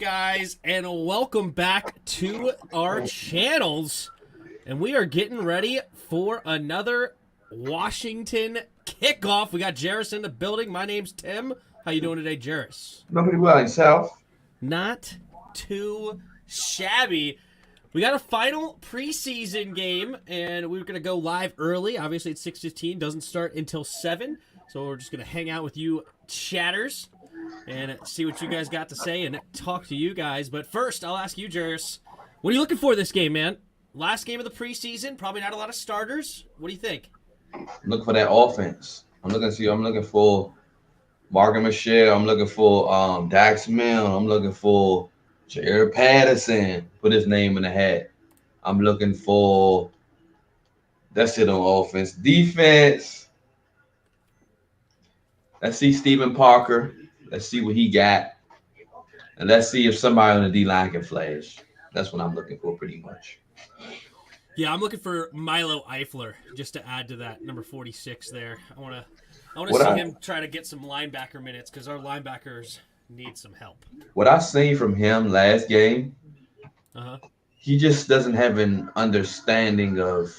guys, and welcome back to our channels. And we are getting ready for another Washington kickoff. We got Jairus in the building. My name's Tim. How you doing today, Jairus? Doing pretty well, yourself? Not too shabby. We got a final preseason game, and we're going to go live early. Obviously, it's 6:15. Doesn't start until 7. So we're just going to hang out with you chatters and see what you guys got to say and talk to you guys. But first, I'll ask you, Jairus, what are you looking for this game, man? Last game of the preseason, probably not a lot of starters. What do you think? I'm looking for that offense. I'm looking for Margaret Michelle. I'm looking for Dax Milne. I'm looking for Jared Patterson. Put his name in the hat. I'm looking for that's it on offense. Defense. Let's see Stephen Parker. Let's see what he got. And let's see if somebody on the D-line can flash. That's what I'm looking for pretty much. Yeah, I'm looking for Milo Eifler, just to add to that, number 46 there. I want to see him try to get some linebacker minutes because our linebackers need some help. What I seen from him last game, he just doesn't have an understanding of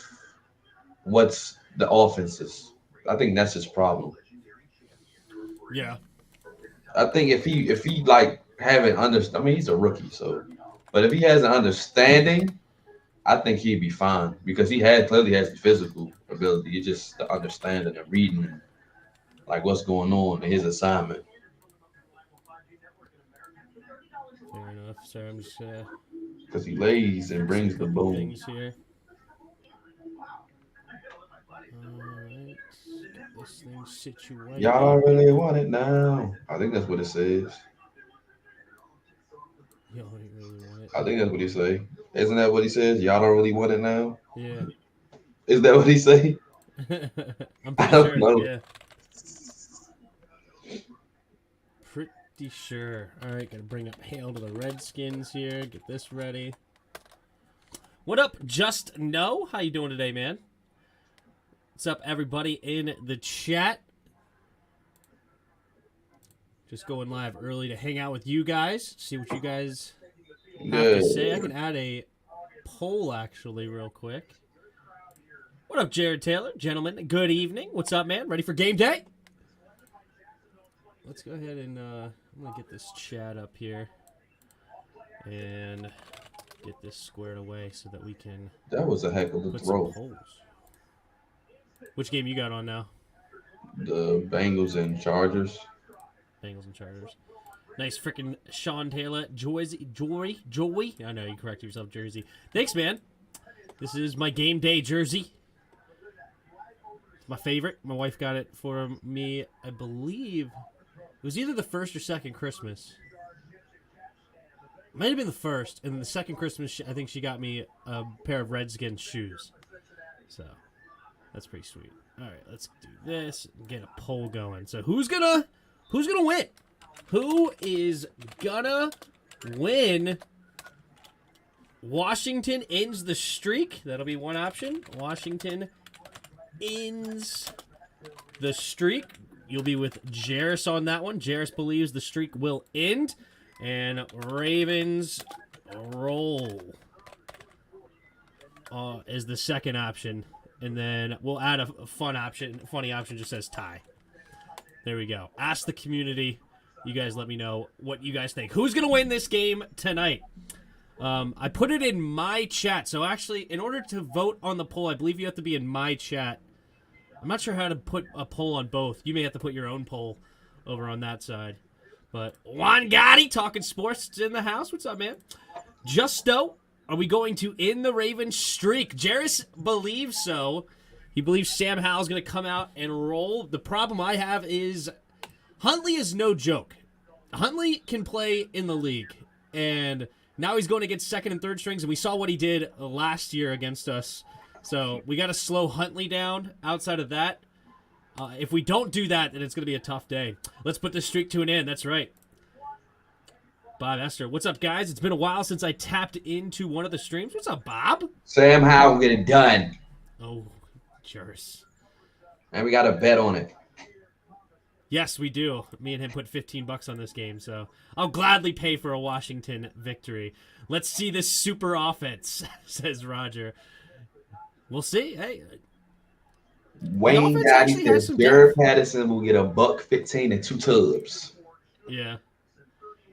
what's the offenses. I think that's his problem. Yeah. I think if he like have an understand, I mean he's a rookie, so but if he has an understanding, I think he'd be fine because he clearly has the physical ability. It's just the understanding and reading like what's going on in his assignment. Fair enough. Sorry, I'm just because he lays and brings the boom. Things here. Alright. This thing situated. Y'all really want it now. I think that's what it says. Y'all don't really want it. I think that's what he say. Isn't that what he says? Y'all don't really want it now? Yeah. Is that what he say? I'm pretty sure. Know. Yeah. Pretty sure. Alright, gotta bring up Hail to the Redskins here. Get this ready. What up, Just Know? How you doing today, man? What's up, everybody in the chat? Just going live early to hang out with you guys. See what you guys have to say. I can add a poll, actually, real quick. What up, Jared Taylor? Gentlemen, good evening. What's up, man? Ready for game day? Let's go ahead and I'm going to get this chat up here and get this squared away so that we can That was a heck of a throw. Which game you got on now? The Bengals and Chargers. Bengals and Chargers. Nice freaking Sean Taylor. Joy. I know you corrected yourself, Jersey. Thanks, man. This is my game day jersey. It's my favorite. My wife got it for me, I believe. It was either the first or second Christmas. It might have been the first. And then the second Christmas, I think she got me a pair of Redskins shoes. So, that's pretty sweet. All right, let's do this and get a poll going. So, who's gonna win? Who is gonna win? Washington ends the streak. That'll be one option. Washington ends the streak. You'll be with Jairus on that one. Jairus believes the streak will end. And Ravens roll is the second option. And then we'll add a funny option just says tie. There we go. Ask the community. You guys let me know what you guys think. Who's going to win this game tonight? I put it in my chat. So actually, in order to vote on the poll, I believe you have to be in my chat. I'm not sure how to put a poll on both. You may have to put your own poll over on that side. But Juan Gotti talking sports in the house. What's up, man? Justo, are we going to end the Ravens streak? Jairus believes so. He believes Sam Howell's going to come out and roll. The problem I have is Huntley is no joke. Huntley can play in the league. And now he's going against second and third strings. And we saw what he did last year against us. So we got to slow Huntley down. Outside of that, if we don't do that, then it's going to be a tough day. Let's put this streak to an end. That's right. Bob Esther. What's up, guys? It's been a while since I tapped into one of the streams. What's up, Bob? Sam Howell get it done. Oh, Jairus. And we got a bet on it. Yes, we do. Me and him put $15 on this game, so I'll gladly pay for a Washington victory. Let's see this super offense, says Roger. We'll see. Hey, Wayne offense Gotti actually has says some Jared depth. Patterson will get $1.15 and 2 tubs. Yeah.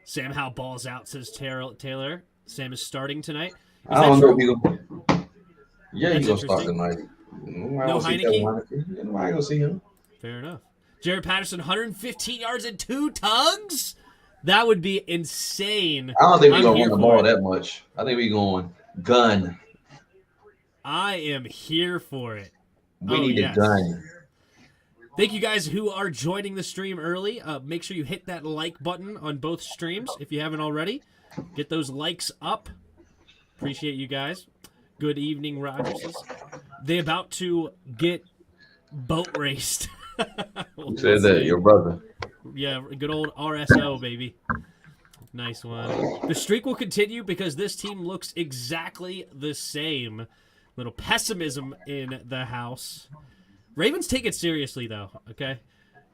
Sam Howell balls out, says Taylor. Sam is starting tonight. Is I that don't know if true? he's gonna. Yeah, That's he's gonna start interesting. tonight. Nobody No gonna see Kevin Heineke? Heineke. Nobody gonna see him. Fair enough. Jared Patterson, 115 yards and 2 tugs? That would be insane. I don't think we're I'm gonna here run the for ball it. that much. I think we're going gun. I am here for it. We need a gun. Thank you guys who are joining the stream early. Make sure you hit that like button on both streams if you haven't already. Get those likes up. Appreciate you guys. Good evening, Rogers. They about to get boat raced. Who said that? Your brother. Yeah, good old RSO, baby. Nice one. The streak will continue because this team looks exactly the same. Little pessimism in the house. Ravens take it seriously, though, okay?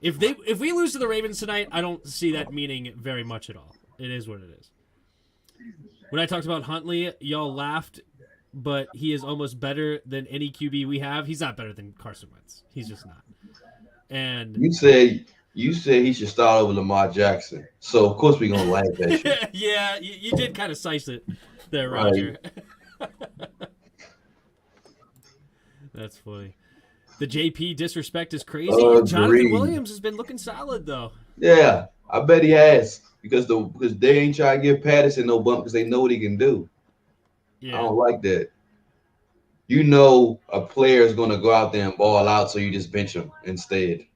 If we lose to the Ravens tonight, I don't see that meaning very much at all. It is what it is. When I talked about Huntley, y'all laughed, but he is almost better than any QB we have. He's not better than Carson Wentz. He's just not. And you said he should start over Lamar Jackson. So of course we're gonna laugh at you. Yeah, you did kind of size it there, Roger. Right. That's funny. The JP disrespect is crazy. Jonathan Williams has been looking solid though. Yeah, I bet he has because they ain't trying to give Patterson no bump because they know what he can do. Yeah. I don't like that. You know a player is going to go out there and ball out, so you just bench him instead.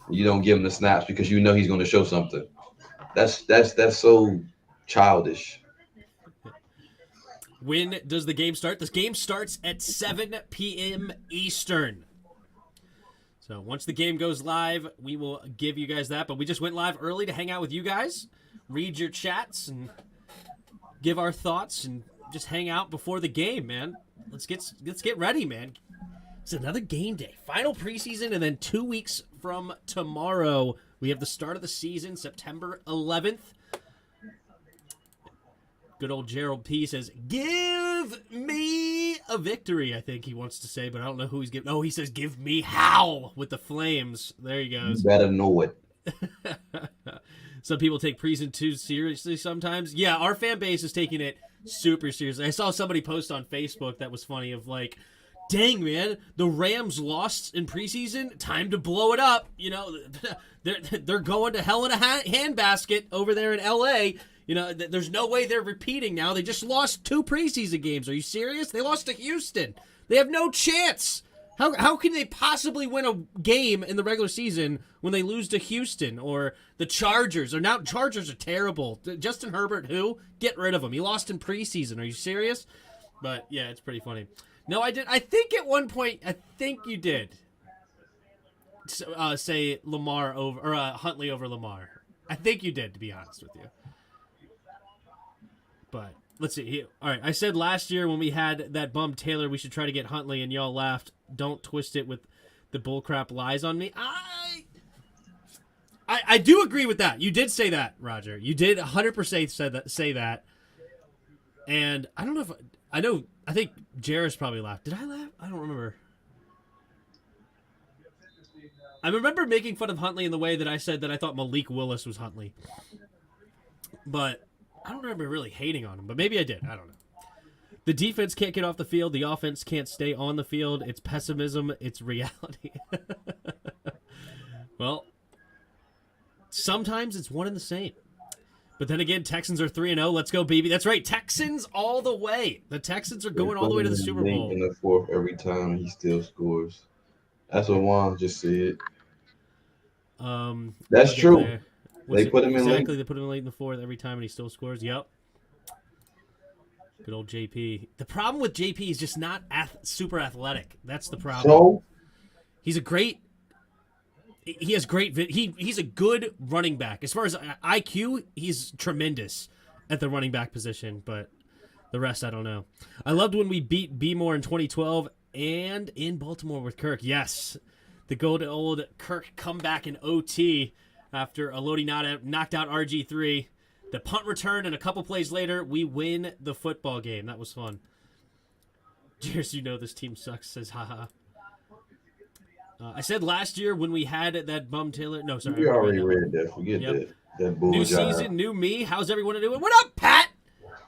You don't give him the snaps because you know he's going to show something. That's so childish. When does the game start? This game starts at 7 p.m. Eastern. So once the game goes live, we will give you guys that. But we just went live early to hang out with you guys, read your chats, and give our thoughts, and just hang out before the game, man. Let's get ready, man. It's another game day. Final preseason, and then 2 weeks from tomorrow, we have the start of the season, September 11th. Good old Gerald P says, give me a victory, I think he wants to say, but I don't know who he's giving. Oh, he says, give me Hal with the Flames. There he goes. You better know it. Some people take Preseason too seriously sometimes. Yeah, our fan base is taking it super seriously. I saw somebody post on Facebook that was funny of like, dang, man, the Rams lost in preseason. Time to blow it up. You know, they're going to hell in a handbasket over there in L.A., You know, there's no way they're repeating now. They just lost 2 preseason games. Are you serious? They lost to Houston. They have no chance. How can they possibly win a game in the regular season when they lose to Houston or the Chargers? Or now Chargers are terrible. Justin Herbert, who? Get rid of him. He lost in preseason. Are you serious? But, yeah, it's pretty funny. No, I did. I think at one point, you did say Lamar over, or Huntley over Lamar. I think you did, to be honest with you. But let's see. All right, I said last year when we had that bum Taylor, we should try to get Huntley, and y'all laughed. Don't twist it with the bullcrap lies on me. I do agree with that. You did say that, Roger. You did 100% say that. And I don't know if I think Jarris probably laughed. Did I laugh? I don't remember. I remember making fun of Huntley in the way that I said that I thought Malik Willis was Huntley. But I don't remember really hating on him, but maybe I did. I don't know. The defense can't get off the field. The offense can't stay on the field. It's pessimism. It's reality. Well, sometimes it's one and the same. But then again, Texans are 3-0. Let's go, baby. That's right. Texans all the way. The Texans are going all the way to the Super Bowl. In the fourth every time he still scores. That's what Juan just said. That's true. They put him in late. Exactly. They put him in late in the fourth every time, and he still scores. Yep. Good old JP. The problem with JP is just not super athletic. That's the problem. So? He's a great. He has great. He's a good running back. As far as IQ, he's tremendous at the running back position. But the rest, I don't know. I loved when we beat B-More in 2012 and in Baltimore with Kirk. Yes. The good old Kirk comeback in OT after Elodie knocked out RG3. The punt return, and a couple plays later, we win the football game. That was fun. Cheers, you know this team sucks, says haha. I said last year when we had that bum Taylor. No, sorry. We already read that. Forget that bull New job. season, new me. How's everyone doing? What up, Pat?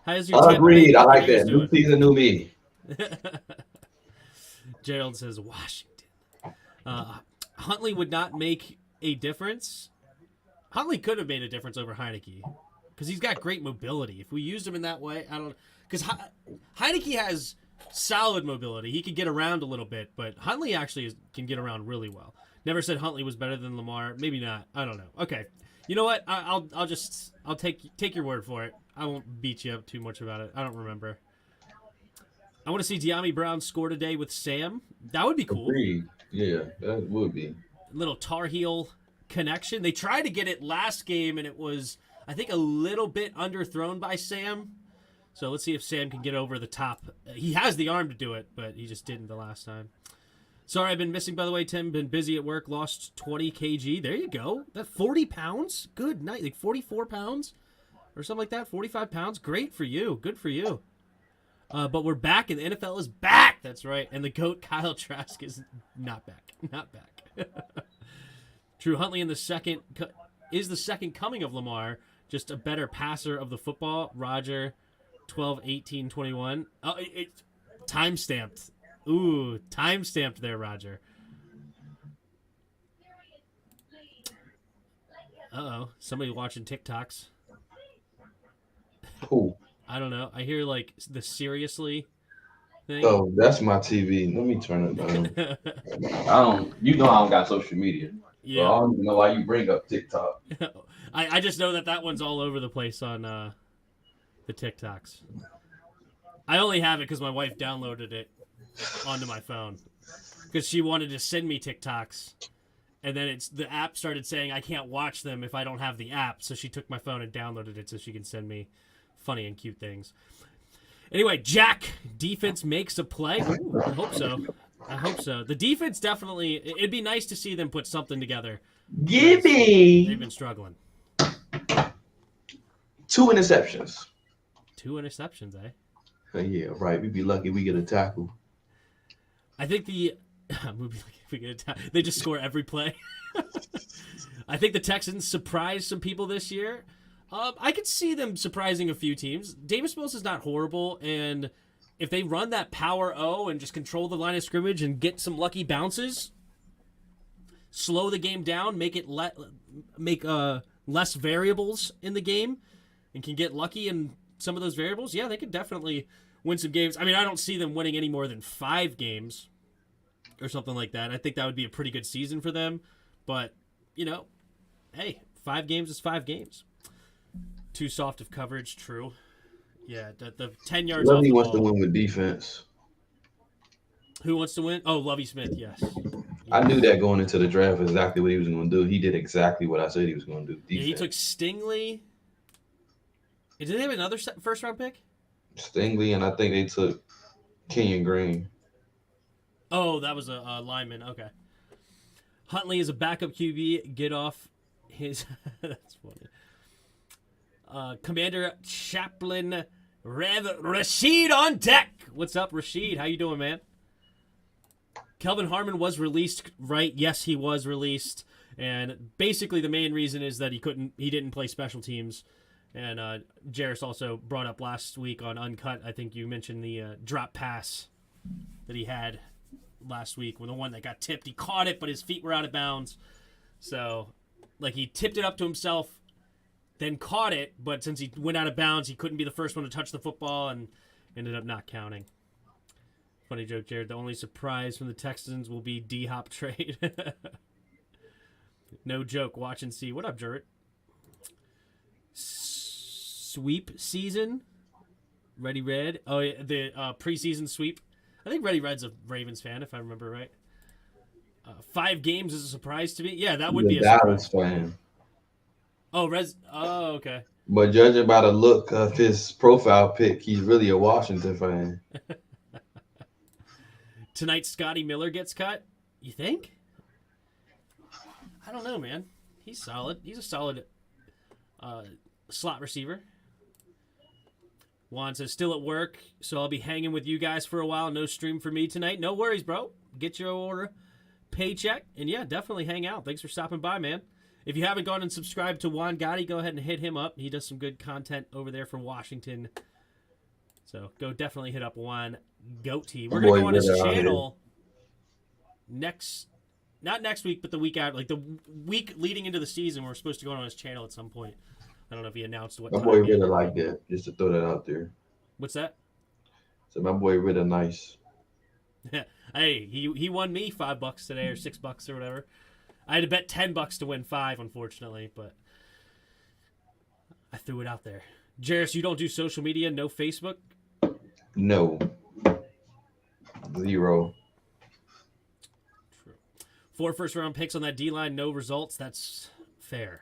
How's your Agreed. I like that. New season, new me. Gerald says Washington. Huntley would not make a difference. Huntley could have made a difference over Heineke because he's got great mobility. If we used him in that way, I don't. Because Heineke has solid mobility. He could get around a little bit, but Huntley actually can get around really well. Never said Huntley was better than Lamar. Maybe not. I don't know. Okay. You know what? I'll take your word for it. I won't beat you up too much about it. I don't remember. I want to see De'Ami Brown score today with Sam. That would be cool. Agreed. Yeah, that would be. Little Tar Heel connection. They tried to get it last game, and it was, I think, a little bit underthrown by Sam. So let's see if Sam can get over the top. He has the arm to do it, but he just didn't the last time. Sorry, I've been missing, by the way, Tim. Been busy at work. Lost 20 kg. There you go. That 40 pounds? Good night. Like 44 pounds or something like that. 45 pounds. Great for you. Good for you. But we're back, and the NFL is back. That's right. And the GOAT, Kyle Trask, is not back. Not back. Drew Huntley is the second coming of Lamar, just a better passer of the football. Roger, 12, 18, 21. Oh, it's time-stamped. Ooh, time-stamped there, Roger. Uh-oh. Somebody watching TikToks. Cool. I don't know. I hear, like, the seriously thing. Oh, that's my TV. Let me turn it down. I don't got social media. Yeah. So I don't even know why you bring up TikTok. I just know that one's all over the place on the TikToks. I only have it because my wife downloaded it onto my phone because she wanted to send me TikToks, and then the app started saying I can't watch them if I don't have the app, so she took my phone and downloaded it so she can send me funny and cute things. Anyway, Jack, defense makes a play. Ooh, I hope so. The defense definitely, it'd be nice to see them put something together. Gimme! They've been struggling. 2 interceptions. 2 interceptions, eh? Yeah, right. We'd be lucky we get a tackle. I think they just score every play. I think the Texans surprised some people this year. I could see them surprising a few teams. Davis Mills is not horrible, and if they run that power O and just control the line of scrimmage and get some lucky bounces, slow the game down, make less variables in the game, and can get lucky in some of those variables, yeah, they could definitely win some games. I mean, I don't see them winning any more than 5 games or something like that. I think that would be a pretty good season for them. But, hey, 5 games is 5 games. Too soft of coverage, true. Yeah, the 10 yards off the ball. Lovey wants to win with defense. Who wants to win? Oh, Lovey Smith, yes. I knew that going into the draft exactly what he was going to do. He did exactly what I said he was going to do. Defense. Yeah, he took Stingley. Did they have another first-round pick? Stingley, and I think they took Kenyon Green. Oh, that was a lineman. Okay. Huntley is a backup QB. Get off his... That's funny. Commander Chaplain Rev Rashid on deck. What's up, Rashid? How you doing, man? Kelvin Harmon was released, right? Yes, he was released. And basically the main reason is that he didn't play special teams. And Jarris also brought up last week on Uncut, I think you mentioned the drop pass that he had last week, when the one that got tipped, he caught it, but his feet were out of bounds. So, like, he tipped it up to himself, then caught it, but since he went out of bounds, he couldn't be the first one to touch the football and ended up not counting. Funny joke, Jared. The only surprise from the Texans will be D-Hop trade. No joke. Watch and see. What up, Jared? Sweep season? Ready Red? Oh, yeah, the preseason sweep. I think Ready Red's a Ravens fan, if I remember right. 5 games is a surprise to me. Yeah, that would be a Dallas surprise. Fan. Oh, okay. But judging by the look of his profile pic, he's really a Washington fan. Tonight, Scotty Miller gets cut. You think? I don't know, man. He's solid. He's a solid slot receiver. Juan says, still at work, so I'll be hanging with you guys for a while. No stream for me tonight. No worries, bro. Get your order, paycheck, and yeah, definitely hang out. Thanks for stopping by, man. If you haven't gone and subscribed to Juan Gotti, go ahead and hit him up. He does some good content over there from Washington. So go definitely hit up Juan Gotti. We're going to go on his channel not next week, but the week after, like the week leading into the season. We're supposed to go on his channel at some point. I don't know if he announced what my time. boy really like that, just to throw that out there. What's that? So my boy really nice. Hey, he won me $5 today or $6 or whatever. I had to bet $10 to win 5, unfortunately, but I threw it out there. Jarris, you don't do social media, no Facebook? No. 0. True. 4 first-round picks on that D-line, no results. That's fair.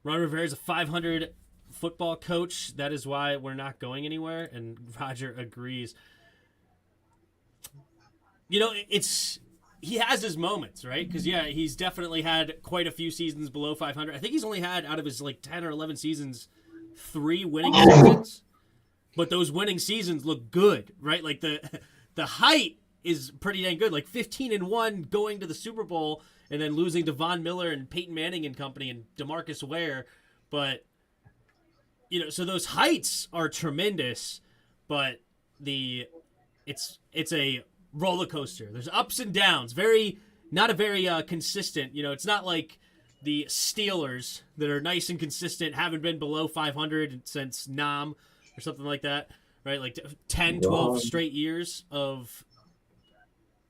Ron Rivera is a 500 football coach. That is why we're not going anywhere, and Roger agrees. You know, he has his moments, right? Because, yeah, he's definitely had quite a few seasons below 500. I think he's only had, out of his, 10 or 11 seasons, 3 winning seasons. But those winning seasons look good, right? Like, the height is pretty dang good. Like, 15-1 going to the Super Bowl and then losing to Von Miller and Peyton Manning and company and DeMarcus Ware. But, you know, so those heights are tremendous, but it's a roller coaster. There's ups and downs. Not a very consistent. You know, it's not like the Steelers that are nice and consistent, haven't been below 500 since Nam or something like that, right? Like 10, 12 straight years of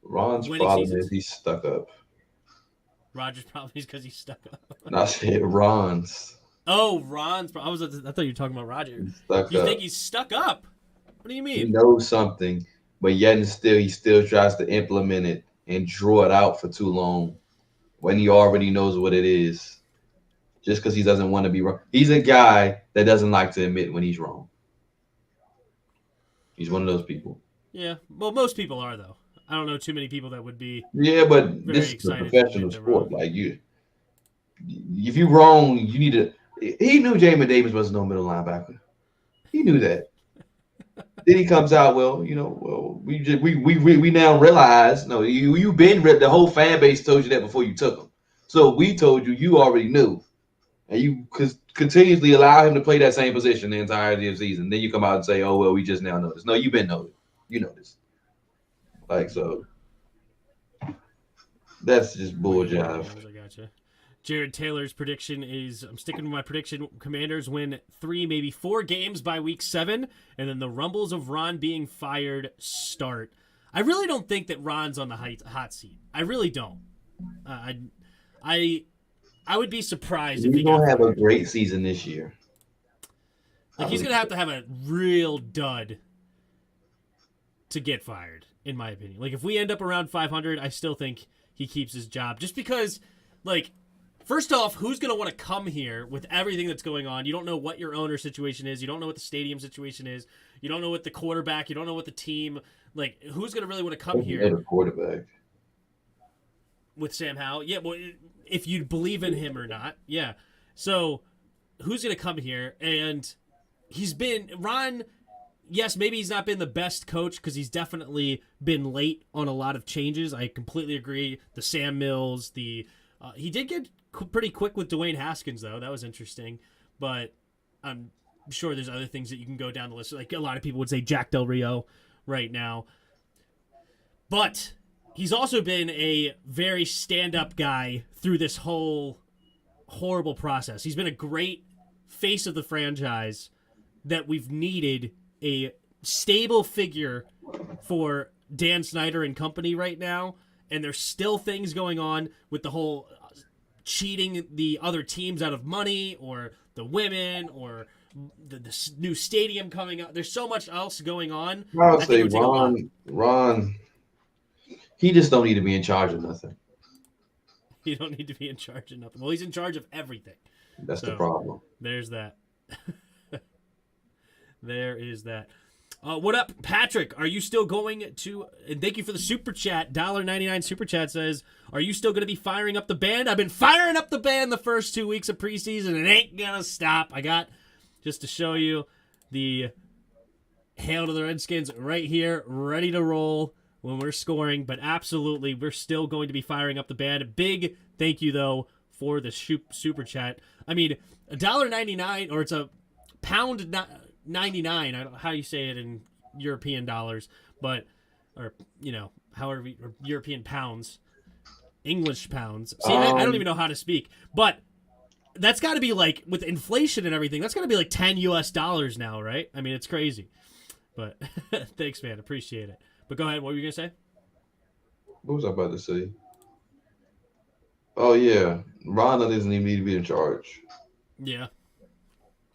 Ron's winning problem seasons. is he's stuck up. Roger's problem is because he's stuck up. And I said Ron's. Oh, Ron's problem. I thought you were talking about Roger. You think he's stuck up? What do you mean? He knows something, but yet and still he still tries to implement it and draw it out for too long when he already knows what it is. Just because he doesn't want to be wrong. He's a guy that doesn't like to admit when he's wrong. He's one of those people. Yeah. Well, most people are, though. I don't know too many people that would be. Yeah, but this is a professional sport. Like if you're wrong, you need to. He knew Jamin Davis was no middle linebacker. He knew that. Then he comes out. We now realize. No, you've been the whole fan base told you that before you took him. So we told you. You already knew, and you continuously allow him to play that same position the entirety of the season. Then you come out and say, "Oh well, we just now noticed." No, you've been noticed. You know this. Like, so that's just bull jive. I gotcha. Jared Taylor's prediction is, I'm sticking with my prediction, Commanders win 3, maybe 4 games by week 7, and then the rumbles of Ron being fired start. I really don't think that Ron's on the hot seat. I really don't. I would be surprised if he going to have a great season this year. Like, he's going to have a real dud to get fired, in my opinion. Like, if we end up around 500, I still think he keeps his job. Just because, like, first off, who's going to want to come here with everything that's going on? You don't know what your owner situation is. You don't know what the stadium situation is. You don't know what the quarterback. You don't know what the team. Like, who's going to really want to come here? A quarterback. With Sam Howell? Yeah, well, if you believe in him or not. Yeah. So, who's going to come here? And Ron, yes, maybe he's not been the best coach because he's definitely been late on a lot of changes. I completely agree. The Sam Mills, he did get pretty quick with Dwayne Haskins, though. That was interesting. But I'm sure there's other things that you can go down the list. Like a lot of people would say Jack Del Rio right now. But he's also been a very stand-up guy through this whole horrible process. He's been a great face of the franchise that we've needed a stable figure for Dan Snyder and company right now. And there's still things going on with the whole cheating the other teams out of money or the women or the new stadium coming up. There's so much else going on. I'll say Ron, he just don't need to be in charge of nothing. You don't need to be in charge of nothing. Well, he's in charge of everything. That's the problem. There's that. There is that. What up, Patrick? Are you still going to? And thank you for the super chat. $1.99 super chat says, "Are you still going to be firing up the band?" I've been firing up the band the first 2 weeks of preseason. It ain't gonna stop. I got just to show you the Hail to the Redskins right here, ready to roll when we're scoring. But absolutely, we're still going to be firing up the band. A big thank you though for the super chat. I mean, $1.99, or it's a pound 99. I don't know how you say it in European dollars, but or however, or European pounds, English pounds. See, I don't even know how to speak, but that's got to be like, with inflation and everything, that's got to be like $10 now, right? I mean, it's crazy. But thanks, man, appreciate it. But go ahead, what were you gonna say? What was I about to say? Oh yeah, Ron doesn't even need to be in charge. Yeah.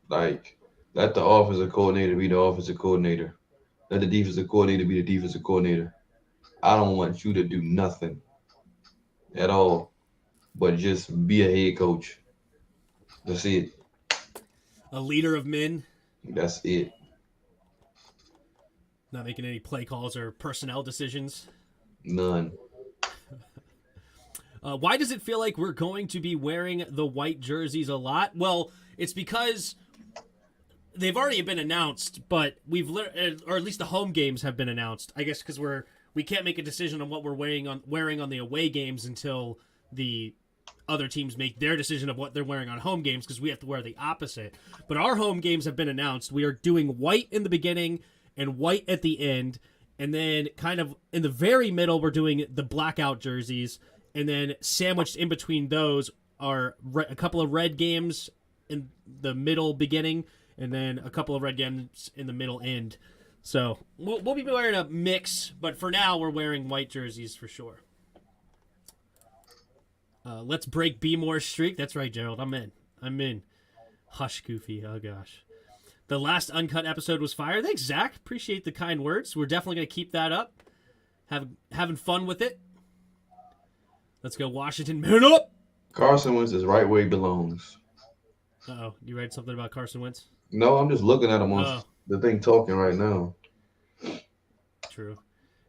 Like, let the offensive coordinator be the offensive coordinator. Let the defensive coordinator be the defensive coordinator. I don't want you to do nothing at all, but just be a head coach. That's it. A leader of men. That's it. Not making any play calls or personnel decisions. None. Why does it feel like we're going to be wearing the white jerseys a lot? Well, it's because they've already been announced, but or at least the home games have been announced. I guess because we can't make a decision on what we're wearing on the away games until the other teams make their decision of what they're wearing on home games, because we have to wear the opposite. But our home games have been announced. We are doing white in the beginning and white at the end, and then kind of in the very middle we're doing the blackout jerseys, and then sandwiched in between those are a couple of red games in the middle beginning, and then a couple of red games in the middle end. So we'll be wearing a mix, but for now we're wearing white jerseys for sure. Let's break B Moore's streak. That's right, Gerald. I'm in. Hush, Goofy. Oh, gosh. The last uncut episode was fire. Thanks, Zach. Appreciate the kind words. We're definitely going to keep that up. Having fun with it. Let's go, Washington. Man up! Carson Wentz is right where he belongs. Uh-oh. You read something about Carson Wentz? No, I'm just looking at him on the thing talking right now. True.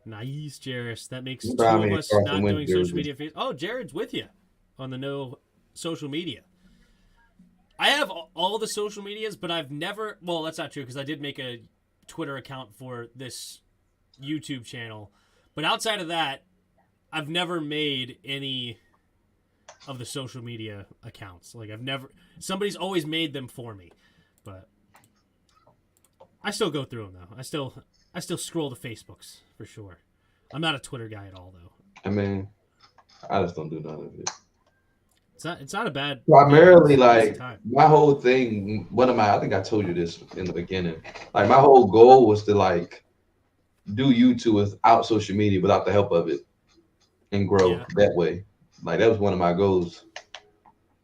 Nice, Jairus. That makes two of us not doing social media. Oh, Jared's with you on the no social media. I have all the social medias, but I've never... Well, that's not true, because I did make a Twitter account for this YouTube channel. But outside of that, I've never made any of the social media accounts. Like, I've never... Somebody's always made them for me. But I still go through them, though. I still scroll the Facebooks, for sure. I'm not a Twitter guy at all, though. I mean, I just don't do none of it. It's not a bad... Primarily, like, my whole thing, I think I told you this in the beginning. Like, my whole goal was to, like, do YouTube without social media, without the help of it, and grow that way. Like, that was one of my goals.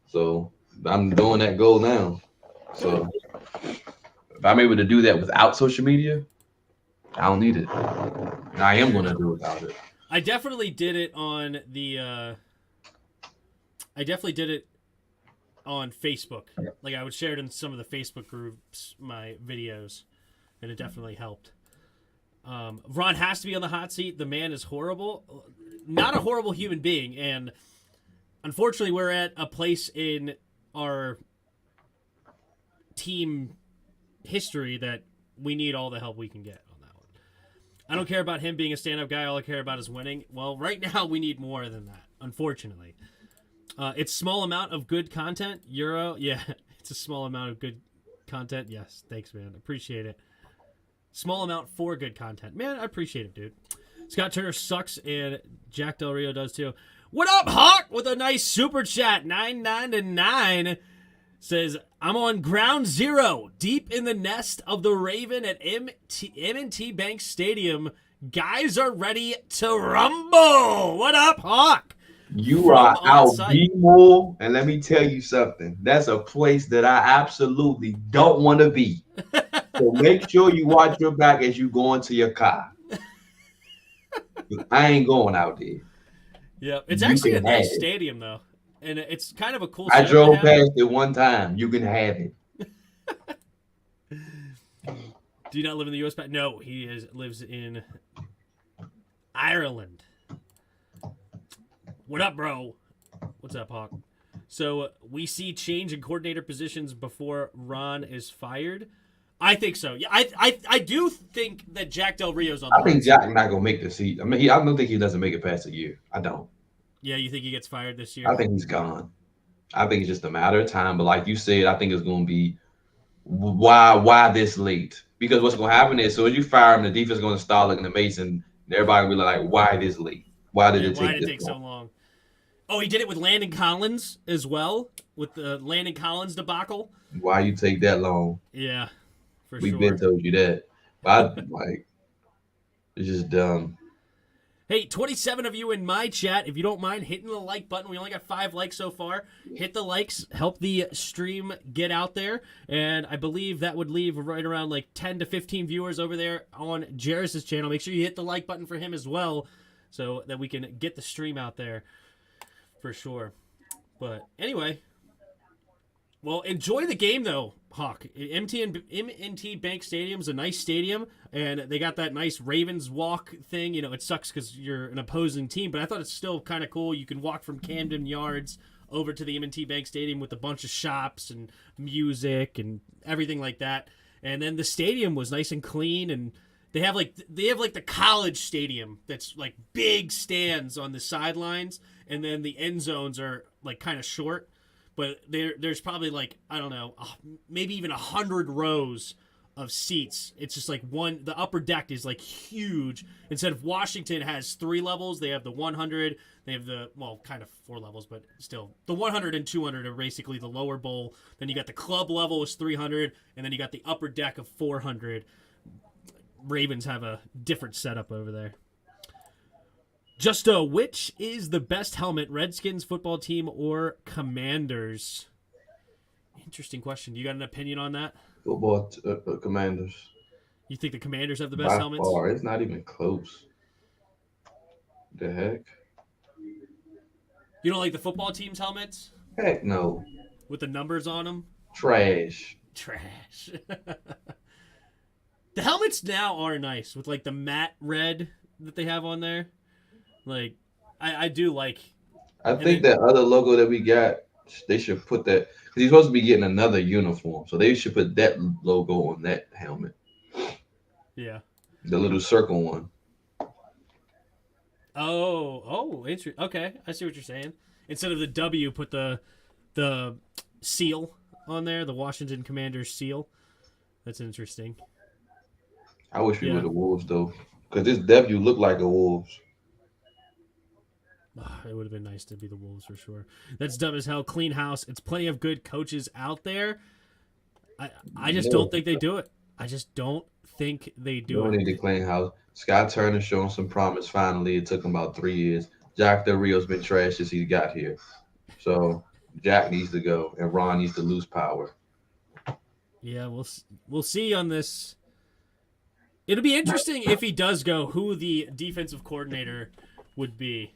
So, I'm doing that goal now. So, if I'm able to do that without social media, I don't need it. And I am going to do it without it. I definitely did it on the... I definitely did it on Facebook. Like, I would share it in some of the Facebook groups, my videos, and it definitely helped. Ron has to be on the hot seat. The man is horrible. Not a horrible human being, and unfortunately we're at a place in our team history that we need all the help we can get on that one. I don't care about him being a stand-up guy. All I care about is winning. Well, right now we need more than that, unfortunately. It's small amount of good content. Euro, yeah, it's a small amount of good content. Yes, thanks, man. Appreciate it. Small amount for good content. Man, I appreciate it, dude. Scott Turner sucks, and Jack Del Rio does too. What up, Hawk? With a nice super chat. 999 says, I'm on ground zero, deep in the nest of the Raven at M&T Bank Stadium. Guys are ready to rumble. What up, Hawk? You are out B-More, and let me tell you something. That's a place that I absolutely don't want to be. So make sure you watch your back as you go into your car. I ain't going out there. Yeah, it's actually a nice stadium, though. And it's kind of a cool I drove past it one time. You can have it. Do you not live in the U.S.? No, lives in Ireland. What up, bro? What's up, Hawk? So we see change in coordinator positions before Ron is fired. I think so. Yeah, I do think that Jack Del Rio's on the I think hot seat. Jack not gonna make the seat. I mean, I don't think he doesn't make it past a year. I don't. Yeah, you think he gets fired this year? I think he's gone. I think it's just a matter of time. But like you said, I think it's gonna be why this late? Because what's gonna happen is, so as you fire him, the defense is gonna start looking amazing. And everybody will be like, why this late? Why did it Why take did it this take long? so long? Oh, he did it with Landon Collins as well, with the Landon Collins debacle. Why you take that long? Yeah, for We've sure. been told you that. But it's just dumb. Hey, 27 of you in my chat. If you don't mind hitting the like button, we only got 5 likes so far. Hit the likes, help the stream get out there. And I believe that would leave right around like 10 to 15 viewers over there on Jairus' channel. Make sure you hit the like button for him as well so that we can get the stream out there for sure. But anyway, well, enjoy the game though, Hawk. M&T Bank Stadium's a nice stadium, and they got that nice Ravens walk thing. You know, it sucks because you're an opposing team, but I thought it's still kind of cool. You can walk from Camden Yards over to the M&T Bank Stadium with a bunch of shops and music and everything like that. And then the stadium was nice and clean, and they have like the college stadium that's like big stands on the sidelines, and then the end zones are like kind of short. But there's probably like, I don't know, maybe even 100 rows of seats. It's just like the upper deck is like huge. Instead of Washington has 3 levels, they have the 100, they have kind of 4 levels, but still. The 100 and 200 are basically the lower bowl. Then you got the club level is 300, and then you got the upper deck of 400. Ravens have a different setup over there. Justo, which is the best helmet, Redskins football team or Commanders? Interesting question. You got an opinion on that? Football Commanders. You think the Commanders have the best By helmets? far, it's not even close. The heck? You don't like the football team's helmets? Heck no. With the numbers on them? Trash. The helmets now are nice with like the matte red that they have on there. Like, I do like. I think that other logo that we got, they should put that, because he's supposed to be getting another uniform, so they should put that logo on that helmet. Yeah. The little circle one. Oh, interesting. Okay, I see what you're saying. Instead of the W, put the seal on there, the Washington Commanders seal. That's interesting. I wish we were the Wolves though, because this W looked like a Wolves. It would have been nice to be the Wolves for sure. That's dumb as hell. Clean house. It's plenty of good coaches out there. I just don't think they do it. I just don't think they do it. Need to clean house. Scott Turner showing some promise finally. It took him about 3 years. Jack Del Rio's been trash since he got here. So Jack needs to go, and Ron needs to lose power. Yeah, we'll see on this. It'll be interesting if he does go, who the defensive coordinator would be.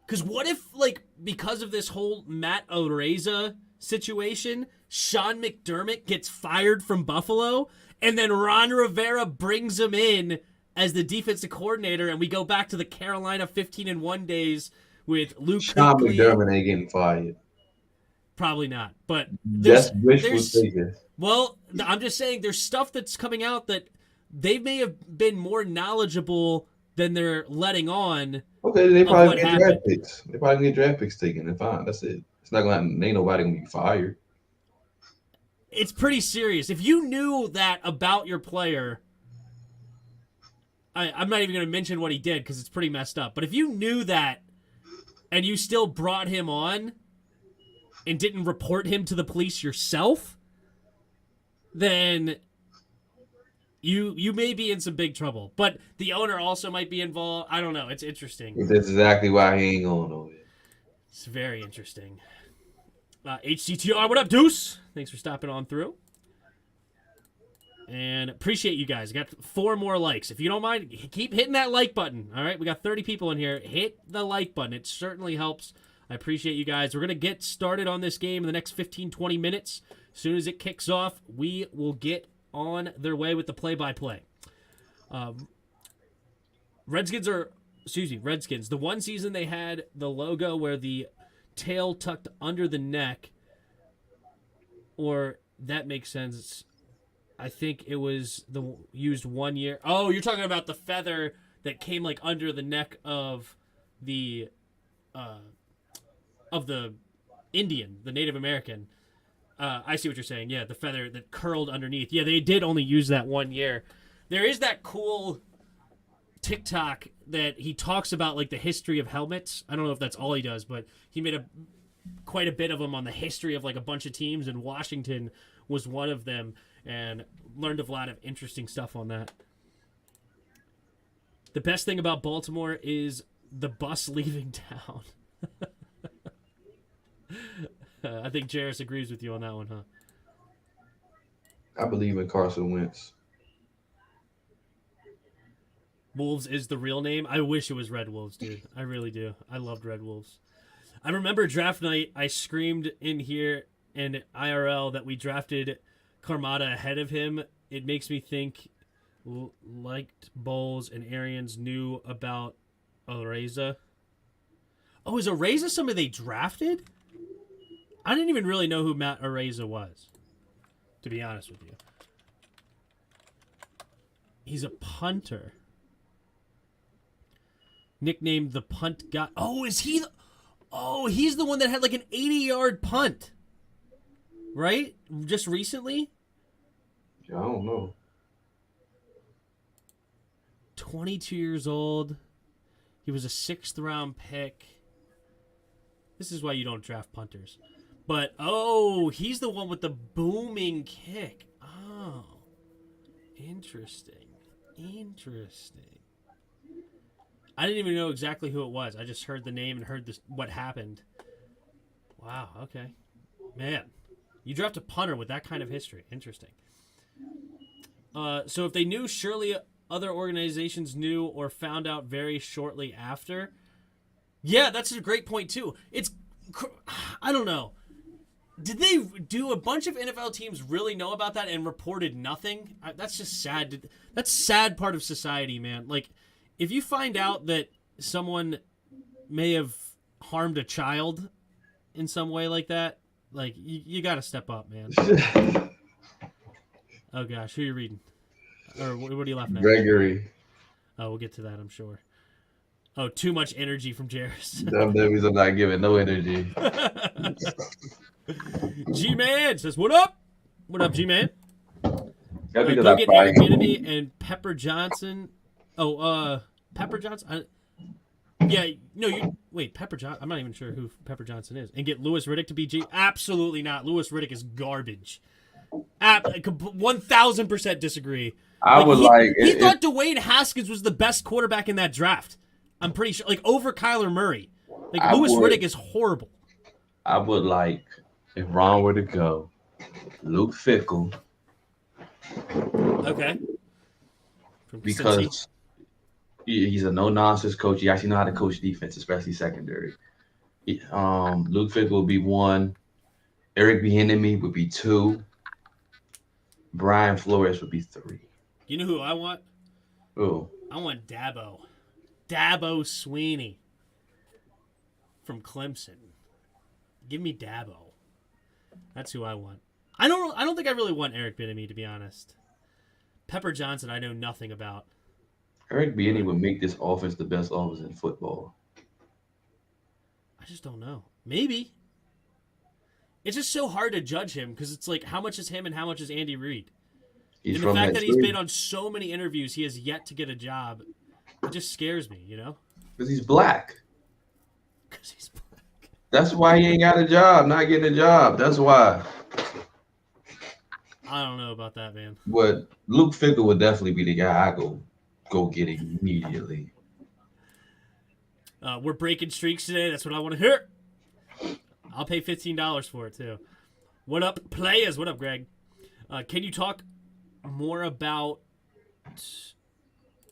Because what if, like, because of this whole Matt Oreza situation, Sean McDermott gets fired from Buffalo, and then Ron Rivera brings him in as the defensive coordinator, and we go back to the Carolina 15-1 days with Luke Sean Kuechly. McDermott ain't getting fired. Probably not, but that's wishful thinking. Well, I'm just saying there's stuff that's coming out that they may have been more knowledgeable than they're letting on. Okay, they probably get draft picks. They probably get draft picks taken and fine. That's it. It's not gonna happen. Ain't nobody gonna be fired. It's pretty serious. If you knew that about your player, I'm not even going to mention what he did because it's pretty messed up. But if you knew that and you still brought him on and didn't report him to the police yourself, then you may be in some big trouble. But the owner also might be involved. I don't know. It's interesting. That's exactly why he ain't going over there. It's very interesting. HCTR, what up, Deuce? Thanks for stopping on through. And appreciate you guys. Got 4 more likes. If you don't mind, keep hitting that like button. All right, we got 30 people in here. Hit the like button. It certainly helps. I appreciate you guys. We're going to get started on this game in the next 15, 20 minutes. As soon as it kicks off, we will get on their way with the play-by-play. Redskins. The one season they had the logo where the tail tucked under the neck, or that makes sense. I think it was used 1 year. Oh, you're talking about the feather that came like under the neck of the Indian, the Native American. I see what you're saying. Yeah, the feather that curled underneath. Yeah, they did only use that 1 year. There is that cool TikTok that he talks about, like the history of helmets. I don't know if that's all he does, but he made quite a bit of them on the history of like a bunch of teams, and Washington was one of them, and learned a lot of interesting stuff on that. The best thing about Baltimore is the bus leaving town. I think Jairus agrees with you on that one, huh? I believe in Carson Wentz. Wolves is the real name. I wish it was Red Wolves, dude. I really do. I loved Red Wolves. I remember draft night, I screamed in here in IRL that we drafted Carmada ahead of him. It makes me think liked Bowles and Arians knew about Areza. Oh, is Areza somebody they drafted? I didn't even really know who Matt Areza was, to be honest with you. He's a punter. Nicknamed the punt guy. Oh, is he? He's the one that had like an 80-yard punt, right? Just recently. I don't know. 22 years old. He was a 6th-round pick. This is why you don't draft punters. But, he's the one with the booming kick. Oh, interesting. I didn't even know exactly who it was. I just heard the name and heard what happened. Wow, okay. Man, you draft a punter with that kind of history. Interesting. So if they knew, surely other organizations knew or found out very shortly after. Yeah, that's a great point, too. I don't know. Did they do a bunch of NFL teams really know about that and reported nothing? That's just sad. That's sad part of society, man. Like, if you find out that someone may have harmed a child in some way like that, like, you got to step up, man. Oh, gosh. Who are you reading? Or what are you laughing at? Gregory. Oh, we'll get to that, I'm sure. Oh, too much energy from Jairus. Them babies are not giving no energy. G-Man says, what up? What up, G-Man? Go get Eric Bieniemy and Pepper Johnson. Pepper Johnson? Wait, Pepper Johnson? I'm not even sure who Pepper Johnson is. And get Louis Riddick to be G? Absolutely not. Louis Riddick is garbage. 1,000% disagree. He thought Dwayne Haskins was the best quarterback in that draft. I'm pretty sure, like, over Kyler Murray. Like, Louis Riddick is horrible. I would like, if Ron were to go, Luke Fickell. Okay. Because he's a no-nonsense coach. He actually knows how to coach defense, especially secondary. Luke Fickell would be 1. Eric Bieniemy would be 2. Brian Flores would be 3. You know who I want? Who? I want Dabo. Dabo Sweeney from Clemson. Give me Dabo. That's who I want. I don't think I really want Eric Bieniemy, to be honest. Pepper Johnson, I know nothing about. Eric Bieniemy would make this offense the best offense in football. I just don't know. Maybe. It's just so hard to judge him because it's like, how much is him and how much is Andy Reid? And the fact that he's been on so many interviews, he has yet to get a job. It just scares me, you know? Because he's black. Because he's black. That's why he ain't got a job, not getting a job. That's why. I don't know about that, man. But Luke Fickell would definitely be the guy I go get immediately. We're breaking streaks today. That's what I want to hear. I'll pay $15 for it, too. What up, players? What up, Greg? Can you talk more about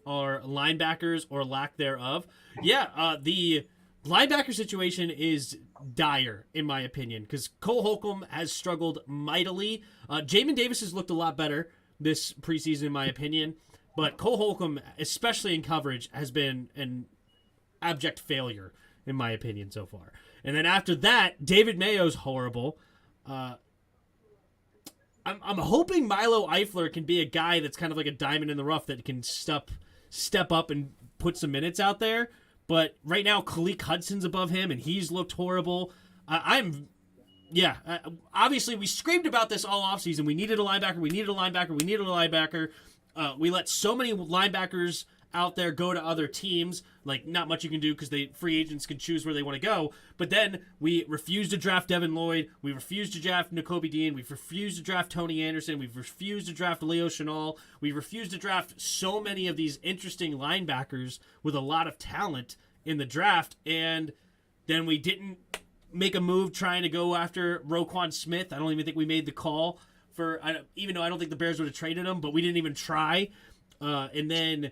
our linebackers or lack thereof? Yeah, the linebacker situation is dire, in my opinion, because Cole Holcomb has struggled mightily. Jamin Davis has looked a lot better. this preseason, in my opinion. But Cole Holcomb, especially in coverage, has been an abject failure, in my opinion, so far. And then after that, David Mayo's horrible. I'm hoping Milo Eifler can be a guy that's kind of like a diamond in the rough that can step up and put some minutes out there. But right now, Khaleke Hudson's above him, and he's looked horrible. Obviously, we screamed about this all offseason. We needed a linebacker. We let so many linebackers out there go to other teams. Like, not much you can do because free agents can choose where they want to go. But then we refused to draft Devin Lloyd. We refused to draft Nakobe Dean. We've refused to draft Tony Anderson. We've refused to draft Leo Chenal. We refused to draft so many of these interesting linebackers with a lot of talent in the draft. And then we didn't make a move trying to go after Roquan Smith. I don't even think we made the call even though I don't think the Bears would have traded him, but we didn't even try. And then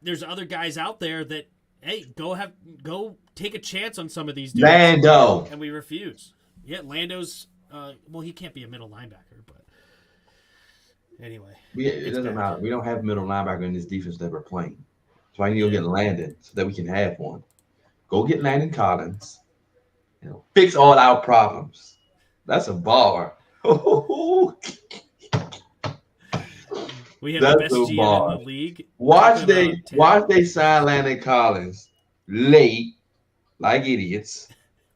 there's other guys out there that, hey, go take a chance on some of these dudes. Lando. And we refuse. Yeah, Lando's, he can't be a middle linebacker, but anyway. It doesn't matter. We don't have middle linebacker in this defense that we're playing. So I need to go get Landon so that we can have one. Go get Landon Collins. Fix all our problems. That's a bar. We have the best GM in the league. Watch they sign Landon Collins late, like idiots.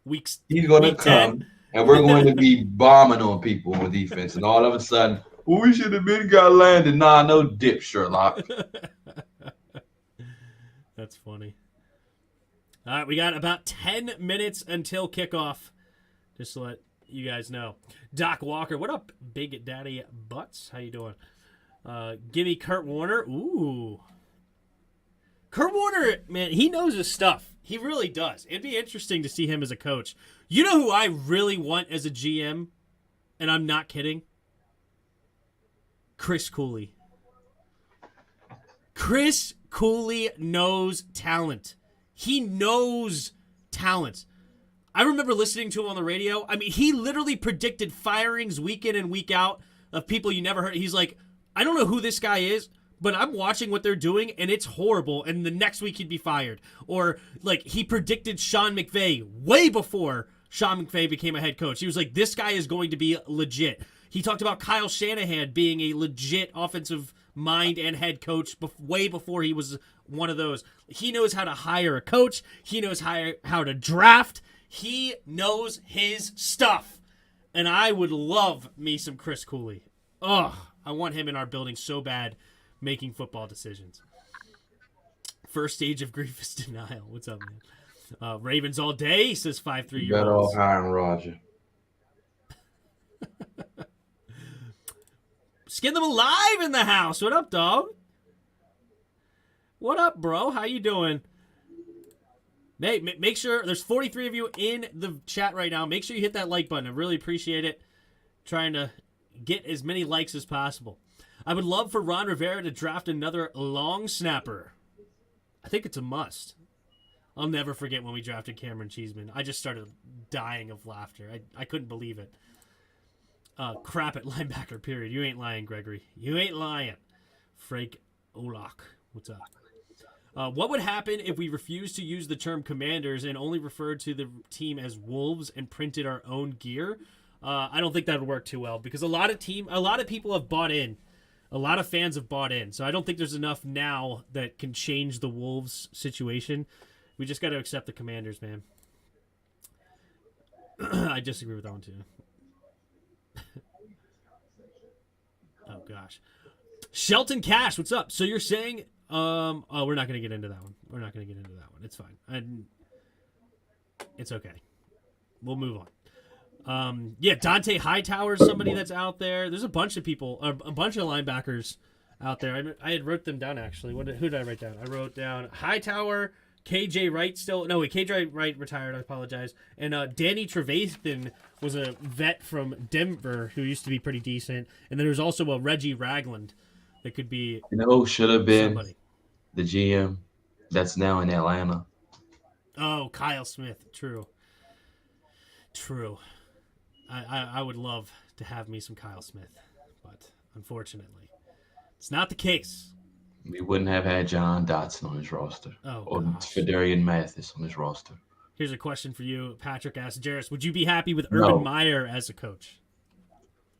He's going to come, and we're going to be bombing on people on defense. And all of a sudden, we should have been got Landon. Nah, no dip, Sherlock. That's funny. All right, we got about 10 minutes until kickoff. Just to let you guys know. Doc Walker, what up, Big Daddy Butts? How you doing? Give me Kurt Warner. Ooh. Kurt Warner, man, he knows his stuff. He really does. It'd be interesting to see him as a coach. You know who I really want as a GM? And I'm not kidding? Chris Cooley. Chris Cooley knows talent. He knows talent. I remember listening to him on the radio. I mean, he literally predicted firings week in and week out of people you never heard. He's like, I don't know who this guy is, but I'm watching what they're doing, and it's horrible, and the next week he'd be fired. Or, like, he predicted Sean McVay way before Sean McVay became a head coach. He was like, this guy is going to be legit. He talked about Kyle Shanahan being a legit offensive mind and head coach way before he was one of those. He knows how to hire a coach. He knows how to draft. He knows his stuff. And I would love me some Chris Cooley. Ugh, I want him in our building so bad making football decisions. First stage of grief is denial. What's up, man? Ravens all day, says 5'3". Got off hiring Roger. Skin them alive in the house. What up, dog? What up, bro? How you doing? Hey, make sure there's 43 of you in the chat right now. Make sure you hit that like button. I really appreciate it. Trying to get as many likes as possible. I would love for Ron Rivera to draft another long snapper. I think it's a must. I'll never forget when we drafted Cameron Cheeseman. I just started dying of laughter. I couldn't believe it. Crap at linebacker, period. You ain't lying, Gregory. You ain't lying. Frank Olak. What's up? What would happen if we refused to use the term Commanders and only referred to the team as Wolves and printed our own gear? I don't think that would work too well because a lot of people have bought in. A lot of fans have bought in. So I don't think there's enough now that can change the Wolves situation. We just got to accept the Commanders, man. I disagree with that one, too. Oh, gosh. Shelton Cash, what's up? So you're saying... we're not going to get into that one. It's fine. It's okay. We'll move on. Dante Hightower is somebody that's out there. There's a bunch of people, a bunch of linebackers out there. I had wrote them down, actually. Who did I write down? I wrote down Hightower, KJ Wright still. No, wait, KJ Wright retired. I apologize. And Danny Trevathan was a vet from Denver who used to be pretty decent. And then there's also a Reggie Ragland that could be should have been somebody. The GM that's now in Atlanta. Oh, Kyle Smith. True. I would love to have me some Kyle Smith, but unfortunately, It's not the case. We wouldn't have had John Dotson on his roster. Oh, Or gosh. Fedarian Mathis on his roster. Here's a question for you. Patrick asked Jarris, would you be happy with No. Urban Meyer as a coach?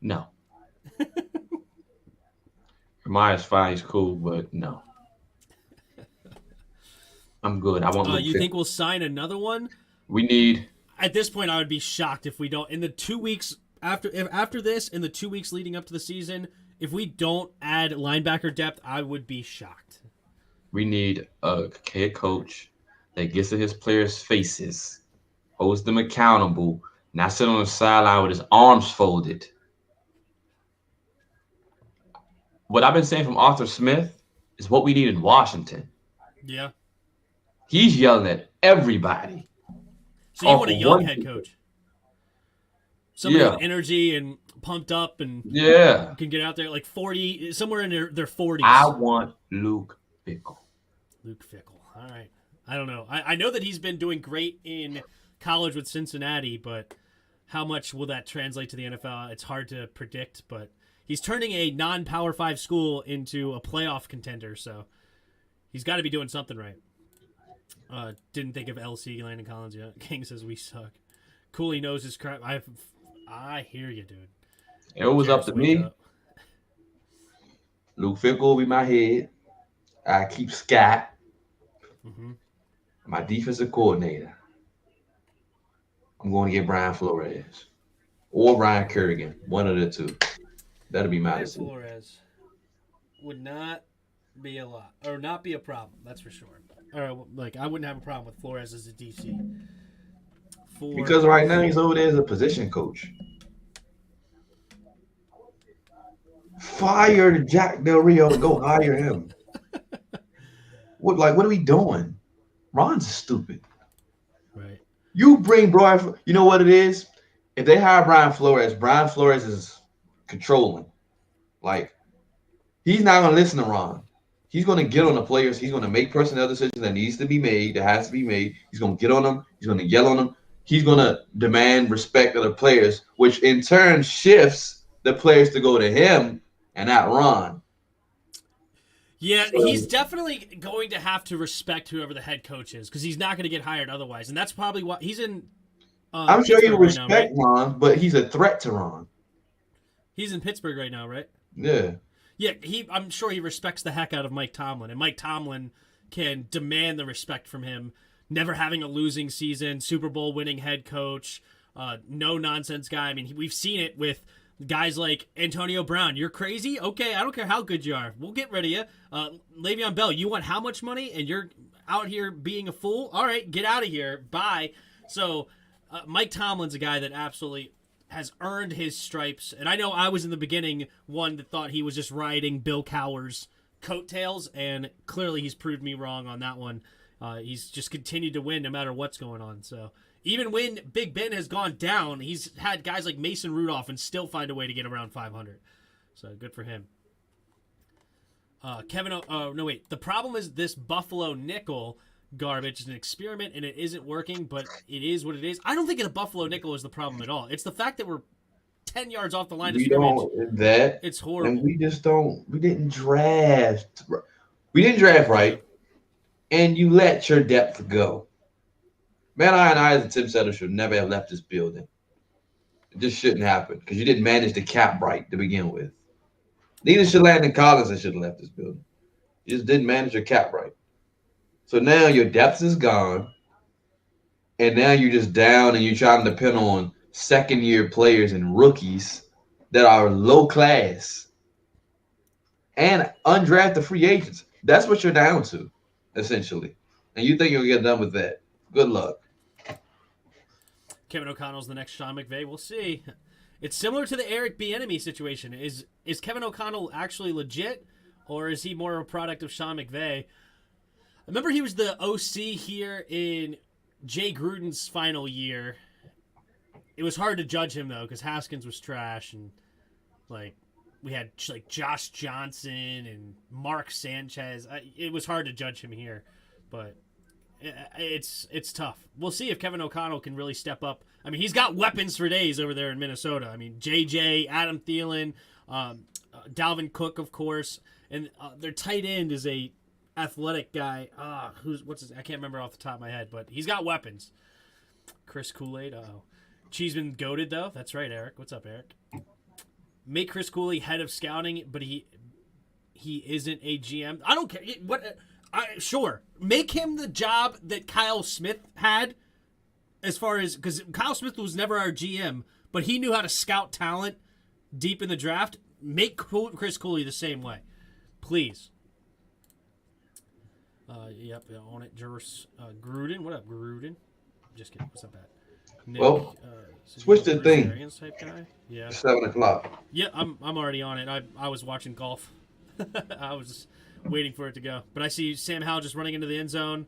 No. Meyer's fine, he's cool, but no. I'm good. I want You think we'll sign another one? We need. At this point, I would be shocked if we don't. In the 2 weeks after this, in the 2 weeks leading up to the season, if we don't add linebacker depth, I would be shocked. We need a head coach that gets in his players' faces, holds them accountable, not sit on the sideline with his arms folded. What I've been saying from Arthur Smith is what we need in Washington. Yeah. He's yelling at everybody. So you want a young head coach? Somebody with energy and pumped up and can get out there like 40, somewhere in their 40s. I want Luke Fickell. Luke Fickell. All right. I don't know. I know that he's been doing great in college with Cincinnati, but how much will that translate to the NFL? It's hard to predict, but he's turning a non-Power 5 school into a playoff contender, so he's got to be doing something right. Didn't think of LC, Landon Collins yet. King says we suck. Cooley knows his crap. I hear you, dude. It was up to me. Luke Fickell will be my head. I keep Scott. Mm-hmm. My defensive coordinator. I'm going to get Brian Flores or Ryan Kerrigan. One of the two. That'll be my decision. Flores would not be a lot, or not be a problem. That's for sure. Or like I wouldn't have a problem with Flores as a DC. Because right now he's over there as a position coach. Fire Jack Del Rio and go hire him. What are we doing? Ron's stupid. Right. You bring Brian. You know what it is? If they hire Brian Flores is controlling. Like, he's not going to listen to Ron. He's going to get on the players. He's going to make personnel decisions that needs to be made, that has to be made. He's going to get on them. He's going to yell on them. He's going to demand respect of the players, which in turn shifts the players to go to him and not Ron. Yeah, he's definitely going to have to respect whoever the head coach is because he's not going to get hired otherwise. And that's probably why he's in I'm sure he'll respect right now, right? Ron, but he's a threat to Ron. He's in Pittsburgh right now, right? Yeah. Yeah, I'm sure he respects the heck out of Mike Tomlin, and Mike Tomlin can demand the respect from him. Never having a losing season, Super Bowl winning head coach, no nonsense guy. I mean, we've seen it with guys like Antonio Brown. You're crazy? Okay, I don't care how good you are. We'll get rid of you. Le'Veon Bell, you want how much money? And you're out here being a fool? All right, get out of here. Bye. So Mike Tomlin's a guy that absolutely has earned his stripes. And I know I was in the beginning one that thought he was just riding Bill Cowher's coattails, and clearly he's proved me wrong on that one. He's just continued to win no matter what's going on. So even when Big Ben has gone down, he's had guys like Mason Rudolph and still find a way to get around 500. So good for him. The problem is this Buffalo nickel garbage is an experiment and it isn't working, but it is what it is. I don't think a Buffalo nickel is the problem at all. It's the fact that we're 10 yards off the line of scrimmage. It's horrible. And we didn't draft. We didn't draft right, and you let your depth go. Man, I as a Tim Setter should never have left this building. It just shouldn't happen because you didn't manage the cap right to begin with. Neither should Landon Collins have should have left this building. You just didn't manage your cap right. So now your depth is gone, and now you're just down and you're trying to depend on second-year players and rookies that are low class and undrafted free agents. That's what you're down to, essentially. And you think you'll get done with that. Good luck. Kevin O'Connell's the next Sean McVay. We'll see. It's similar to the Eric Bieniemy situation. Is Kevin O'Connell actually legit, or is he more a product of Sean McVay? I remember he was the OC here in Jay Gruden's final year. It was hard to judge him, though, because Haskins was trash, and we had Josh Johnson and Mark Sanchez. It was hard to judge him here, but it's tough. We'll see if Kevin O'Connell can really step up. I mean, he's got weapons for days over there in Minnesota. I mean, JJ, Adam Thielen, Dalvin Cook, of course, and their tight end is a athletic guy. I can't remember off the top of my head, but he's got weapons. Chris Kool-Aid. Cheeseman goated though. That's right, Eric. What's up, Eric? Make Chris Cooley head of scouting, but he isn't a GM. I don't care. Sure, make him the job that Kyle Smith had. As far as, because Kyle Smith was never our GM, but he knew how to scout talent deep in the draft. Make Chris Cooley the same way, please. Yep, on it, Gruden. What up, Gruden? Just kidding. What's up, Pat? Nick, well, switch the thing. Type guy? Yeah. 7:00. Yeah, I'm already on it. I was watching golf. I was waiting for it to go, but I see Sam Howell just running into the end zone.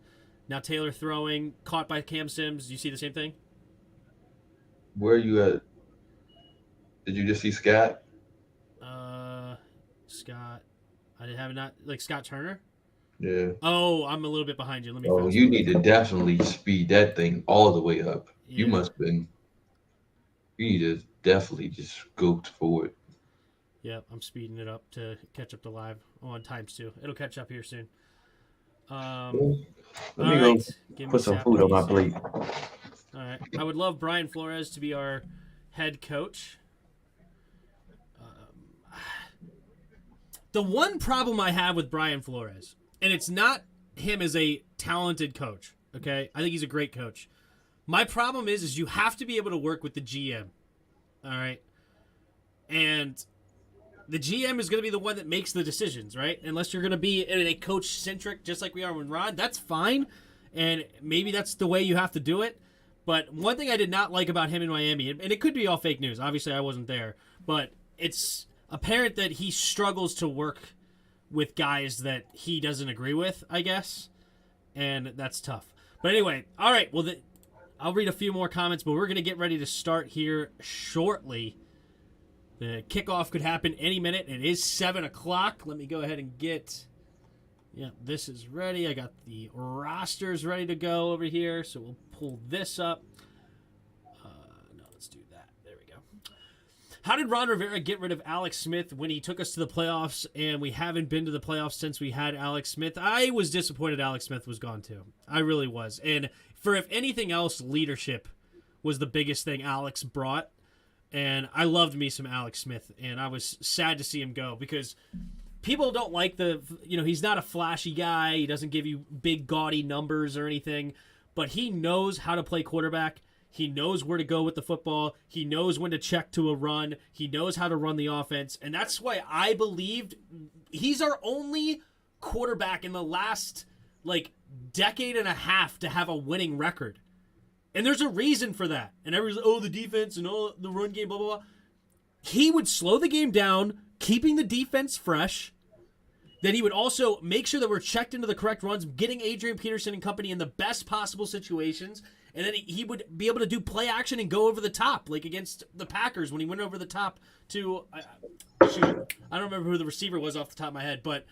Now Taylor throwing, caught by Cam Sims. You see the same thing? Where are you at? Did you just see Scott? Scott. I didn't have not like Scott Turner. Yeah. Oh, I'm a little bit behind you. Let me. Oh, you need to definitely speed that thing all the way up. Yeah. You must have been. You need to definitely just go forward. Yep, I'm speeding it up to catch up to live on ×2. It'll catch up here soon. Let me go put some food on my plate. All right. I would love Brian Flores to be our head coach. The one problem I have with Brian Flores, and it's not him as a talented coach, okay? I think he's a great coach. My problem is you have to be able to work with the GM, all right? And the GM is going to be the one that makes the decisions, right? Unless you're going to be in a coach-centric, just like we are with Ron, that's fine. And maybe that's the way you have to do it. But one thing I did not like about him in Miami, and it could be all fake news. Obviously, I wasn't there. But it's apparent that he struggles to work with guys that he doesn't agree with, I guess. And that's tough. But anyway, all right. Well, I'll read a few more comments, but we're going to get ready to start here shortly. The kickoff could happen any minute. It is 7 o'clock. Let me go ahead and get... Yeah, this is ready. I got the rosters ready to go over here, so we'll pull this up. No, let's do that. There we go. How did Ron Rivera get rid of Alex Smith when he took us to the playoffs, and we haven't been to the playoffs since we had Alex Smith? I was disappointed Alex Smith was gone, too. I really was. And for if anything else, leadership was the biggest thing Alex brought. And I loved me some Alex Smith, and I was sad to see him go because people don't like he's not a flashy guy. He doesn't give you big, gaudy numbers or anything, but he knows how to play quarterback. He knows where to go with the football. He knows when to check to a run. He knows how to run the offense, and that's why I believed he's our only quarterback in the last, decade and a half to have a winning record. And there's a reason for that. And everyone's like, the defense and the run game, blah, blah, blah. He would slow the game down, keeping the defense fresh. Then he would also make sure that we're checked into the correct runs, getting Adrian Peterson and company in the best possible situations. And then he would be able to do play action and go over the top, like against the Packers when he went over the top to, I don't remember who the receiver was off the top of my head, but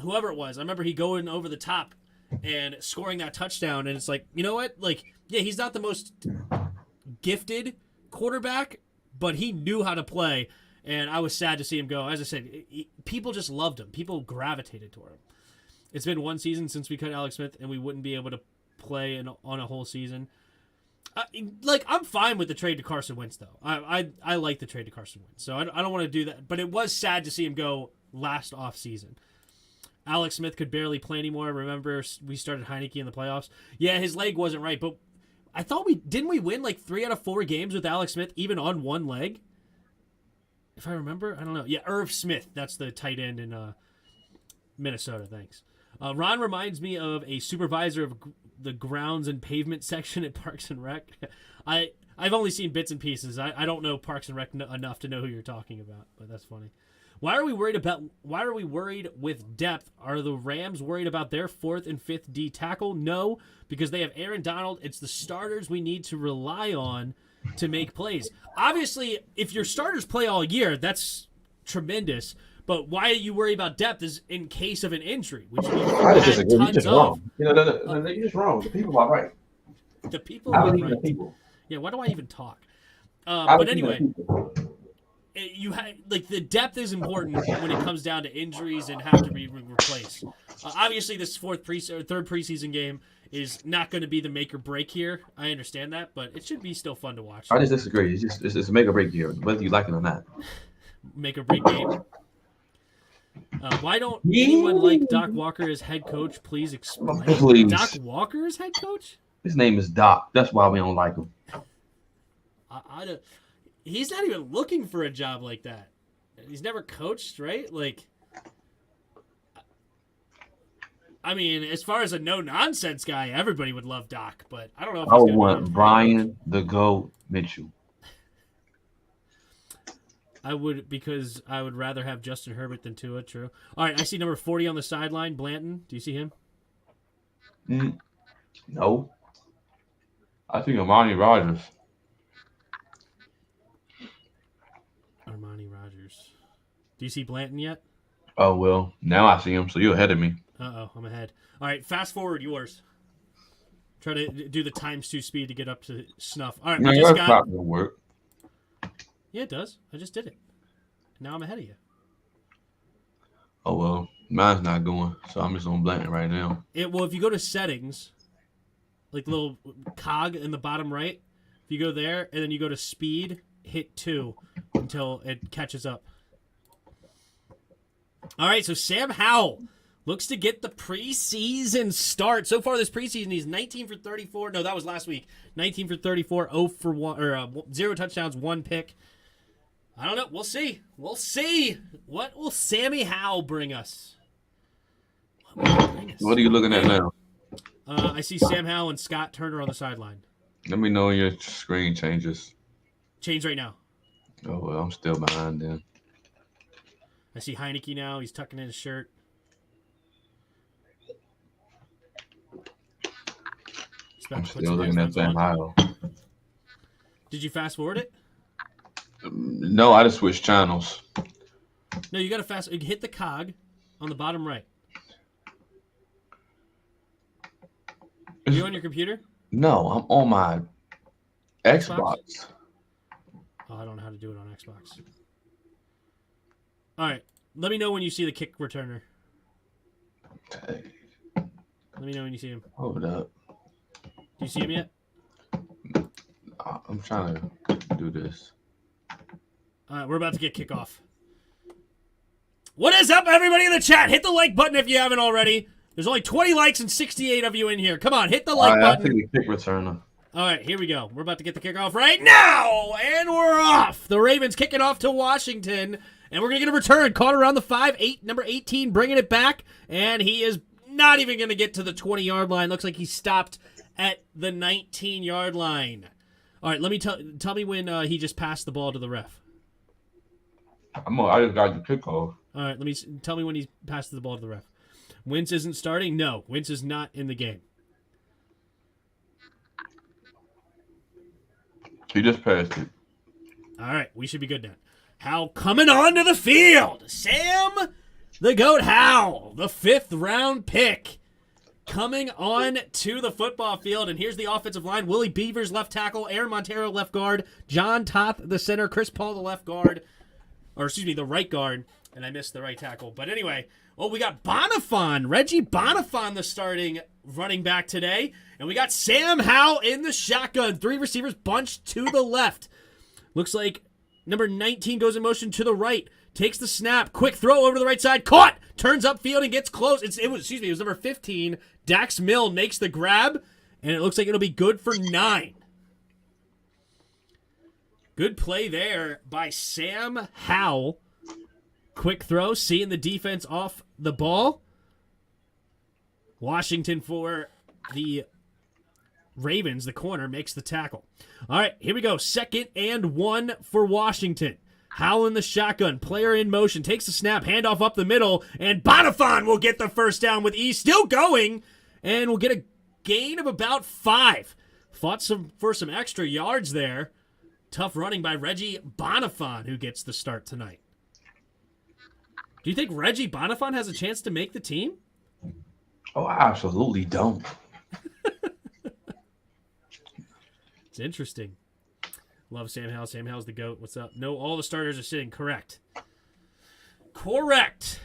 whoever it was, I remember he going over the top and scoring that touchdown. And it's like, you know what? Yeah, he's not the most gifted quarterback, but he knew how to play, and I was sad to see him go. As I said, people just loved him. People gravitated toward him. It's been one season since we cut Alex Smith, and we wouldn't be able to play on a whole season. I'm fine with the trade to Carson Wentz, though. I like the trade to Carson Wentz, so I don't want to do that. But it was sad to see him go last offseason. Alex Smith could barely play anymore. Remember, we started Heineke in the playoffs. Yeah, his leg wasn't right, but I thought didn't we win 3 out of 4 games with Alex Smith, even on one leg? If I remember, I don't know. Yeah, Irv Smith, that's the tight end in Minnesota. Thanks. Ron reminds me of a supervisor of the grounds and pavement section at Parks and Rec. I've only seen bits and pieces. I don't know Parks and Rec enough to know who you're talking about, but that's funny. Why are we worried with depth? Are the Rams worried about their 4th and 5th D tackle? No, because they have Aaron Donald. It's the starters we need to rely on to make plays. Obviously, if your starters play all year, that's tremendous. But why you worry about depth is in case of an injury, which I disagree. You're just wrong. No, you're just wrong. The people are right. The people are right. The people. Yeah, why do I even talk? But anyway, the depth is important when it comes down to injuries and have to be replaced. Obviously, this third preseason game is not going to be the make or break here. I understand that, but it should be still fun to watch. I just disagree. It's a make or break here, whether you like it or not. Make or break game. Why don't anyone like Doc Walker as head coach? Please explain. Please. Doc Walker as head coach? His name is Doc. That's why we don't like him. He's not even looking for a job like that. He's never coached, right? Like, I mean, as far as a no-nonsense guy, everybody would love Doc, but I don't know if I would want Brian the Goat Mitchell. I would, because I would rather have Justin Herbert than Tua. True. All right, I see number 40 on the sideline, Blanton. Do you see him? No. I think Armani Rogers. Armani Rogers. Do you see Blanton yet? Oh, well, now I see him, so you're ahead of me. Uh-oh, I'm ahead. All right, fast forward yours. Try to do the ×2 speed to get up to snuff. All right, No, your clock will work. Yeah, it does. I just did it. Now I'm ahead of you. Oh, well, mine's not going, so I'm just on Blanton right now. Well, if you go to settings, like the little cog in the bottom right, if you go there and then you go to speed, hit 2 until it catches up. All right, so Sam Howell looks to get the preseason start. So far this preseason, he's 19 for 34. No, that was last week. 19 for 34, 0 for 1, or 0 touchdowns, 1 pick. I don't know. We'll see. We'll see. What will Sammy Howell bring us? What are you looking at now? I see Sam Howell and Scott Turner on the sideline. Let me know when your screen changes. Change right now. Oh, well, I'm still behind then. I see Heineke now. He's tucking in his shirt. I'm still looking at Sam Howell. Did you fast forward it? No, I just switched channels. No, you got to hit the cog on the bottom right. Are you on your computer? No, I'm on my Xbox. Oh, I don't know how to do it on Xbox. All right. Let me know when you see the kick returner. Okay. Let me know when you see him. Hold up. Do you see him yet? I'm trying to do this. All right, we're about to get kickoff. What is up, everybody in the chat? Hit the like button if you haven't already. There's only 20 likes and 68 of you in here. Come on, hit the like button. I think the kick returner. All right, here we go. We're about to get the kickoff right now, and we're off. The Ravens kicking off to Washington, and we're going to get a return. Caught around the 5, number 18, bringing it back, and he is not even going to get to the 20-yard line. Looks like he stopped at the 19-yard line. All right, let me tell me when he just passed the ball to the ref. I just got the kickoff. All right, tell me when he's passed the ball to the ref. Wentz isn't starting? No, Wentz is not in the game. He just passed it. All right, we should be good now. Howell coming onto the field. Sam the Goat Howell, the 5th round pick, coming on to the football field. And here's the offensive line. Willie Beavers, left tackle. Aaron Montero, left guard. John Toth, the center. Chris Paul, the left guard. The right guard. And I missed the right tackle. But anyway, we got Bonifon. Reggie Bonifon, the starting running back today. And we got Sam Howell in the shotgun. 3 receivers bunched to the left. Looks like number 19 goes in motion to the right. Takes the snap. Quick throw over to the right side. Caught. Turns upfield and gets close. It was number 15. Dax Mill makes the grab. And it looks like it'll be good for 9. Good play there by Sam Howell. Quick throw, seeing the defense off the ball. Washington for the Ravens, the corner, makes the tackle. All right, here we go. 2nd and 1 for Washington. Howell in the shotgun, player in motion, takes the snap, handoff up the middle, and Bonifon will get the first down with ease. Still going, and will get a gain of about 5. Fought for some extra yards there. Tough running by Reggie Bonifon, who gets the start tonight. Do you think Reggie Bonifon has a chance to make the team? Oh, I absolutely don't. It's interesting. Love Sam Howell. Sam Howell's the GOAT. What's up? No, all the starters are sitting. Correct. Correct.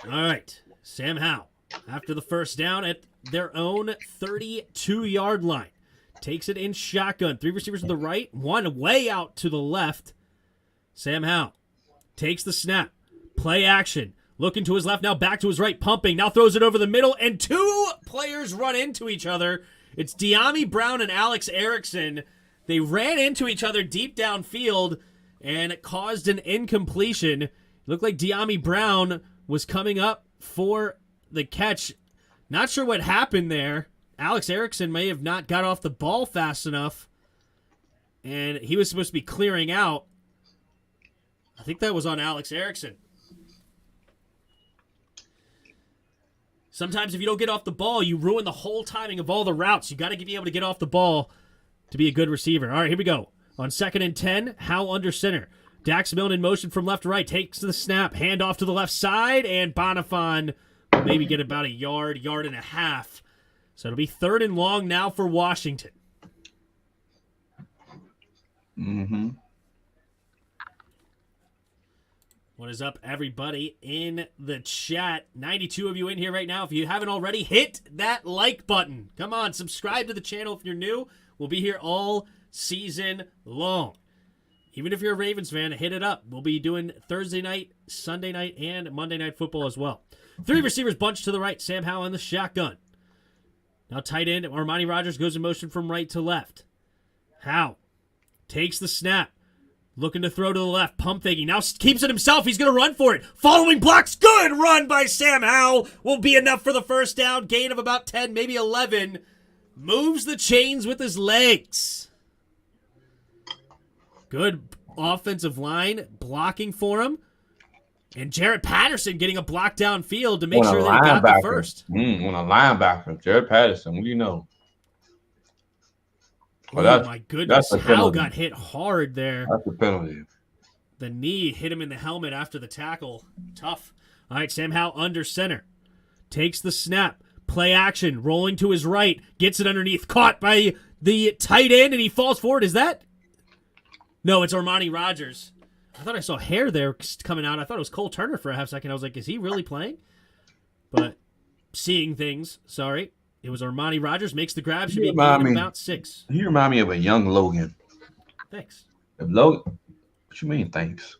All right. Sam Howell, after the first down at their own 32-yard line, takes it in shotgun. 3 receivers to the right, 1 way out to the left. Sam Howell takes the snap. Play action. Looking to his left, now back to his right, pumping. Now throws it over the middle, and 2 players run into each other. It's De'Ami Brown and Alex Erickson. They ran into each other deep downfield, and it caused an incompletion. It looked like De'Ami Brown was coming up for the catch. Not sure what happened there. Alex Erickson may have not got off the ball fast enough, and he was supposed to be clearing out. I think that was on Alex Erickson. Sometimes if you don't get off the ball, you ruin the whole timing of all the routes. You got to be able to get off the ball to be a good receiver. All right, here we go. On 2nd and 10, Howell under center. Dax Milne in motion from left to right. Takes the snap. Hand off to the left side. And Bonifon will maybe get about a yard and a half. So it'll be 3rd and long now for Washington. Mm-hmm. What is up, everybody, in the chat? 92 of you in here right now. If you haven't already, hit that like button. Come on, subscribe to the channel if you're new. We'll be here all season long. Even if you're a Ravens fan, hit it up. We'll be doing Thursday night, Sunday night, and Monday night football as well. 3 receivers bunched to the right. Sam Howell in the shotgun. Now tight end, Armani Rogers goes in motion from right to left. Howell takes the snap. Looking to throw to the left. Pump faking. Now keeps it himself. He's going to run for it. Following blocks. Good run by Sam Howell. Will be enough for the first down. Gain of about 10, maybe 11. Moves the chains with his legs. Good offensive line blocking for him. And Jarrett Patterson getting a block downfield to make sure that he got the first. On a linebacker. Jarrett Patterson. What do you know? Well, oh, my goodness. Howell got hit hard there. That's a penalty. The knee hit him in the helmet after the tackle. Tough. All right, Sam Howell under center. Takes the snap. Play action. Rolling to his right. Gets it underneath. Caught by the tight end, and he falls forward. Is that? No, it's Armani Rogers. I thought I saw hair there coming out. I thought it was Cole Turner for a half second. I was like, is he really playing? But seeing things, sorry. It was Armani Rogers. Makes the grab. Should be about 6. You remind me of a young Logan. Thanks. Logan? What you mean, thanks?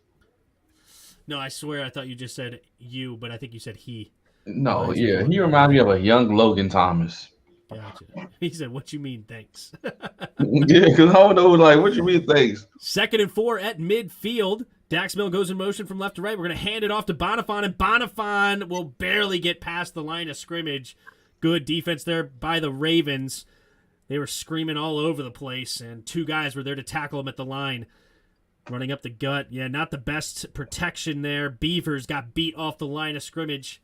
No, I swear I thought you just said you, but I think you said he. No, yeah. He reminds me of a young Logan Thomas. Gotcha. He said, what you mean, thanks? Yeah, because I don't know, like, what you mean, thanks? 2nd and 4 at midfield. Dax Milne goes in motion from left to right. We're going to hand it off to Bonifon, and Bonifon will barely get past the line of scrimmage. Good defense there by the Ravens. They were screaming all over the place, and 2 guys were there to tackle him at the line. Running up the gut. Yeah, not the best protection there. Beavers got beat off the line of scrimmage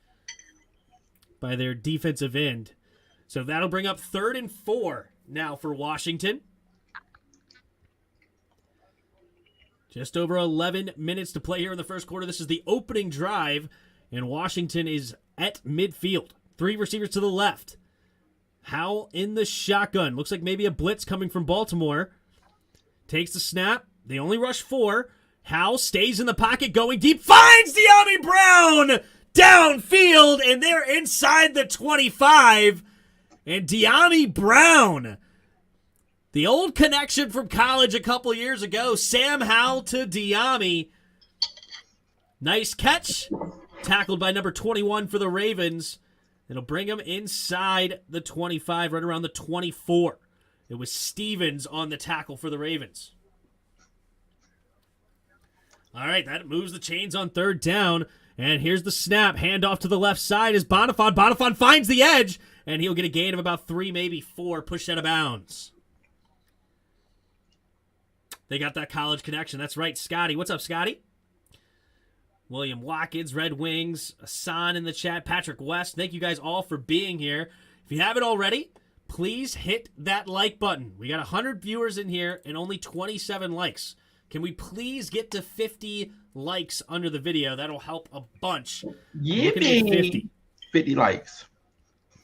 by their defensive end. So that'll bring up 3rd and 4 now for Washington. Just over 11 minutes to play here in the first quarter. This is the opening drive, and Washington is at midfield. 3 receivers to the left. Howell in the shotgun. Looks like maybe a blitz coming from Baltimore. Takes the snap. They only rush 4. Howell stays in the pocket, going deep. Finds De'Ami Brown downfield, and they're inside the 25. And De'Ami Brown, the old connection from college a couple years ago. Sam Howell to De'Ami. Nice catch. Tackled by number 21 for the Ravens. It'll bring him inside the 25, right around the 24. It was Stevens on the tackle for the Ravens. All right, that moves the chains on 3rd down. And here's the snap. Handoff to the left side is Bonifon. Bonifon finds the edge, and he'll get a gain of about 3, maybe 4, pushed out of bounds. They got that college connection. That's right, Scotty. What's up, Scotty? William Watkins, Red Wings, Hassan in the chat, Patrick West. Thank you guys all for being here. If you haven't already, please hit that like button. We got 100 viewers in here and only 27 likes. Can we please get to 50 likes under the video? That'll help a bunch. Yeah, 50 likes.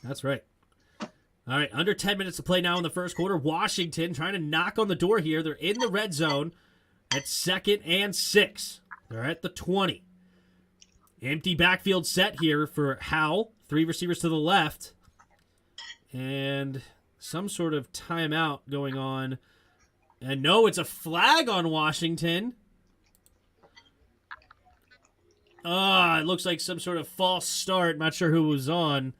That's right. All right, under 10 minutes to play now in the first quarter. Washington trying to knock on the door here. They're in the red zone at 2nd and 6. They're at the 20. Empty backfield set here for Howell. 3 receivers to the left. And some sort of timeout going on. And no, it's a flag on Washington. It looks like some sort of false start. Not sure who was on.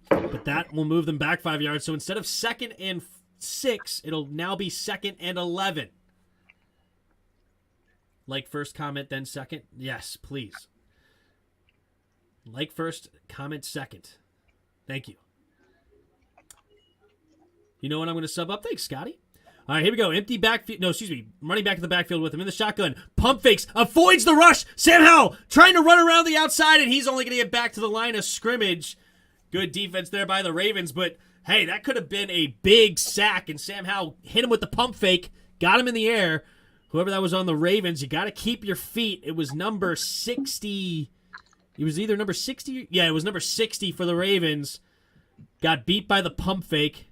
But that will move them back 5 yards. So instead of 2nd and 6, it'll now be 2nd and 11. Like first, comment, then second. Yes, please. Like first, comment second. Thank you. You know what I'm going to sub up? Thanks, Scotty. All right, here we go. Empty backfield. No, excuse me. Running back to the backfield with him in the shotgun. Pump fakes. Avoids the rush. Sam Howell trying to run around the outside, and he's only going to get back to the line of scrimmage. Good defense there by the Ravens, but hey, that could have been a big sack, and Sam Howell hit him with the pump fake, got him in the air. Whoever that was on the Ravens, you got to keep your feet. It was number 60. It was either number 60. Yeah, it was number 60 for the Ravens. Got beat by the pump fake.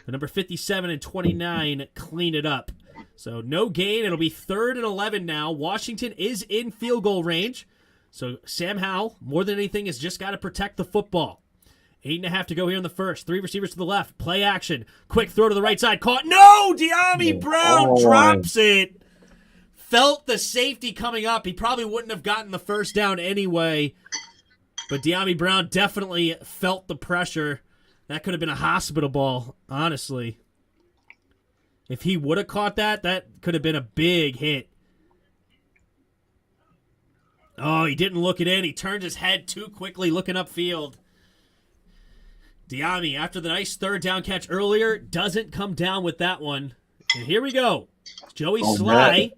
The number 57 and 29 clean it up. So no gain. It'll be 3rd and 11 now. Washington is in field goal range. So Sam Howell, more than anything, has just got to protect the football. 8.5 to go here in the first. 3 receivers to the left. Play action. Quick throw to the right side. Caught. No! De'Ami Brown drops it. Felt the safety coming up. He probably wouldn't have gotten the first down anyway. But De'Ami Brown definitely felt the pressure. That could have been a hospital ball, honestly. If he would have caught that, that could have been a big hit. Oh, he didn't look it in. He turned his head too quickly looking upfield. De'Ami, after the nice 3rd down catch earlier, doesn't come down with that one. And here we go. Joey Sly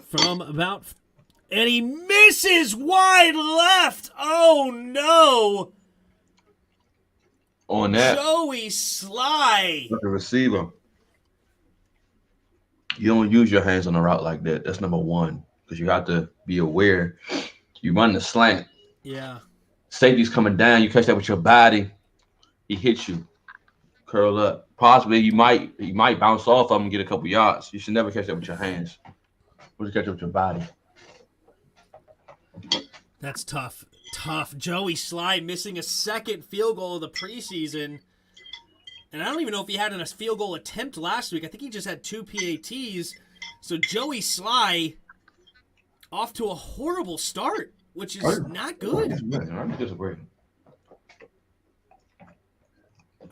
from about... And he misses wide left. Oh, no. On that. Joey Sly. The receiver. You don't use your hands on a route like that. That's number 1. Because you have to be aware. You run the slant. Yeah. Safety's coming down. You catch that with your body. He hits you. Curl up. Possibly you might bounce off of him and get a couple yards. You should never catch that with your hands. You catch it with your body. That's tough. Tough. Joey Sly missing a 2nd field goal of the preseason. And I don't even know if he had a field goal attempt last week. I think he just had 2 PATs. So Joey Sly off to a horrible start, which is not good. I'm disagreeing.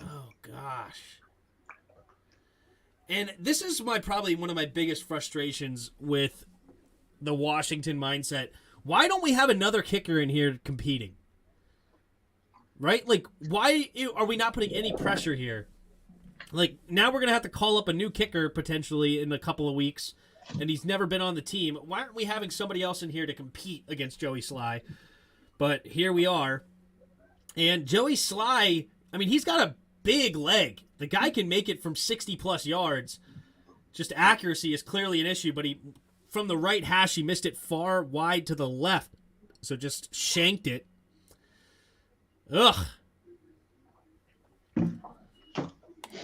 Oh, gosh. And this is probably one of my biggest frustrations with the Washington mindset. Why don't we have another kicker in here competing? Right? Like, why are we not putting any pressure here? Like, now we're going to have to call up a new kicker potentially in a couple of weeks, and he's never been on the team. Why aren't we having somebody else in here to compete against Joey Sly? But here we are. And Joey Sly, I mean, he's got a big leg. The guy can make it from 60-plus yards. Just accuracy is clearly an issue, but from the right hash, he missed it far wide to the left. So just shanked it. Ugh.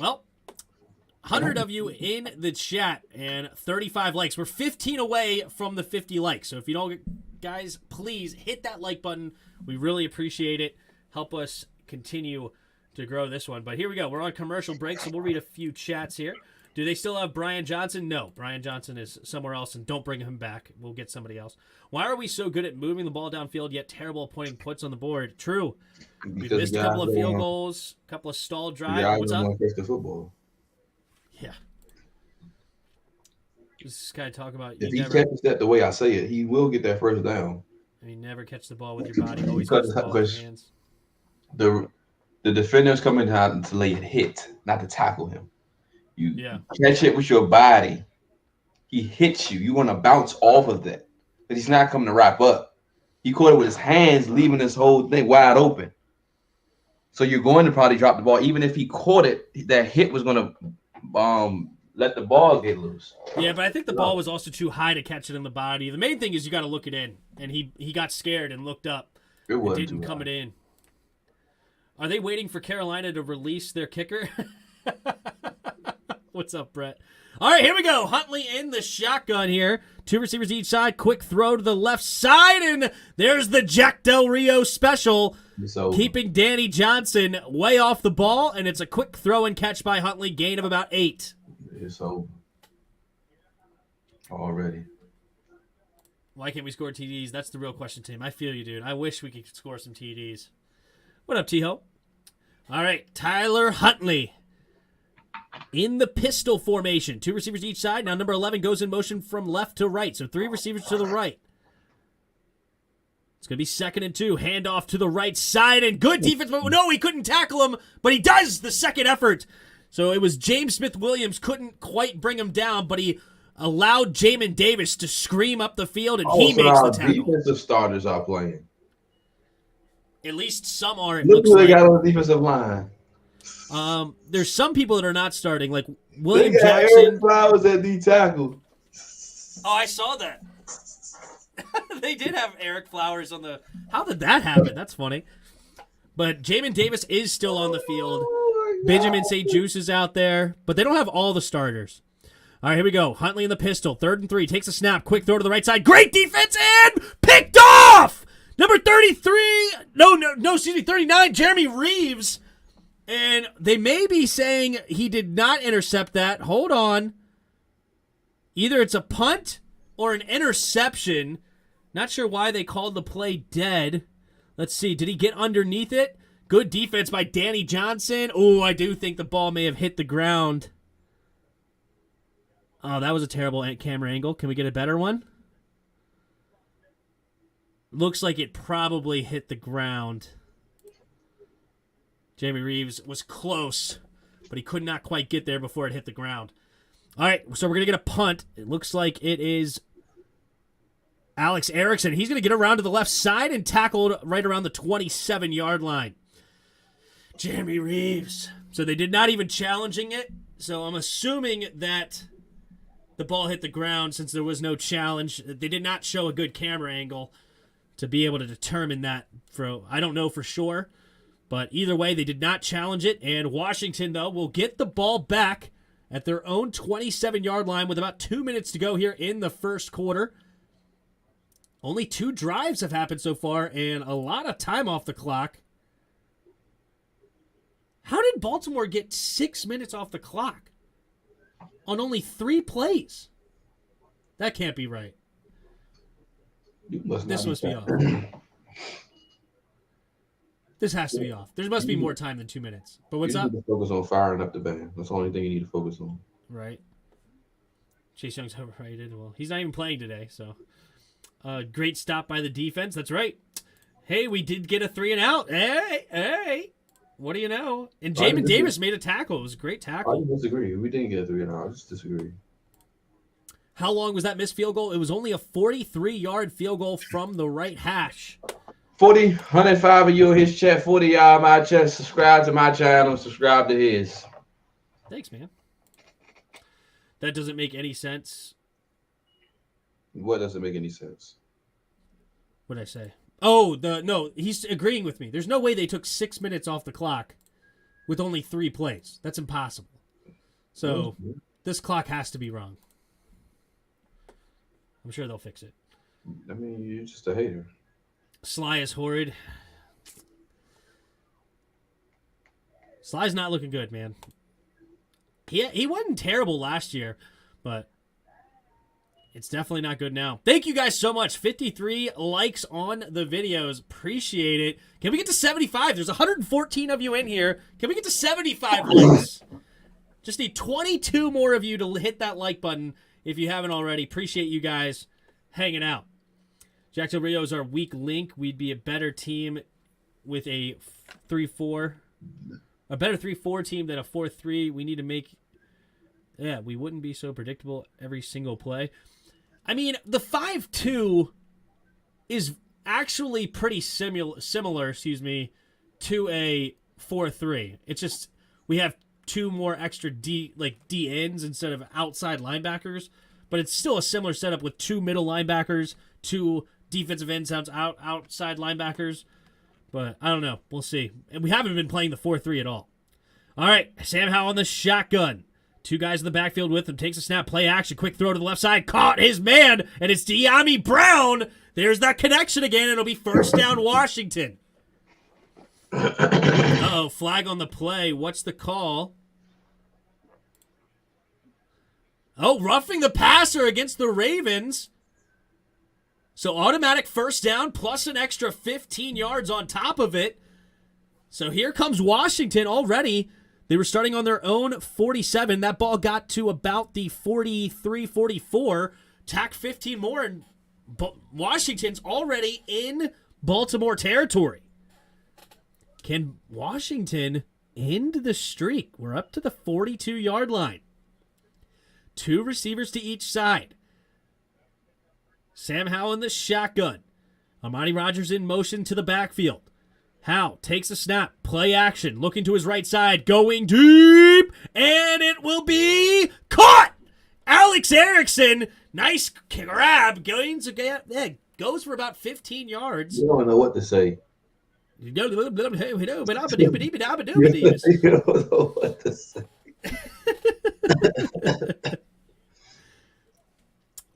Well, 100 of you in the chat and 35 likes. We're 15 away from the 50 likes. So if you don't, guys, please hit that like button. We really appreciate it. Help us continue to grow this one. But here we go. We're on commercial break, so we'll read a few chats here. Do they still have Brian Johnson? No. Brian Johnson is somewhere else, and don't bring him back. We'll get somebody else. Why are we so good at moving the ball downfield, yet terrible at putting puts on the board? True. We've missed a couple of field goals, a couple of stalled drives. What's up? The football. Yeah. This guy talk about if he catches that the way I say it, he will get that first down. And you never catch the ball with your body. Always catch the ball with your hands. The defender's coming down to lay a hit, not to tackle him. You catch it with your body. He hits you. You want to bounce off of that. But he's not coming to wrap up. He caught it with his hands, leaving this whole thing wide open. So you're going to probably drop the ball. Even if he caught it, that hit was going to let the ball get loose. Yeah, but I think the ball was also too high to catch it in the body. The main thing is you got to look it in. And he got scared and looked up. It didn't come it in. Are they waiting for Carolina to release their kicker? What's up, Brett? All right, here we go. Huntley in the shotgun here. 2 receivers each side. Quick throw to the left side, and there's the Jack Del Rio special. Keeping Danny Johnson way off the ball, and it's a quick throw and catch by Huntley. Gain of about 8. It's over. Already. Why can't we score TDs? That's the real question, Tim. I feel you, dude. I wish we could score some TDs. What up, T-Ho? All right, Tyler Huntley in the pistol formation. 2 receivers each side. Now number 11 goes in motion from left to right. So 3 receivers to the right. It's going to be 2nd and 2. Handoff to the right side. And good defense. But no, he couldn't tackle him. But he does the second effort. So it was James Smith-Williams. Couldn't quite bring him down. But he allowed Jamin Davis to scream up the field. And he makes the tackle. Defensive starters are playing. At least some are. Look who they got on the defensive line. There's some people that are not starting, like William they got Jackson. Eric Flowers at D tackle. Oh, I saw that. They did have Eric Flowers on the. How did that happen? That's funny. But Jamin Davis is still on the field. Benjamin St. Juice is out there, but they don't have all the starters. All right, here we go. Huntley in the pistol. 3rd and 3. Takes a snap. Quick throw to the right side. Great defense and picked off. Number 33. No, excuse me. 39. Jeremy Reeves. And they may be saying he did not intercept that. Hold on. Either it's a punt or an interception. Not sure why they called the play dead. Let's see. Did he get underneath it? Good defense by Danny Johnson. Oh, I do think the ball may have hit the ground. Oh, that was a terrible camera angle. Can we get a better one? Looks like it probably hit the ground. Jamie Reeves was close, but he could not quite get there before it hit the ground. All right, so we're going to get a punt. It looks like it is Alex Erickson. He's going to get around to the left side and tackled right around the 27-yard line. Jeremy Reeves. So they did not even challenging it. So I'm assuming that the ball hit the ground since there was no challenge. They did not show a good camera angle to be able to determine that. I don't know for sure. But either way, they did not challenge it. And Washington, though, will get the ball back at their own 27-yard line with about 2 minutes to go here in the first quarter. Only 2 drives have happened so far and a lot of time off the clock. How did Baltimore get 6 minutes off the clock on only 3 plays? That can't be right. This must be off. This has to be off. There must be more time than 2 minutes. But what's up? You need to focus on firing up the band. That's the only thing you need to focus on. Right. Chase Young's overrated. Well, he's not even playing today, so. Great stop by the defense. That's right. Hey, we did get a 3 and out. Hey. What do you know? And Jamin Davis made a tackle. It was a great tackle. I disagree. We didn't get a 3 and out. I just disagree. How long was that missed field goal? It was only a 43-yard field goal from the right hash. 40, 105 of you in his chat, 40 y'all in my chat. Subscribe to my channel, subscribe to his. Thanks, man. That doesn't make any sense. What doesn't make any sense? What did I say? Oh, no, he's agreeing with me. There's no way they took 6 minutes off the clock with only 3 plays. That's impossible. So this clock has to be wrong. I'm sure they'll fix it. I mean, you're just a hater. Sly is horrid. Sly's not looking good, man. He wasn't terrible last year, but it's definitely not good now. Thank you guys so much. 53 likes on the videos. Appreciate it. Can we get to 75? There's 114 of you in here. Can we get to 75 likes? Just need 22 more of you to hit that like button if you haven't already. Appreciate you guys hanging out. Jack Del Rio is our weak link. We'd be a better team with a 3-4. A better 3-4 team than a 4-3. We need to make... Yeah, we wouldn't be so predictable every single play. I mean, the 5-2 is actually pretty similar, to a 4-3. It's just we have 2 more extra D ends instead of outside linebackers, but it's still a similar setup with 2 middle linebackers, 2 defensive ends outside linebackers. But I don't know. We'll see. And we haven't been playing the 4-3 at all. All right, Sam Howell on the shotgun. 2 guys in the backfield with him. Takes a snap, play action, quick throw to the left side. Caught his man, and it's Dyami Brown. There's that connection again. It'll be first down Washington. Uh-oh, flag on the play. What's the call? Oh, roughing the passer against the Ravens. So automatic first down plus an extra 15 yards on top of it. So here comes Washington already. They were starting on their own 47. That ball got to about the 43, 44. Tack 15 more, and Washington's already in Baltimore territory. Can Washington end the streak? We're up to the 42-yard line. 2 receivers to each side. Sam Howell in the shotgun. Amani Rodgers in motion to the backfield. Howell takes a snap, play action, looking to his right side, going deep, and it will be caught! Alex Erickson, nice grab, goes for about 15 yards. You don't know what to say. You don't know what to say.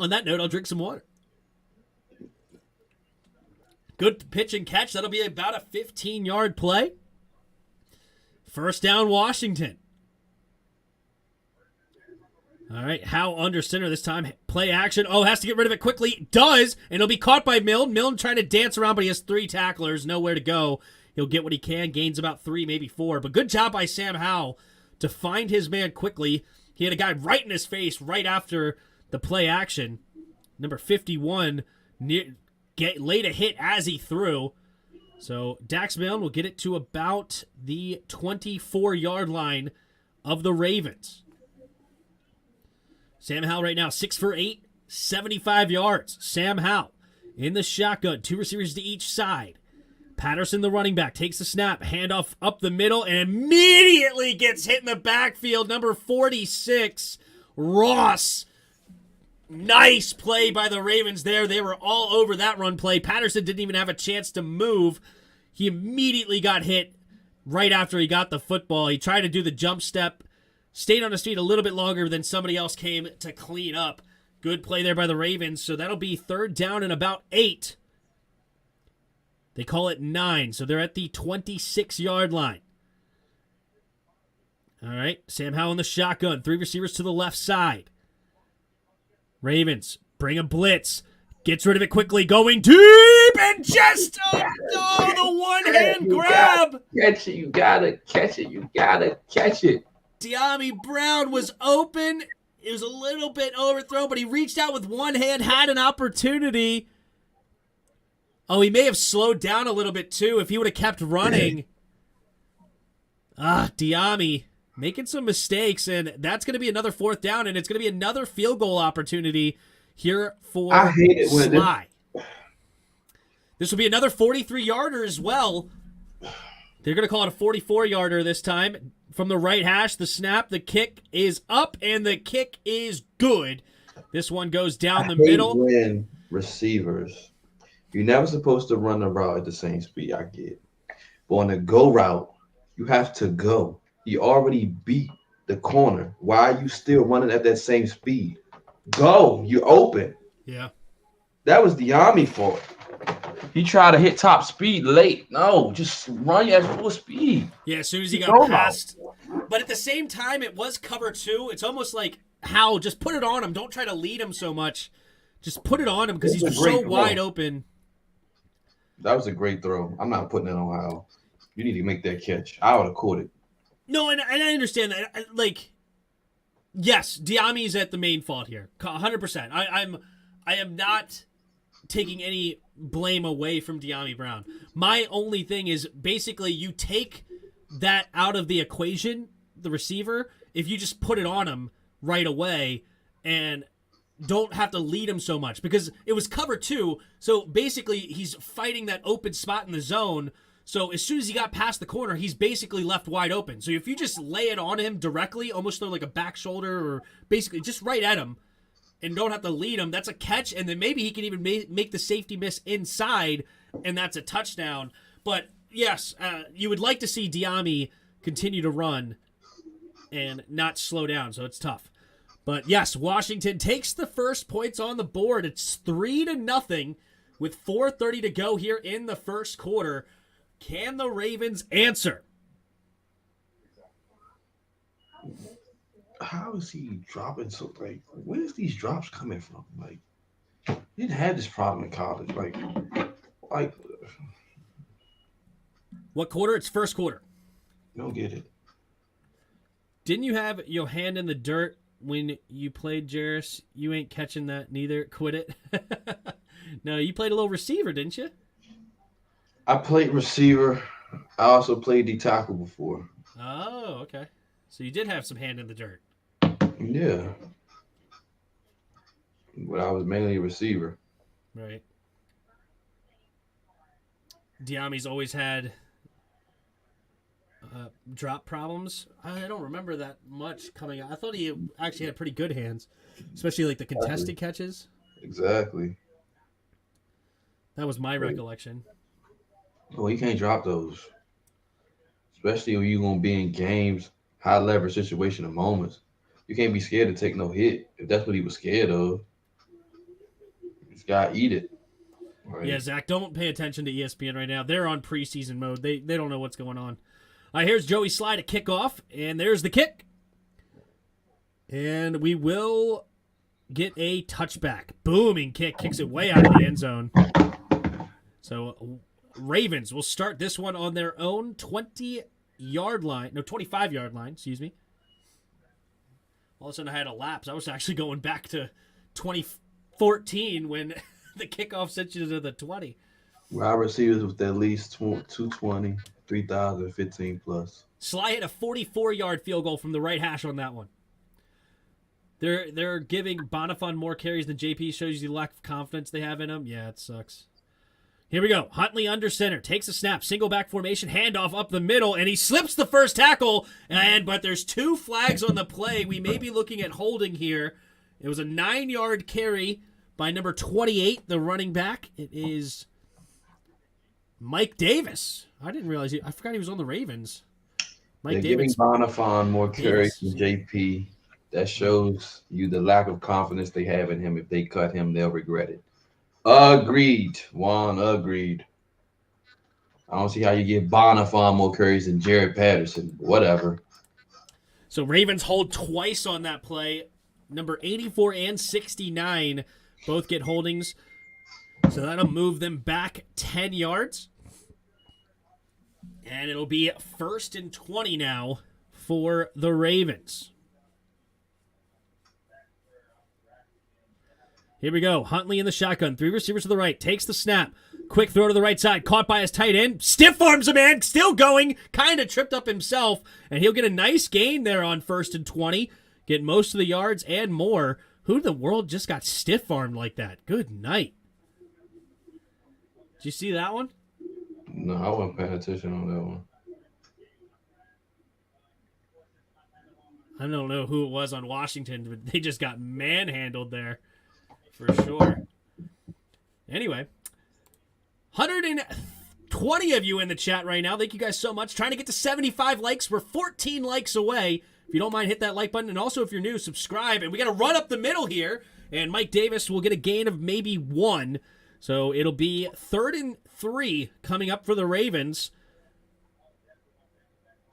On that note, I'll drink some water. Good pitch and catch. That'll be about a 15-yard play. First down, Washington. All right, Howe under center this time. Play action. Oh, has to get rid of it quickly. Does, and he'll be caught by Milne. Milne trying to dance around, but he has 3 tacklers. Nowhere to go. He'll get what he can. Gains about 3, maybe 4. But good job by Sam Howell to find his man quickly. He had a guy right in his face right after the play action. Number 51 laid a hit as he threw. So Dax Milne will get it to about the 24-yard line of the Ravens. Sam Howell right now, 6 for 8, 75 yards. Sam Howell in the shotgun, 2 receivers to each side. Patterson, the running back, takes the snap, handoff up the middle, and immediately gets hit in the backfield. Number 46, Ross. Nice play by the Ravens there. They were all over that run play. Patterson didn't even have a chance to move. He immediately got hit right after he got the football. He tried to do the jump step, stayed on his feet a little bit longer than somebody else came to clean up. Good play there by the Ravens. So that'll be 3rd down and about 8. They call it 9, so they're at the 26-yard line. All right, Sam Howell in the shotgun. 3 receivers to the left side. Ravens bring a blitz. Gets rid of it quickly. Going deep and just the one-hand grab. Catch it. You gotta catch it. You gotta catch it. Dyami Brown was open. It was a little bit overthrown, but he reached out with one hand, had an opportunity. Oh, he may have slowed down a little bit too if he would have kept running. Dyami making some mistakes, and that's going to be another 4th down, and it's going to be another field goal opportunity here for I hate it when Sly. This will be another 43-yarder as well. They're going to call it a 44-yarder this time. From the right hash, the snap, the kick is up, and the kick is good. This one goes down the middle. When receivers, you're never supposed to run the route at the same speed. I get, but on the go route, you have to go. You already beat the corner. Why are you still running at that same speed? Go. You're open. Yeah. That was Dyami fault. He tried to hit top speed late. No, just run at full speed. Yeah, as soon as he got past. But at the same time, it was cover 2. It's almost like, Howell, just put it on him. Don't try to lead him so much. Just put it on him because he's so wide open. That was a great throw. I'm not putting it on Howell. You need to make that catch. I would have caught it. No, and I understand that. Like, yes, Dyami's at the main fault here, 100%. I am not taking any blame away from Dyami Brown. My only thing is basically you take that out of the equation, the receiver, if you just put it on him right away and don't have to lead him so much, because it was cover 2. So basically he's fighting that open spot in the zone. So as soon as he got past the corner, he's basically left wide open. So if you just lay it on him directly, almost throw like a back shoulder or basically just right at him and don't have to lead him, that's a catch. And then maybe he can even make the safety miss inside, and that's a touchdown. But yes, you would like to see Diami continue to run and not slow down, so it's tough. But yes, Washington takes the first points on the board. It's 3-0 with 4:30 to go here in the first quarter. Can the Ravens answer? How is he dropping so like? Where is these drops coming from? Like, he didn't have this problem in college. Like, What quarter? It's first quarter. don't get it. Didn't you have your hand in the dirt when you played Jarris? You ain't catching that neither. Quit it. No, you played a little receiver, didn't you? I played receiver. I also played D tackle before. Oh, okay. So you did have some hand in the dirt. Yeah, but I was mainly a receiver. Right. Diami's always had drop problems. I don't remember that much coming out. I thought he actually had pretty good hands, especially like the contested catches. Exactly. That was my recollection. Well, you can't drop those, especially when you're gonna be in games, high leverage situation and moments. You can't be scared to take no hit. If that's what he was scared of, you just gotta eat it. Right? Yeah, Zach, don't pay attention to ESPN right now. They're on preseason mode. They don't know what's going on. All right, here's Joey Slide at kickoff, and there's the kick. And we will get a touchback. Booming kick. Kicks it way out of the end zone. So Ravens will start this one on their own 25-yard line, excuse me. All of a sudden I had a lapse. I was actually going back to 2014 when the kickoff sent you to the 20. Wide receivers with at least 220, 3,000, 15 plus. Sly hit a 44-yard field goal from the right hash on that one. They're giving Bonifon more carries than JP. Shows you the lack of confidence they have in him. Yeah, it sucks. Here we go. Huntley under center. Takes a snap. Single back formation. Handoff up the middle. And he slips the first tackle. But there's 2 flags on the play. We may be looking at holding here. It was a 9-yard carry by number 28, the running back. It is Mike Davis. I didn't realize I forgot he was on the Ravens. They're giving Bonifon more carries than JP. That shows you the lack of confidence they have in him. If they cut him, they'll regret it. Agreed. Juan, agreed. I don't see how you give Bonifon more carries than Jared Patterson. Whatever. So Ravens hold twice on that play. Number 84 and 69 both get holdings. So that'll move them back 10 yards. And it'll be 1st and 20 now for the Ravens. Here we go. Huntley in the shotgun. 3 receivers to the right. Takes the snap. Quick throw to the right side. Caught by his tight end. Stiff arms a man. Still going. Kind of tripped up himself. And he'll get a nice gain there on 1st and 20. Get most of the yards and more. Who in the world just got stiff armed like that? Good night. Did you see that one? No, I wasn't paying attention on that one. I don't know who it was on Washington, but they just got manhandled there. For sure. Anyway, 120 of you in the chat right now. Thank you guys so much. Trying to get to 75 likes. We're 14 likes away. If you don't mind, hit that like button. And also, if you're new, subscribe. And we got to run up the middle here. And Mike Davis will get a gain of maybe 1. So it'll be 3rd and 3 coming up for the Ravens.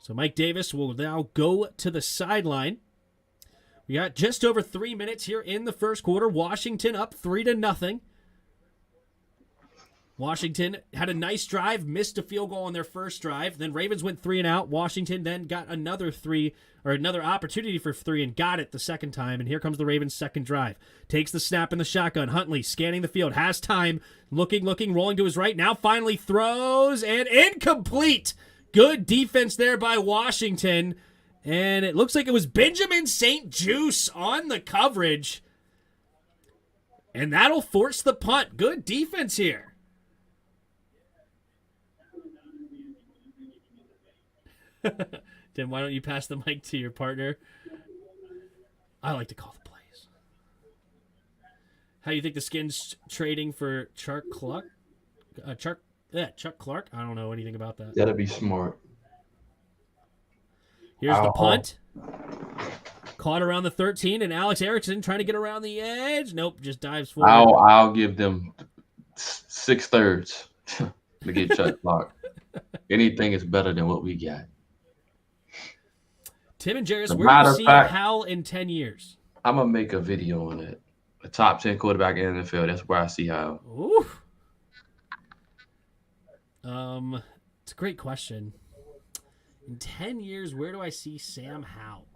So Mike Davis will now go to the sideline. We got just over 3 minutes here in the first quarter. Washington up 3-0. Washington had a nice drive, missed a field goal on their first drive. Then Ravens went 3 and out. Washington then got another opportunity for 3 and got it the second time. And here comes the Ravens' second drive. Takes the snap in the shotgun. Huntley scanning the field, has time, looking, rolling to his right. Now finally throws and incomplete. Good defense there by Washington. And it looks like it was Benjamin St. Juice on the coverage. And that'll force the punt. Good defense here. Then why don't you pass the mic to your partner? I like to call the plays. How do you think the Skins trading for Chark Yeah, Chuck Clark. I don't know anything about that. That'd be smart. Here's the punt. Caught around the 13, and Alex Erickson trying to get around the edge. Nope, just dives forward. I'll give them 6/3 to get Chuck Clark. Anything is better than what we got. Tim and Jarris, As a where do matter you of see fact- Hal in 10 years? I'm gonna make a video on it. A top 10 quarterback in the NFL. That's where I see how. Ooh. It's a great question. In 10 years, where do I see Sam Howell?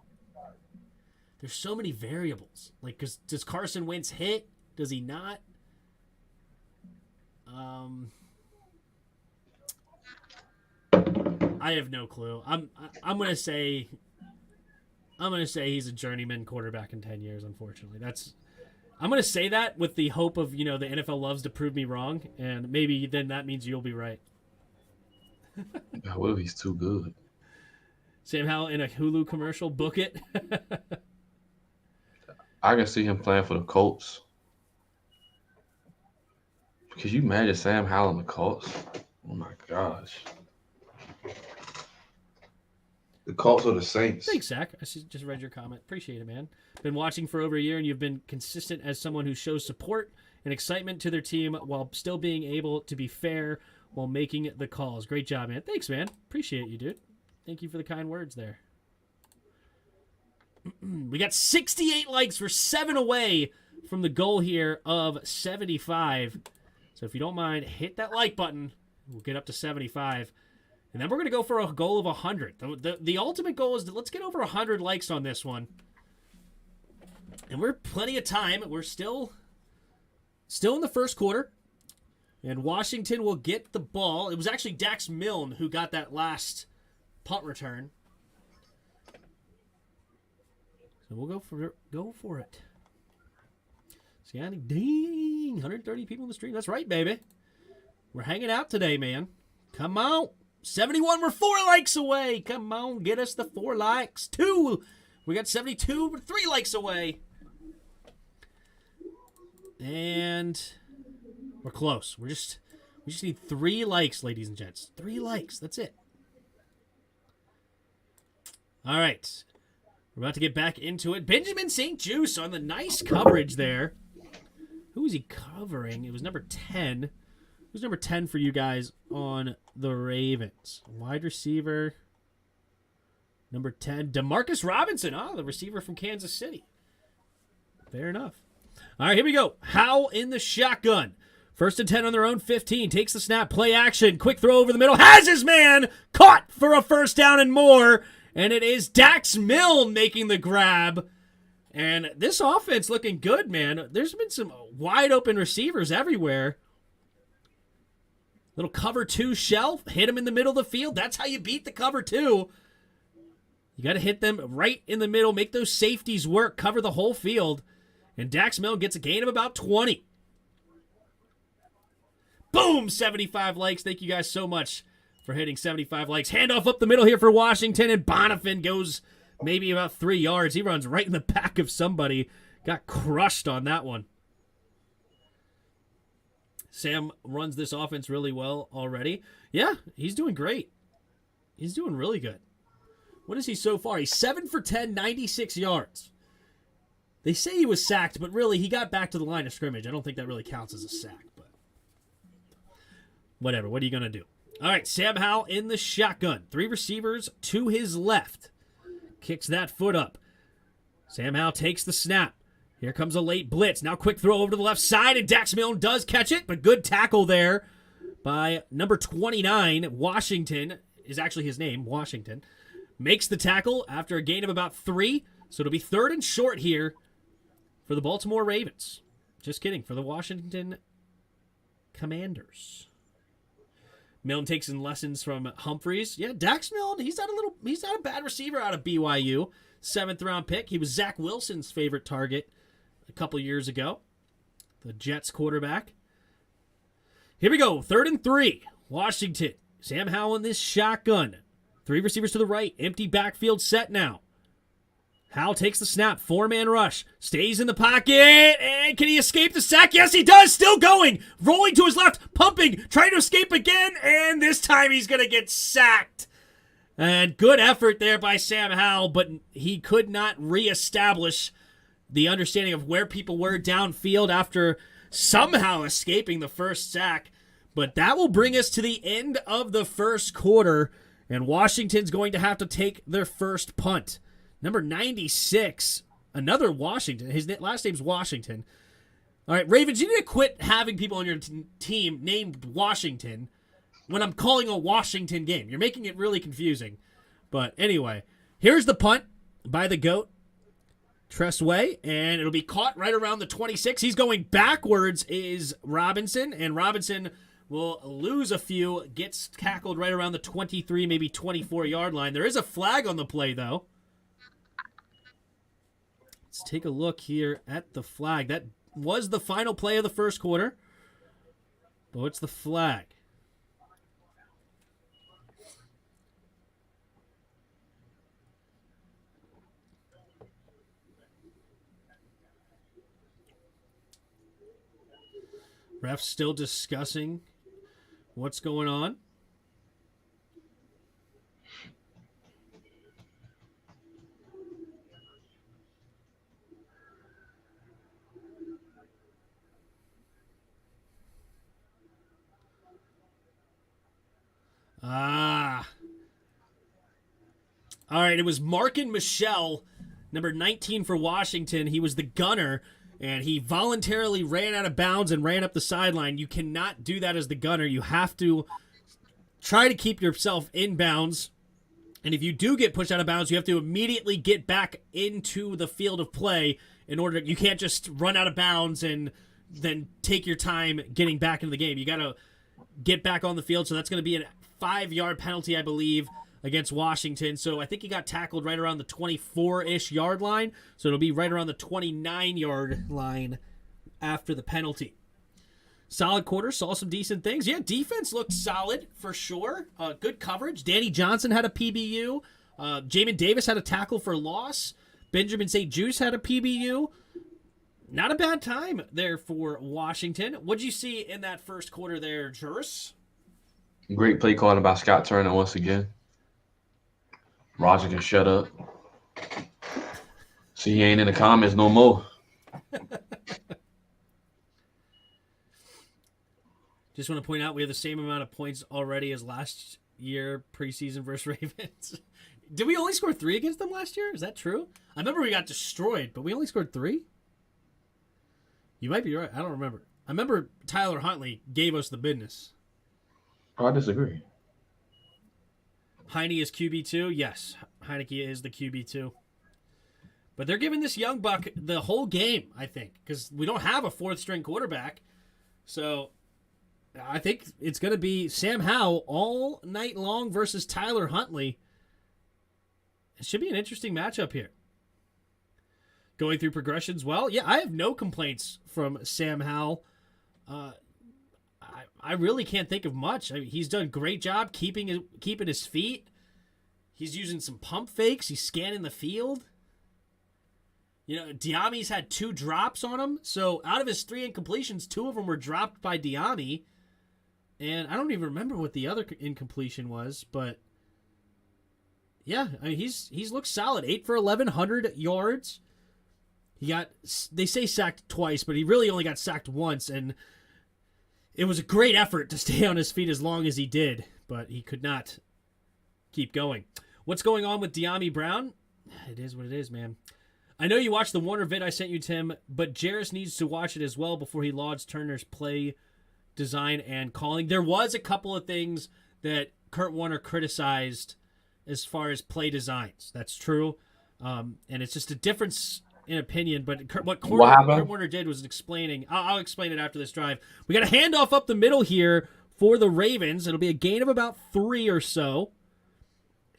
There's so many variables. Like, does Carson Wentz hit? Does he not? I have no clue. I'm gonna say he's a journeyman quarterback in 10 years. Unfortunately, I'm gonna say that with the hope of the NFL loves to prove me wrong, and maybe then that means you'll be right. What if he's too good? Sam Howell in a Hulu commercial. Book it. I can see him playing for the Colts. Could you imagine Sam Howell in the Colts? Oh my gosh. The Colts or the Saints? Thanks, Zach. I just read your comment. Appreciate it, man. Been watching for over a year, and you've been consistent as someone who shows support and excitement to their team while still being able to be fair while making the calls. Great job, man. Thanks, man. Appreciate you, dude. Thank you for the kind words there. We got 68 likes. We're 7 away from the goal here of 75. So if you don't mind, hit that like button. We'll get up to 75. And then we're going to go for a goal of 100. The ultimate goal is let's get over 100 likes on this one. And we're plenty of time. We're still in the first quarter. And Washington will get the ball. It was actually Dax Milne who got that last punt return. So we'll go for it. See, dang, 130 people in the stream. That's right, baby. We're hanging out today, man. Come on. 71, we're 4 likes away. Come on, get us the 4 likes. 2. We got 72, we're 3 likes away. And we're close. We just need 3 likes, ladies and gents. 3 likes. That's it. All right. We're about to get back into it. Benjamin St. Juice on the nice coverage there. Who was he covering? It was number 10. Who's number 10 for you guys on the Ravens? Wide receiver. Number 10, DeMarcus Robinson. Oh, the receiver from Kansas City. Fair enough. All right, here we go. Howell in the shotgun. 1st and 10 on their own 15. Takes the snap. Play action. Quick throw over the middle. Has his man caught for a first down and more. And it is Dax Milne making the grab. And this offense looking good, man. There's been some wide open receivers everywhere. Little cover 2 shell. Hit him in the middle of the field. That's how you beat the cover 2. You got to hit them right in the middle. Make those safeties work. Cover the whole field. And Dax Milne gets a gain of about 20. Boom! 75 likes. Thank you guys so much for hitting 75 likes. Handoff up the middle here for Washington, and Bonifin goes maybe about 3 yards. He runs right in the back of somebody. Got crushed on that one. Sam runs this offense really well already. Yeah, he's doing great. He's doing really good. What is he so far? He's 7 for 10, 96 yards. They say he was sacked, but really he got back to the line of scrimmage. I don't think that really counts as a sack, but whatever. What are you going to do? All right, Sam Howell in the shotgun. 3 receivers to his left. Kicks that foot up. Sam Howell takes the snap. Here comes a late blitz. Now quick throw over to the left side, and Dax Milne does catch it, but good tackle there by number 29. Washington is actually his name, Washington. Makes the tackle after a gain of about 3, so it'll be 3rd and short here for the Baltimore Ravens. Just kidding, for the Washington Commanders. Milne takes in lessons from Humphreys. Yeah, Dax Milne, he's not a bad receiver out of BYU. 7th round pick. He was Zach Wilson's favorite target a couple years ago. The Jets quarterback. Here we go. 3rd and 3. Washington. Sam Howell in this shotgun. 3 receivers to the right. Empty backfield set now. Howell takes the snap, 4-man rush, stays in the pocket, and can he escape the sack? Yes, he does, still going, rolling to his left, pumping, trying to escape again, and this time he's going to get sacked. And good effort there by Sam Howell, but he could not reestablish the understanding of where people were downfield after somehow escaping the first sack. But that will bring us to the end of the first quarter, and Washington's going to have to take their first punt. Number 96, another Washington. His last name's Washington. All right, Ravens, you need to quit having people on your team named Washington when I'm calling a Washington game. You're making it really confusing. But anyway, here's the punt by the GOAT, Tressway, and it'll be caught right around the 26. He's going backwards is Robinson, and Robinson will lose a few, gets tackled right around the 23, maybe 24-yard line. There is a flag on the play, though. Let's take a look here at the flag. That was the final play of the first quarter. But what's the flag? Ref's still discussing what's going on. All right, it was Markin Michelle, number 19 for Washington. He was the gunner, and he voluntarily ran out of bounds and ran up the sideline. You cannot do that as the gunner. You have to try to keep yourself in bounds. And if you do get pushed out of bounds, you have to immediately get back into the field of play you can't just run out of bounds and then take your time getting back into the game. You got to get back on the field. So that's going to be a 5-yard penalty, I believe, against Washington. So I think he got tackled right around the 24-ish yard line. So it'll be right around the 29-yard line after the penalty. Solid quarter, saw some decent things. Yeah, defense looked solid for sure. Good coverage. Danny Johnson had a PBU. Jamin Davis had a tackle for loss. Benjamin St. Juice had a PBU. Not a bad time there for Washington. What'd you see in that first quarter there, Juris? Great play calling by Scott Turner once again. Roger can shut up. See, he ain't in the comments no more. Just want to point out we have the same amount of points already as last year preseason versus Ravens. Did we only score 3 against them last year? Is that true? I remember we got destroyed, but we only scored 3? You might be right. I don't remember. I remember Tyler Huntley gave us the business. Oh, I disagree. Heineke is QB2? Yes. Heineke is the QB2. But they're giving this young buck the whole game, I think, because we don't have a 4th-string quarterback. So I think it's going to be Sam Howell all night long versus Tyler Huntley. It should be an interesting matchup here. Going through progressions, well, yeah, I have no complaints from Sam Howell. I really can't think of much. I mean, he's done a great job keeping his feet. He's using some pump fakes. He's scanning the field. You know, Diami's had 2 drops on him. So out of his 3 incompletions, 2 of them were dropped by Diami. And I don't even remember what the other incompletion was, but yeah, I mean, he's looked solid. 8 for 1,100 yards. They say sacked twice, but he really only got sacked once, and it was a great effort to stay on his feet as long as he did, but he could not keep going. What's going on with Diami Brown? It is what it is, man. I know you watched the Warner vid I sent you, Tim, but Jarris needs to watch it as well before he lauds Turner's play design and calling. There was a couple of things that Kurt Warner criticized as far as play designs. That's true. And it's just a difference in opinion, but what Kurt Warner did was explaining. I'll explain it after this drive. We got a handoff up the middle here for the Ravens. It'll be a gain of about 3 or so.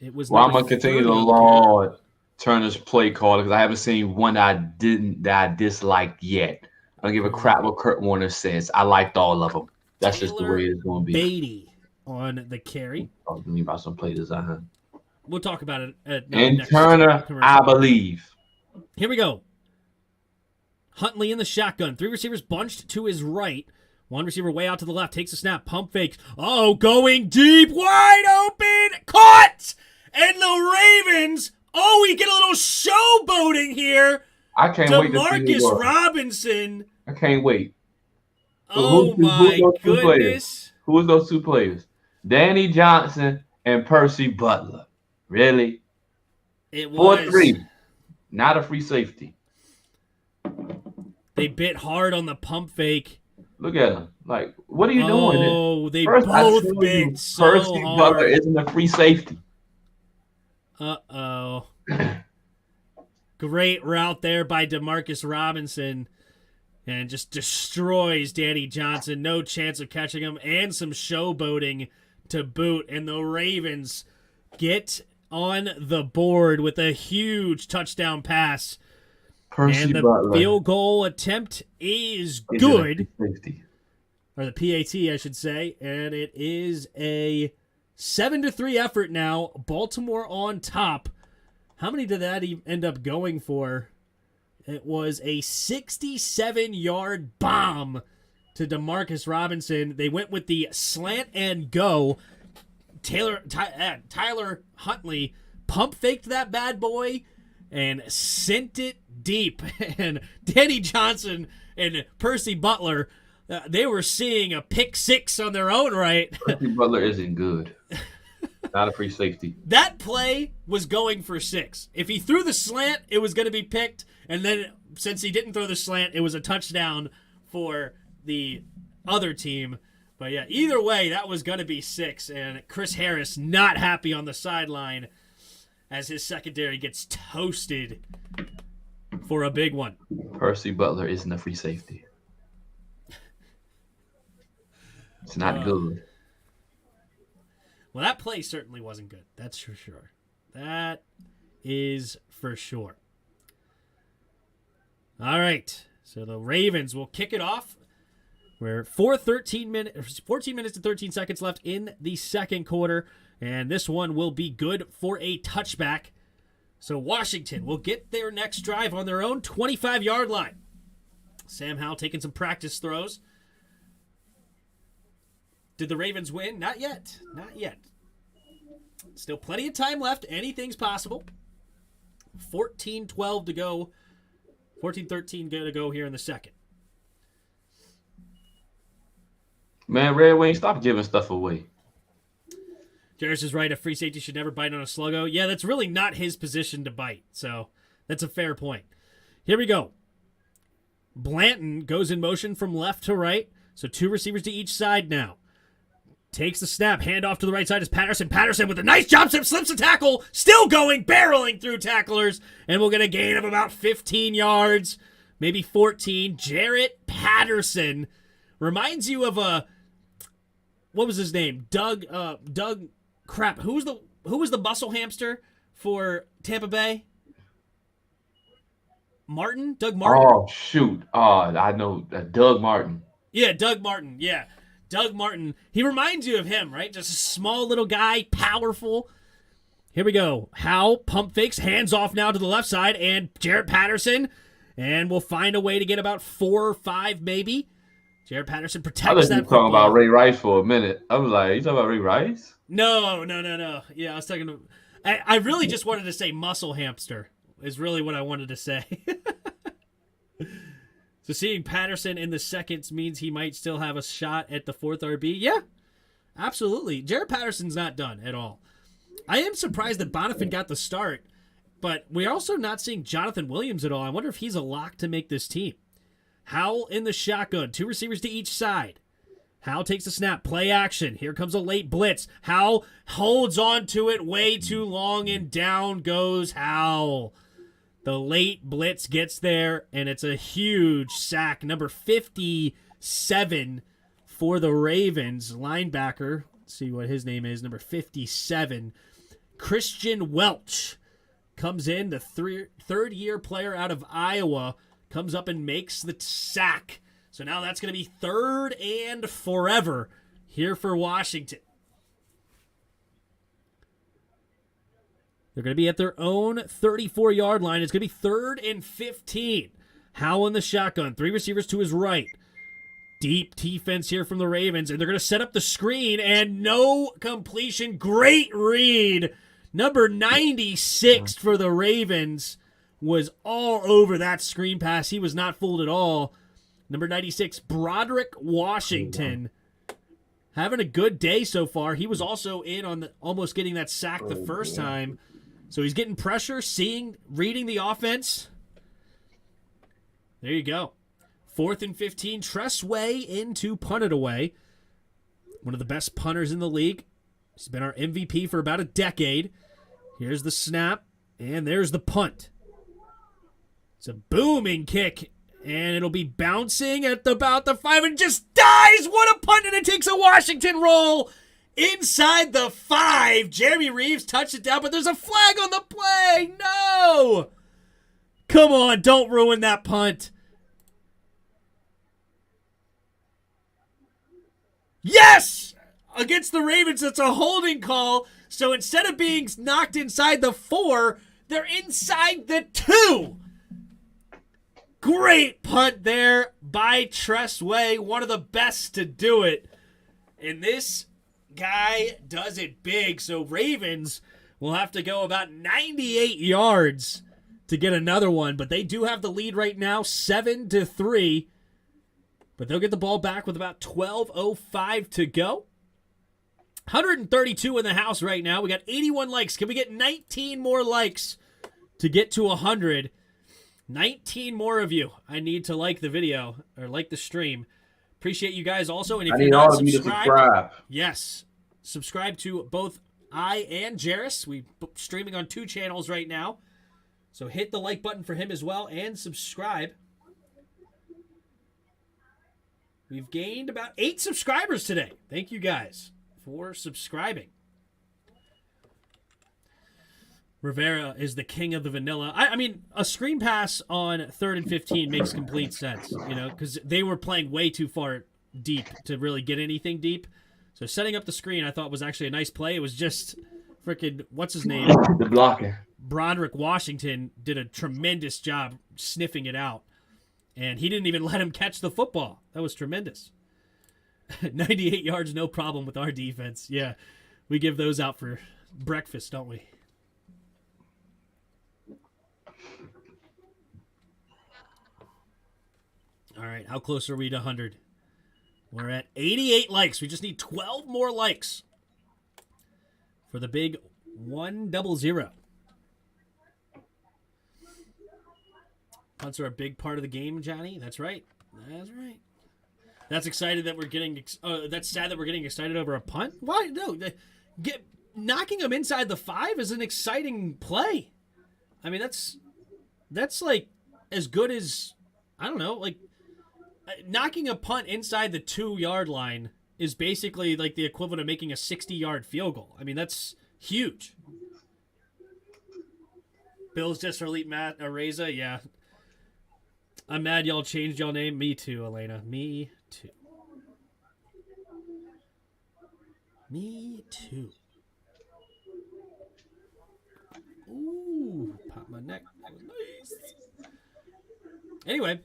It was. Well, I'm gonna continue to laud Turner's play call because I haven't seen one that I disliked yet. I don't give a crap what Kurt Warner says. I liked all of them. That's just the way it's going to be. Beatty on the carry. Talk to me about some play design. We'll talk about it. And Turner, I believe. Here we go. Huntley in the shotgun. 3 receivers bunched to his right. 1 receiver way out to the left. Takes a snap. Pump fakes. Oh, going deep. Wide open. Caught! And the Ravens. Oh, we get a little showboating here. I can't wait to see Demarcus Robinson. I can't wait. Oh, my goodness. Who is those 2 players? Danny Johnson and Percy Butler. Really? It was 4-3. Not a free safety. They bit hard on the pump fake. Look at him. Like, what are you doing? Oh, they First, both bit so Percy hard. Butler isn't a free safety. Uh-oh. Great route there by Demarcus Robinson. And just destroys Danny Johnson. No chance of catching him. And some showboating to boot. And the Ravens get on the board with a huge touchdown pass. Percy and the Butler field goal attempt is good. Or the PAT, I should say. And it is a 7-3 effort now. Baltimore on top. How many did that end up going for? It was a 67-yard bomb to Demarcus Robinson. They went with the slant and go. Tyler Huntley pump faked that bad boy and sent it deep. And Danny Johnson and Percy Butler, they were seeing a pick 6 on their own right. Percy Butler isn't good. Not a free safety. That play was going for 6. If he threw the slant, it was going to be picked. And then since he didn't throw the slant, it was a touchdown for the other team. But yeah, either way, that was going to be 6. And Chris Harris not happy on the sideline as his secondary gets toasted for a big one. Percy Butler isn't a free safety. It's not good. Well, that play certainly wasn't good. That's for sure. That is for sure. All right. So the Ravens will kick it off. We're 14 minutes and 13 seconds left in the second quarter. And this one will be good for a touchback. So Washington will get their next drive on their own 25-yard line. Sam Howell taking some practice throws. Did the Ravens win? Not yet. Not yet. Still plenty of time left. Anything's possible. 14-12 to go. 14-13 to go here in the second. Man, Red Wing, stop giving stuff away. Jarris is right. A free safety should never bite on a sluggo. Yeah, that's really not his position to bite. So that's a fair point. Here we go. Blanton goes in motion from left to right. So 2 receivers to each side now. Takes the snap. Hand off to the right side is Patterson. Patterson with a nice jump step. Slips a tackle. Still going. Barreling through tacklers. And we'll get a gain of about 15 yards. Maybe 14. Jarrett Patterson. Reminds you of a... What was his name? Doug... Crap. Who was the muscle hamster for Tampa Bay? Martin? Doug Martin? Oh, shoot. I know. Doug Martin. Yeah, Doug Martin. Yeah. Doug Martin. He reminds you of him, right? Just a small little guy, powerful. Here we go. Howell, pump fakes, hands off now to the left side, and Jarrett Patterson. And we'll find a way to get about 4 or 5, maybe. Jarrett Patterson protects that football. I was talking about Ray Rice for a minute. I was like, you talking about Ray Rice? No. Yeah, I was talking to... I really just wanted to say muscle hamster is really what I wanted to say. So seeing Patterson in the seconds means he might still have a shot at the 4th RB. Yeah, absolutely. Jarrett Patterson's not done at all. I am surprised that Bonifant got the start, but we're also not seeing Jonathan Williams at all. I wonder if he's a lock to make this team. Howell in the shotgun. 2 receivers to each side. Howell takes the snap. Play action. Here comes a late blitz. Howell holds on to it way too long, and down goes Howell. The late blitz gets there, and it's a huge sack. Number 57 for the Ravens. Linebacker. Let's see what his name is. Number 57. Christian Welch comes in. The third-year player out of Iowa comes up and makes the sack. So now that's going to be 3rd and forever here for Washington. They're going to be at their own 34-yard line. It's going to be 3rd and 15. Howell in the shotgun. 3 receivers to his right. Deep defense here from the Ravens, and they're going to set up the screen, and no completion. Great read. Number 96 for the Ravens was all over that screen pass. He was not fooled at all. Number 96, Broderick Washington. Having a good day so far. He was also in on almost getting that sack the first time. So he's getting pressure, reading the offense. There you go. 4th and 15. Tressway in to punt it away. One of the best punters in the league. He's been our MVP for about a decade. Here's the snap, and there's the punt. It's a booming kick, and it'll be bouncing at about the 5 and just dies. What a punt, and it takes a Washington roll inside the 5. Jeremy Reeves touched it down, but there's a flag on the play. No! Come on, don't ruin that punt. Yes! Against the Ravens, it's a holding call. So instead of being knocked inside the 4, they're inside the 2. Great punt there by Tressway. One of the best to do it. And this guy does it big. So Ravens will have to go about 98 yards to get another one. But they do have the lead right now, 7-3. But they'll get the ball back with about 12:05 to go. 132 in the house right now. We got 81 likes. Can we get 19 more likes to get to 100? 19 more of you. I need to like the video or like the stream. Appreciate you guys also. And if you're not subscribed, yes, subscribe to both I and Jairus. We're streaming on 2 channels right now. So hit the like button for him as well and subscribe. We've gained about 8 subscribers today. Thank you guys for subscribing. Rivera is the king of the vanilla. I mean, a screen pass on 3rd and 15 makes complete sense, because they were playing way too far deep to really get anything deep. So setting up the screen I thought was actually a nice play. It was just freaking, what's his name? The blocker. Broderick Washington did a tremendous job sniffing it out. And he didn't even let him catch the football. That was tremendous. 98 yards, no problem with our defense. Yeah, we give those out for breakfast, don't we? All right, how close are we to 100? We're at 88 likes. We just need 12 more likes for the big 100. Punts are a big part of the game, Johnny. That's right. That's right. That's excited that we're getting. That's sad that we're getting excited over a punt. Why? No, knocking them inside the 5 is an exciting play. I mean, that's like as good as, I don't know, like knocking a punt inside the 2-yard line is basically like the equivalent of making a 60-yard field goal. I mean, that's huge. Bills just released Matt Areza. Yeah. I'm mad y'all changed y'all name. Me too, Elena. Me too. Me too. Ooh, pop my neck. That was nice. Anyway,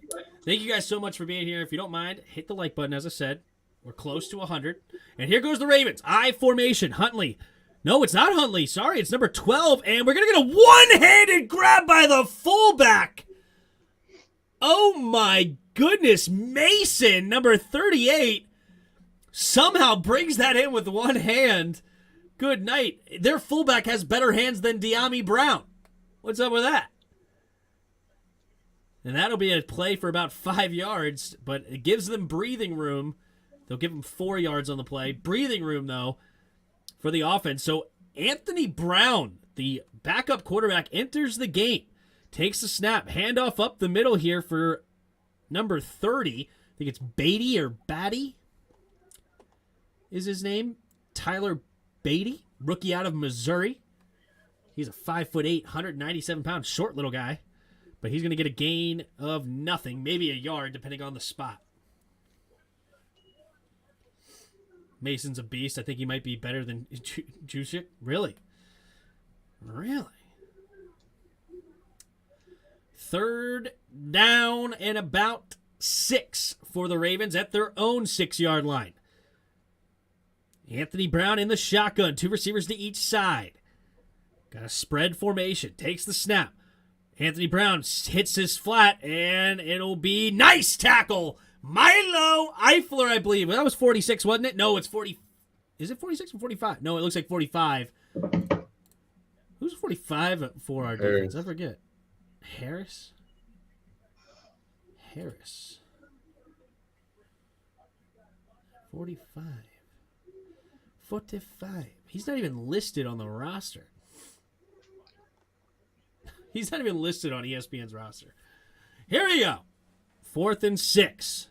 thank you guys so much for being here. If you don't mind, hit the like button, as I said. We're close to 100. And here goes the Ravens. I formation. Huntley. No, it's not Huntley. Sorry, it's number 12. And we're going to get a one-handed grab by the fullback. Oh my goodness, Mason, number 38, somehow brings that in with one hand. Good night. Their fullback has better hands than De'Ami Brown. What's up with that? And that'll be a play for about 5 yards, but it gives them breathing room. They'll give them 4 yards on the play. Breathing room, though, for the offense. So Anthony Brown, the backup quarterback, enters the game. Takes the snap. Handoff up the middle here for number 30. I think it's Beatty or Batty is his name. Tyler Beatty, rookie out of Missouri. He's a 5'8", 197-pound, short little guy. But he's going to get a gain of nothing, maybe a yard, depending on the spot. Mason's a beast. I think he might be better than Juszczyk. Really? Really? 3rd down and about 6 for the Ravens at their own 6-yard line. Anthony Brown in the shotgun. 2 receivers to each side. Got a spread formation. Takes the snap. Anthony Brown hits his flat, and it'll be nice tackle. Milo Eifler, I believe. That was 46, wasn't it? No, it's 40. Is it 46 or 45? No, it looks like 45. Who's 45 for our defense? I forget. Harris? 45. 45. He's not even listed on the roster. He's not even listed on ESPN's roster. Here we go. 4th and 6.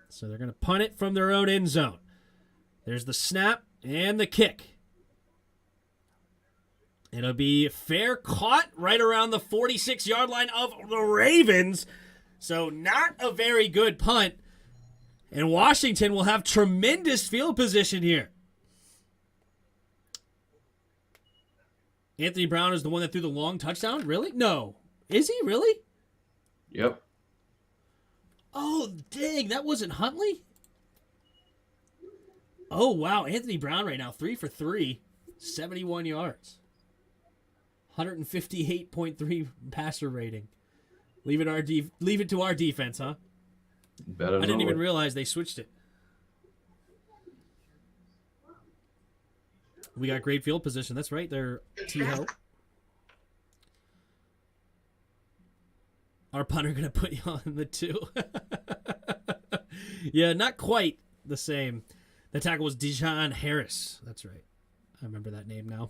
So they're going to punt it from their own end zone. There's the snap and the kick. It'll be fair caught right around the 46-yard line of the Ravens. So not a very good punt. And Washington will have tremendous field position here. Anthony Brown is the one that threw the long touchdown? Really? No. Is he really? Yep. Oh, dang. That wasn't Huntley? Oh, wow. Anthony Brown right now, 3 for 3, 71 yards. 158.3 passer rating. Leave it to our defense, huh? Better I didn't even realize they switched it. We got great field position. That's right. They're T-Ho. Our punter going to put you on the 2. Yeah, not quite the same. The tackle was Dijon Harris. That's right. I remember that name now.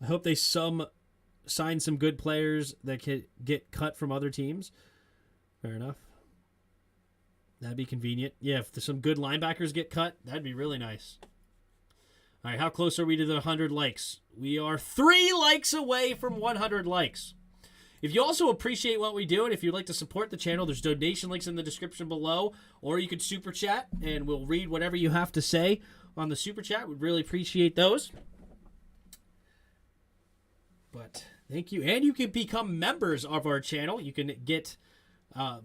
I hope they sign some good players that can get cut from other teams. Fair enough. That'd be convenient. Yeah, if some good linebackers get cut, that'd be really nice. All right, how close are we to the 100 likes? We are 3 likes away from 100 likes. If you also appreciate what we do, and if you'd like to support the channel, there's donation links in the description below, or you could super chat, and we'll read whatever you have to say on the super chat. We'd really appreciate those. But thank you. And you can become members of our channel. You can get,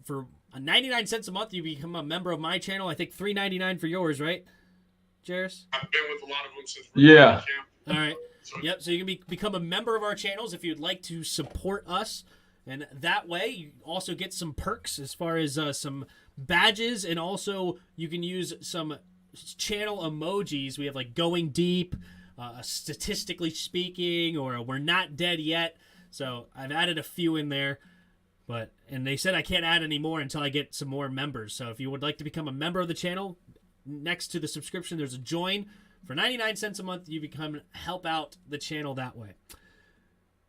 for 99 cents a month, you become a member of my channel. I think $3.99 for yours, right, Jairus? I've been with a lot of them since. Yeah. All right. Yep. So you can become a member of our channels if you'd like to support us, and that way you also get some perks as far as some badges, and also you can use some channel emojis. We have like going deep, statistically speaking, or we're not dead yet. So I've added a few in there, and they said I can't add any more until I get some more members. So if you would like to become a member of the channel, next to the subscription, there's a join. For 99 cents a month, you help out the channel that way.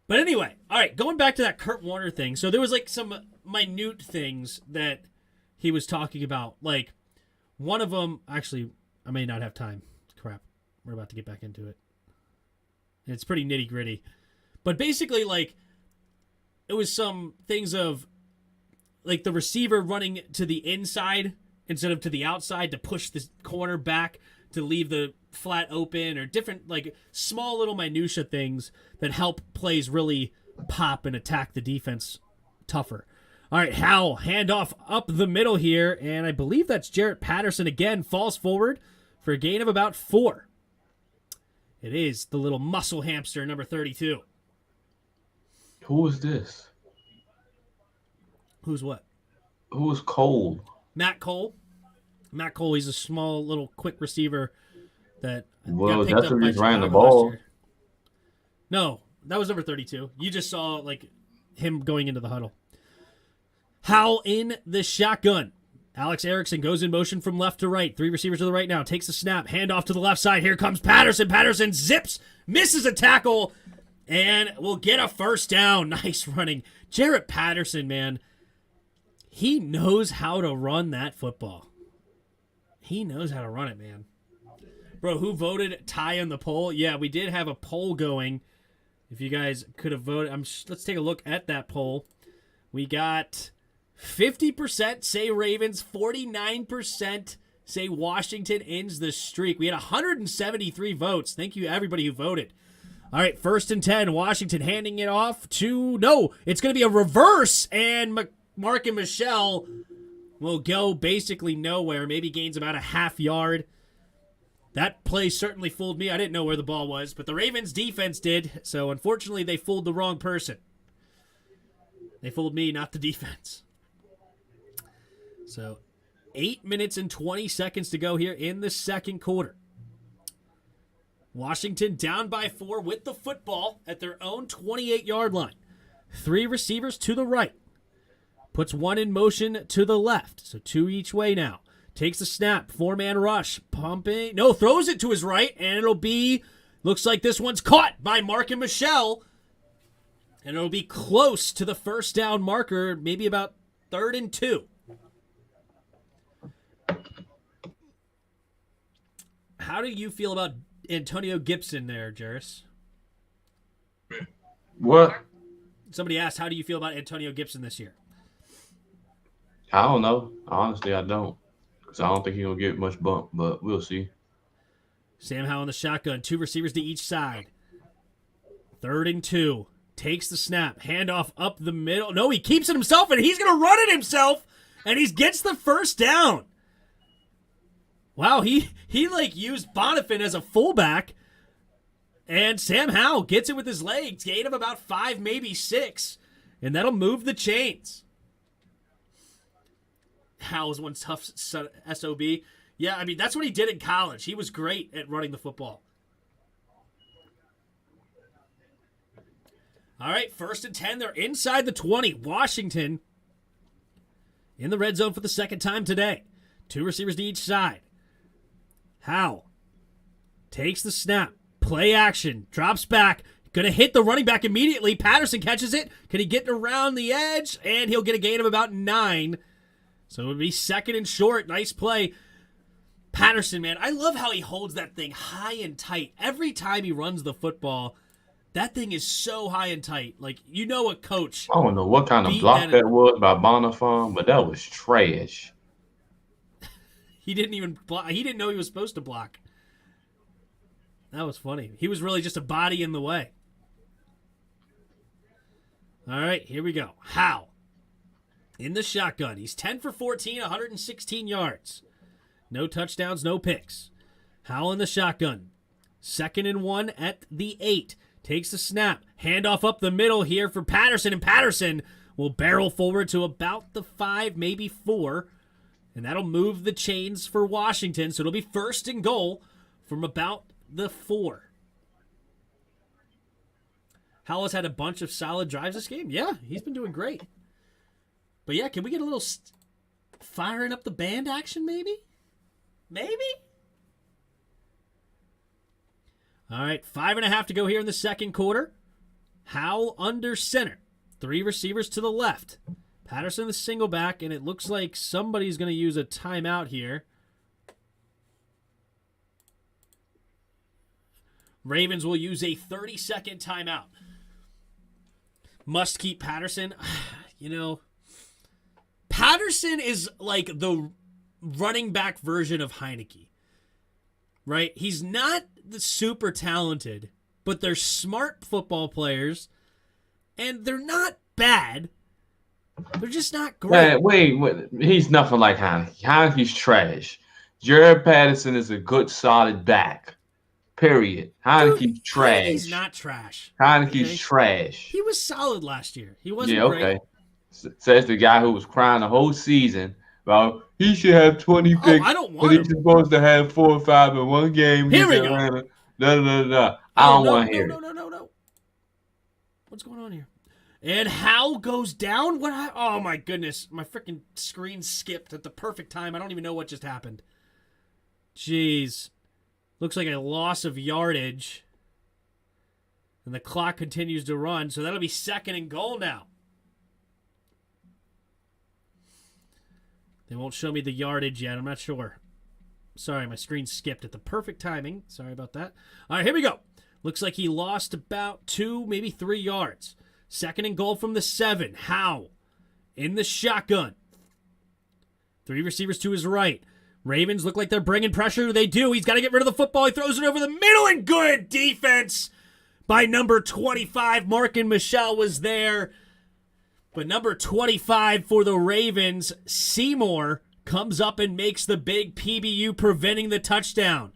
But anyway, all right, going back to that Kurt Warner thing. So there was like some minute things that he was talking about. Like one of them, actually, I may not have time. Crap, we're about to get back into it. It's pretty nitty gritty. But basically, like, it was some things of like the receiver running to the inside instead of to the outside to push the corner back to leave the flat open, or different like small little minutia things that help plays really pop and attack the defense tougher. All right, Howell, handoff up the middle here, and I believe that's Jarrett Patterson again, falls forward for a gain of about 4. It is the little muscle hamster, number 32. Who is this? Who's what? Who is Cole? Matt Cole. Matt Cole, he's a small little quick receiver that Well, got picked that's up who by just ran the Chicago last ball. year. No, that was number 32. You just saw like him going into the huddle. Howell in the shotgun. Alex Erickson goes in motion from left to right. 3 receivers to the right now. Takes the snap. Handoff to the left side. Here comes Patterson. Patterson zips. Misses a tackle. And will get a first down. Nice running. Jarrett Patterson, man. He knows how to run that football. He knows how to run it, man. Bro, who voted tie on the poll? Yeah, we did have a poll going. If you guys could have voted. Let's take a look at that poll. We got 50% say Ravens, 49% say Washington ends the streak. We had 173 votes. Thank you, everybody who voted. All right, 1st and 10. Washington handing it off to... No, it's going to be a reverse, and Mark and Michelle will go basically nowhere. Maybe gains about a half yard. That play certainly fooled me. I didn't know where the ball was, but the Ravens defense did. So, unfortunately, they fooled the wrong person. They fooled me, not the defense. So, 8 minutes and 20 seconds to go here in the second quarter. Washington down by 4 with the football at their own 28-yard line. 3 receivers to the right. Puts 1 in motion to the left. So 2 each way now. Takes the snap. 4-man rush. Pumping. No, throws it to his right. And it'll be, looks like this one's caught by Mark and Michelle. And it'll be close to the first down marker. Maybe about 3rd and 2. How do you feel about Antonio Gibson there, Jairus? What? Somebody asked, how do you feel about Antonio Gibson this year? I don't know. Honestly, I don't. Because I don't think he's going to get much bump, but we'll see. Sam Howell in the shotgun. 2 receivers to each side. 3rd and 2. Takes the snap. Handoff up the middle. No, he keeps it himself, and he's going to run it himself, and he gets the first down. Wow, he like used Bonifant as a fullback, and Sam Howell gets it with his legs. Gain of about 5, maybe 6, and that'll move the chains. Howell's one tough SOB. Yeah, I mean, that's what he did in college. He was great at running the football. All right, 1st and 10. They're inside the 20. Washington in the red zone for the second time today. 2 receivers to each side. Howell takes the snap. Play action. Drops back. Going to hit the running back immediately. Patterson catches it. Can he get around the edge? And he'll get a gain of about 9. So it would be 2nd and short. Nice play. Patterson, man, I love how he holds that thing high and tight. Every time he runs the football, that thing is so high and tight. Like, you know a coach. I don't know what kind of block that was by Bonifant, but that was trash. He didn't even block. He didn't know he was supposed to block. That was funny. He was really just a body in the way. All right, here we go. Howe in the shotgun. He's 10 for 14, 116 yards. No touchdowns, no picks. Howell in the shotgun. 2nd and 1 at the 8. Takes the snap. Handoff up the middle here for Patterson, and Patterson will barrel forward to about the 5, maybe 4. And that'll move the chains for Washington. So it'll be 1st and goal from about the 4. Howell's had a bunch of solid drives this game. Yeah, he's been doing great. But yeah, can we get a little firing up the band action maybe? Maybe? All right, 5.5 to go here in the second quarter. Howell under center. 3 receivers to the left. Patterson the single back, and it looks like somebody's going to use a timeout here. Ravens will use a 30-second timeout. Must keep Patterson. You know, Patterson is like the running back version of Heineke, right? He's not the super talented, but they're smart football players, and they're not bad. They're just not great. Wait. He's nothing like Heineke. Heineke's trash. Jared Patterson is a good, solid back. Period. Heineke's trash. He's not trash. Heineke's trash. He was solid last year. He wasn't great. Okay. Says the guy who was crying the whole season about he should have 20 picks. I don't want him. He's supposed to have 4 or 5 in one game. Here we go. I don't want to hear it. No. What's going on here? And Howell goes down. Oh my goodness. My freaking screen skipped at the perfect time. I don't even know what just happened. Jeez. Looks like a loss of yardage. And the clock continues to run. So that'll be 2nd and goal now. They won't show me the yardage yet. I'm not sure. Sorry, my screen skipped at the perfect timing. Sorry about that. All right, here we go. Looks like he lost about 2, maybe 3 yards. 2nd and goal from the 7. Howe in the shotgun. 3 receivers to his right. Ravens look like they're bringing pressure. They do. He's got to get rid of the football. He throws it over the middle, and good defense by number 25. Markin Michel was there. But number 25 for the Ravens, Seymour, comes up and makes the big PBU, preventing the touchdown.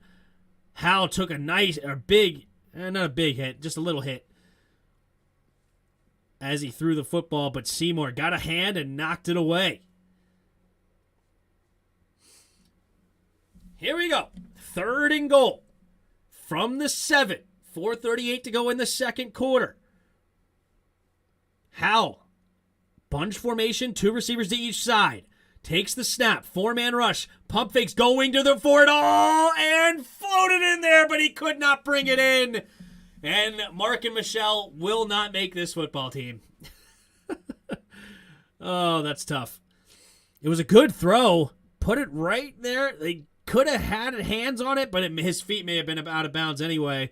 Howell took a nice, or big, not a big hit, just a little hit as he threw the football, but Seymour got a hand and knocked it away. Here we go. 3rd and goal from the 7. 4:38 to go in the second quarter. Howell, bunch formation, 2 receivers to each side. Takes the snap, 4-man rush, pump fakes, going to the forward, and floated in there, but he could not bring it in. And Markin Michel will not make this football team. Oh, that's tough. It was a good throw. Put it right there. They could have had hands on it, but his feet may have been out of bounds anyway.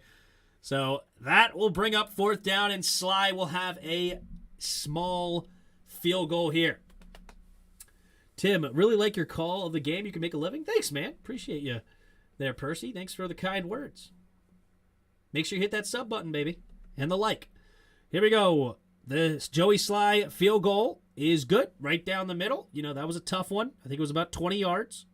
So that will bring up 4th down, and Sly will have a small field goal here. Tim, really like your call of the game. You can make a living. Thanks, man. Appreciate you there, Percy. Thanks for the kind words. Make sure you hit that sub button, baby, and the like. Here we go. The Joey Sly field goal is good, right down the middle. You know, that was a tough one. I think it was about 20 yards.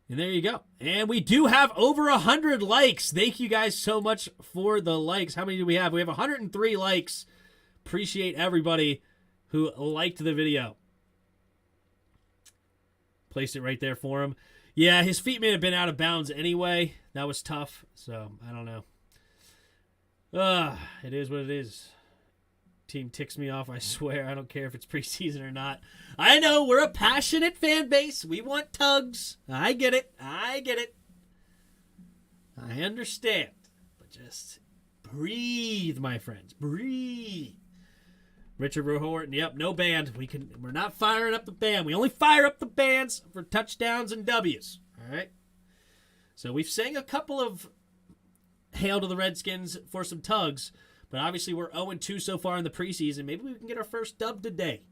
And there you go. And we do have over 100 likes. Thank you guys so much for the likes. How many do we have? We have 103 likes. Appreciate everybody who liked the video. Placed it right there for him. Yeah, his feet may have been out of bounds anyway. That was tough. So, I don't know. It is what it is. Team ticks me off, I swear. I don't care if it's preseason or not. I know, we're a passionate fan base. We want tugs. I get it. I understand. But just breathe, my friends. Breathe. Richard Rohorton, yep, no band. We're not firing up the band. We only fire up the bands for touchdowns and W's. All right? So we've sang a couple of Hail to the Redskins for some tugs, but obviously we're 0-2 so far in the preseason. Maybe we can get our first dub today.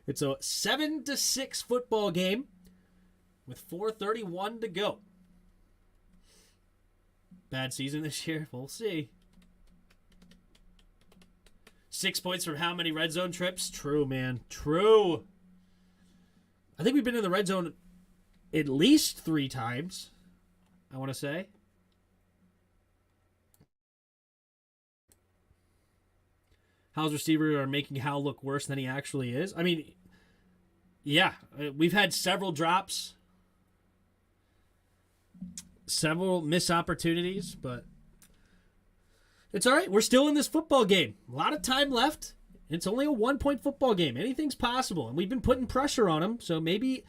It's a 7-6 football game with 4:31 to go. Bad season this year? We'll see. 6 points from how many red zone trips? True, man. True. I think we've been in the red zone at least 3 times, I want to say. Howell's receivers are making Howell look worse than he actually is. I mean, yeah, we've had several drops, several missed opportunities, but it's all right. We're still in this football game. A lot of time left. It's only a 1-point football game. Anything's possible, and we've been putting pressure on them, so maybe,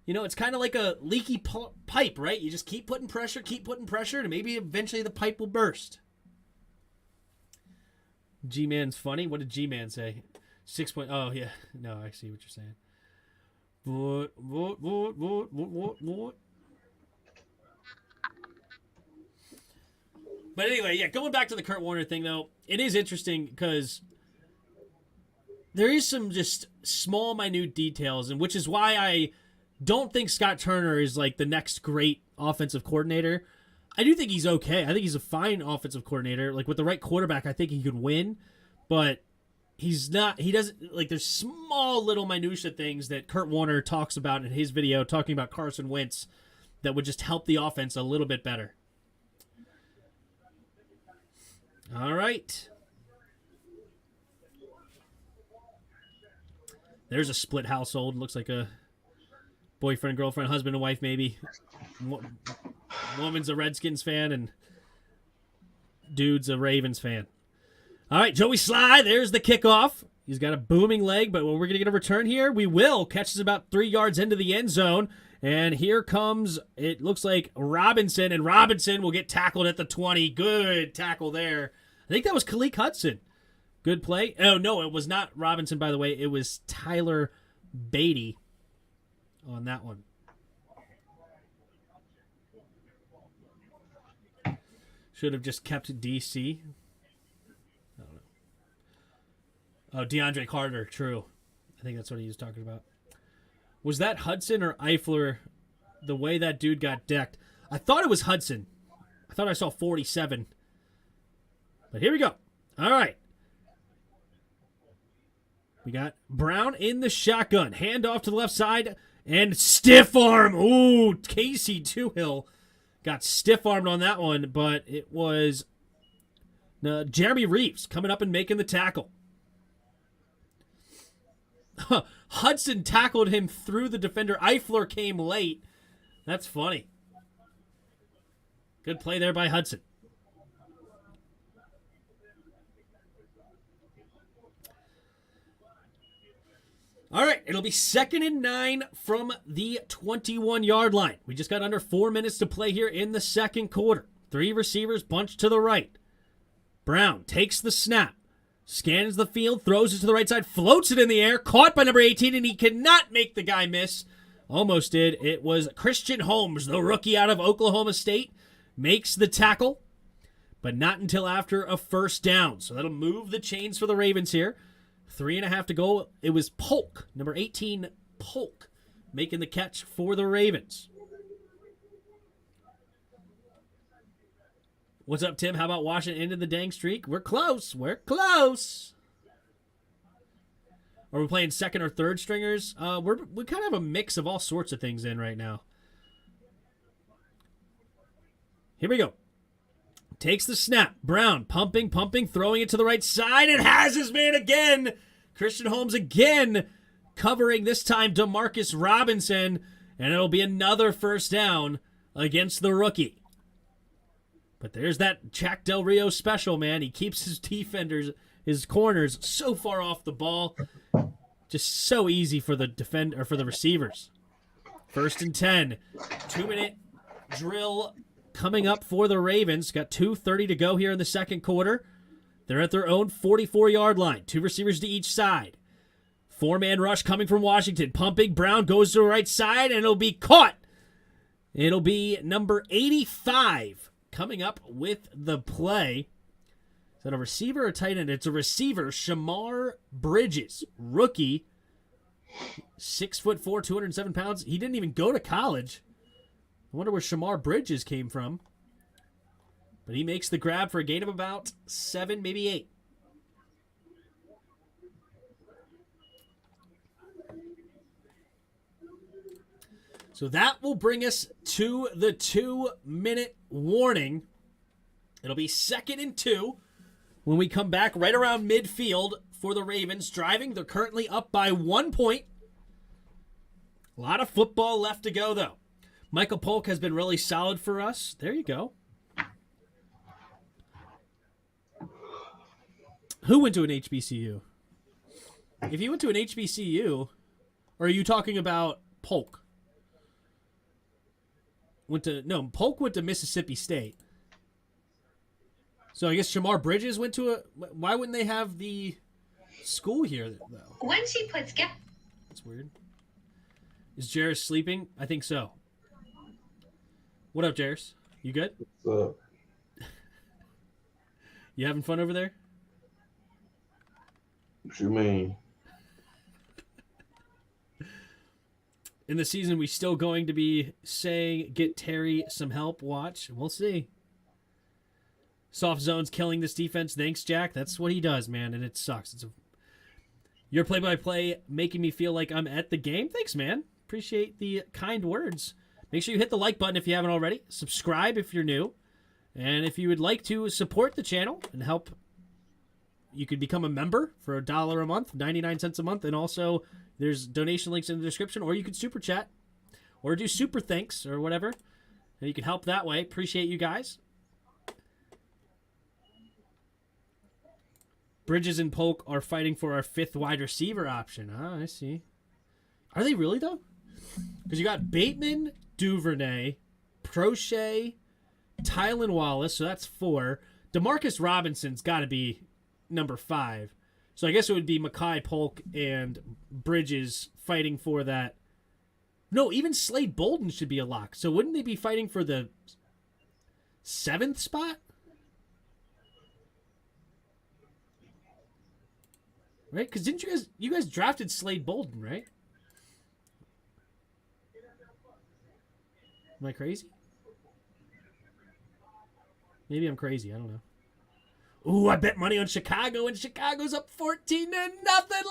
you know, it's kind of like a leaky pipe, right? You just keep putting pressure, and maybe eventually the pipe will burst. G-Man's funny. What did G-Man say? 6 point. Oh, yeah. No, I see what you're saying. What? But anyway, yeah, going back to the Kurt Warner thing, though, it is interesting because there is some just small, minute details, and which is why I don't think Scott Turner is like the next great offensive coordinator. I do think he's okay. I think he's a fine offensive coordinator. Like, with the right quarterback, I think he could win. But he's not, he doesn't, like, there's small little minutia things that Kurt Warner talks about in his video talking about Carson Wentz that would just help the offense a little bit better. All right. There's a split household. Looks like a boyfriend, girlfriend, husband, and wife, maybe. Woman's a Redskins fan, and dude's a Ravens fan. All right, Joey Sly, there's the kickoff. He's got a booming leg, but we're going to get a return here. We will. Catches about 3 yards into the end zone. And here comes, it looks like Robinson, and Robinson will get tackled at the 20. Good tackle there. I think that was Khaleke Hudson. Good play. Oh, no, it was not Robinson, by the way. It was Tyler Beatty on that one. Should have just kept DC. I don't know. Oh, DeAndre Carter. True. I think that's what he was talking about. Was that Hudson or Eifler? The way that dude got decked. I thought it was Hudson. I thought I saw 47. But here we go. All right. We got Brown in the shotgun. Hand off to the left side. And stiff arm. Ooh, Casey Toohill got stiff armed on that one. But it was Jeremy Reeves coming up and making the tackle. Hudson tackled him through the defender. Eifler came late. That's funny. Good play there by Hudson. All right, it'll be 2nd and 9 from the 21-yard line. We just got under 4 minutes to play here in the second quarter. 3 receivers bunched to the right. Brown takes the snap, scans the field, throws it to the right side, floats it in the air, caught by number 18, and he cannot make the guy miss. Almost did. It was Christian Holmes, the rookie out of Oklahoma State, makes the tackle, but not until after a first down. So that'll move the chains for the Ravens here. 3.5 to go. It was Polk, number 18, Polk, making the catch for the Ravens. What's up, Tim? How about Washington into the dang streak? We're close. We're close. Are we playing second or third stringers? We kind of have a mix of all sorts of things in right now. Here we go. Takes the snap. Brown pumping, throwing it to the right side, and has his man again. Christian Holmes again covering, this time DeMarcus Robinson, and it'll be another first down against the rookie. But there's that Jack Del Rio special, man. He keeps his defenders, his corners, so far off the ball. Just so easy for the defender, or for the receivers. 1st and 10. 2-minute drill coming up for the Ravens. Got 2:30 to go here in the second quarter. They're at their own 44-yard line. 2 receivers to each side. 4-man rush coming from Washington. Pumping. Brown goes to the right side, and it'll be caught. It'll be number 85 coming up with the play. Is that a receiver or a tight end? It's a receiver. Shamar Bridges, rookie. 6'4", 207 pounds. He didn't even go to college. I wonder where Shamar Bridges came from. But he makes the grab for a gain of about 7, maybe 8. So that will bring us to the 2-minute warning. It'll be 2nd and 2 when we come back right around midfield for the Ravens. Driving, they're currently up by 1 point. A lot of football left to go, though. Michael Polk has been really solid for us. There you go. Who went to an HBCU? If you went to an HBCU, or are you talking about Polk? Polk went to Mississippi State. So I guess Shamar Bridges went to why wouldn't they have the school here, though? When she puts That's weird. Is Jairus sleeping? I think so. What up, Jairus? You good? What's up? You having fun over there? What you mean? In the season, we still going to be saying, get Terry some help, watch. We'll see. Soft zones killing this defense. Thanks, Jack. That's what he does, man, and it sucks. Your play-by-play making me feel like I'm at the game. Thanks, man. Appreciate the kind words. Make sure you hit the like button if you haven't already. Subscribe if you're new. And if you would like to support the channel and help, you could become a member for $1 a month, 99 cents a month, and also there's donation links in the description, or you could super chat or do super thanks or whatever, and you can help that way. Appreciate you guys. Bridges and Polk are fighting for our 5th wide receiver option. Ah, I see. Are they really, though? Because you got Bateman, Duvernay, Prochet, Tylan Wallace, so that's 4. DeMarcus Robinson's got to be number 5. So I guess it would be Mekhi Polk and Bridges fighting for that. No, even Slade Bolden should be a lock. So wouldn't they be fighting for the 7th spot? Right? Because didn't you guys drafted Slade Bolden, right? Am I crazy? Maybe I'm crazy. I don't know. Ooh, I bet money on Chicago, and Chicago's up 14-0.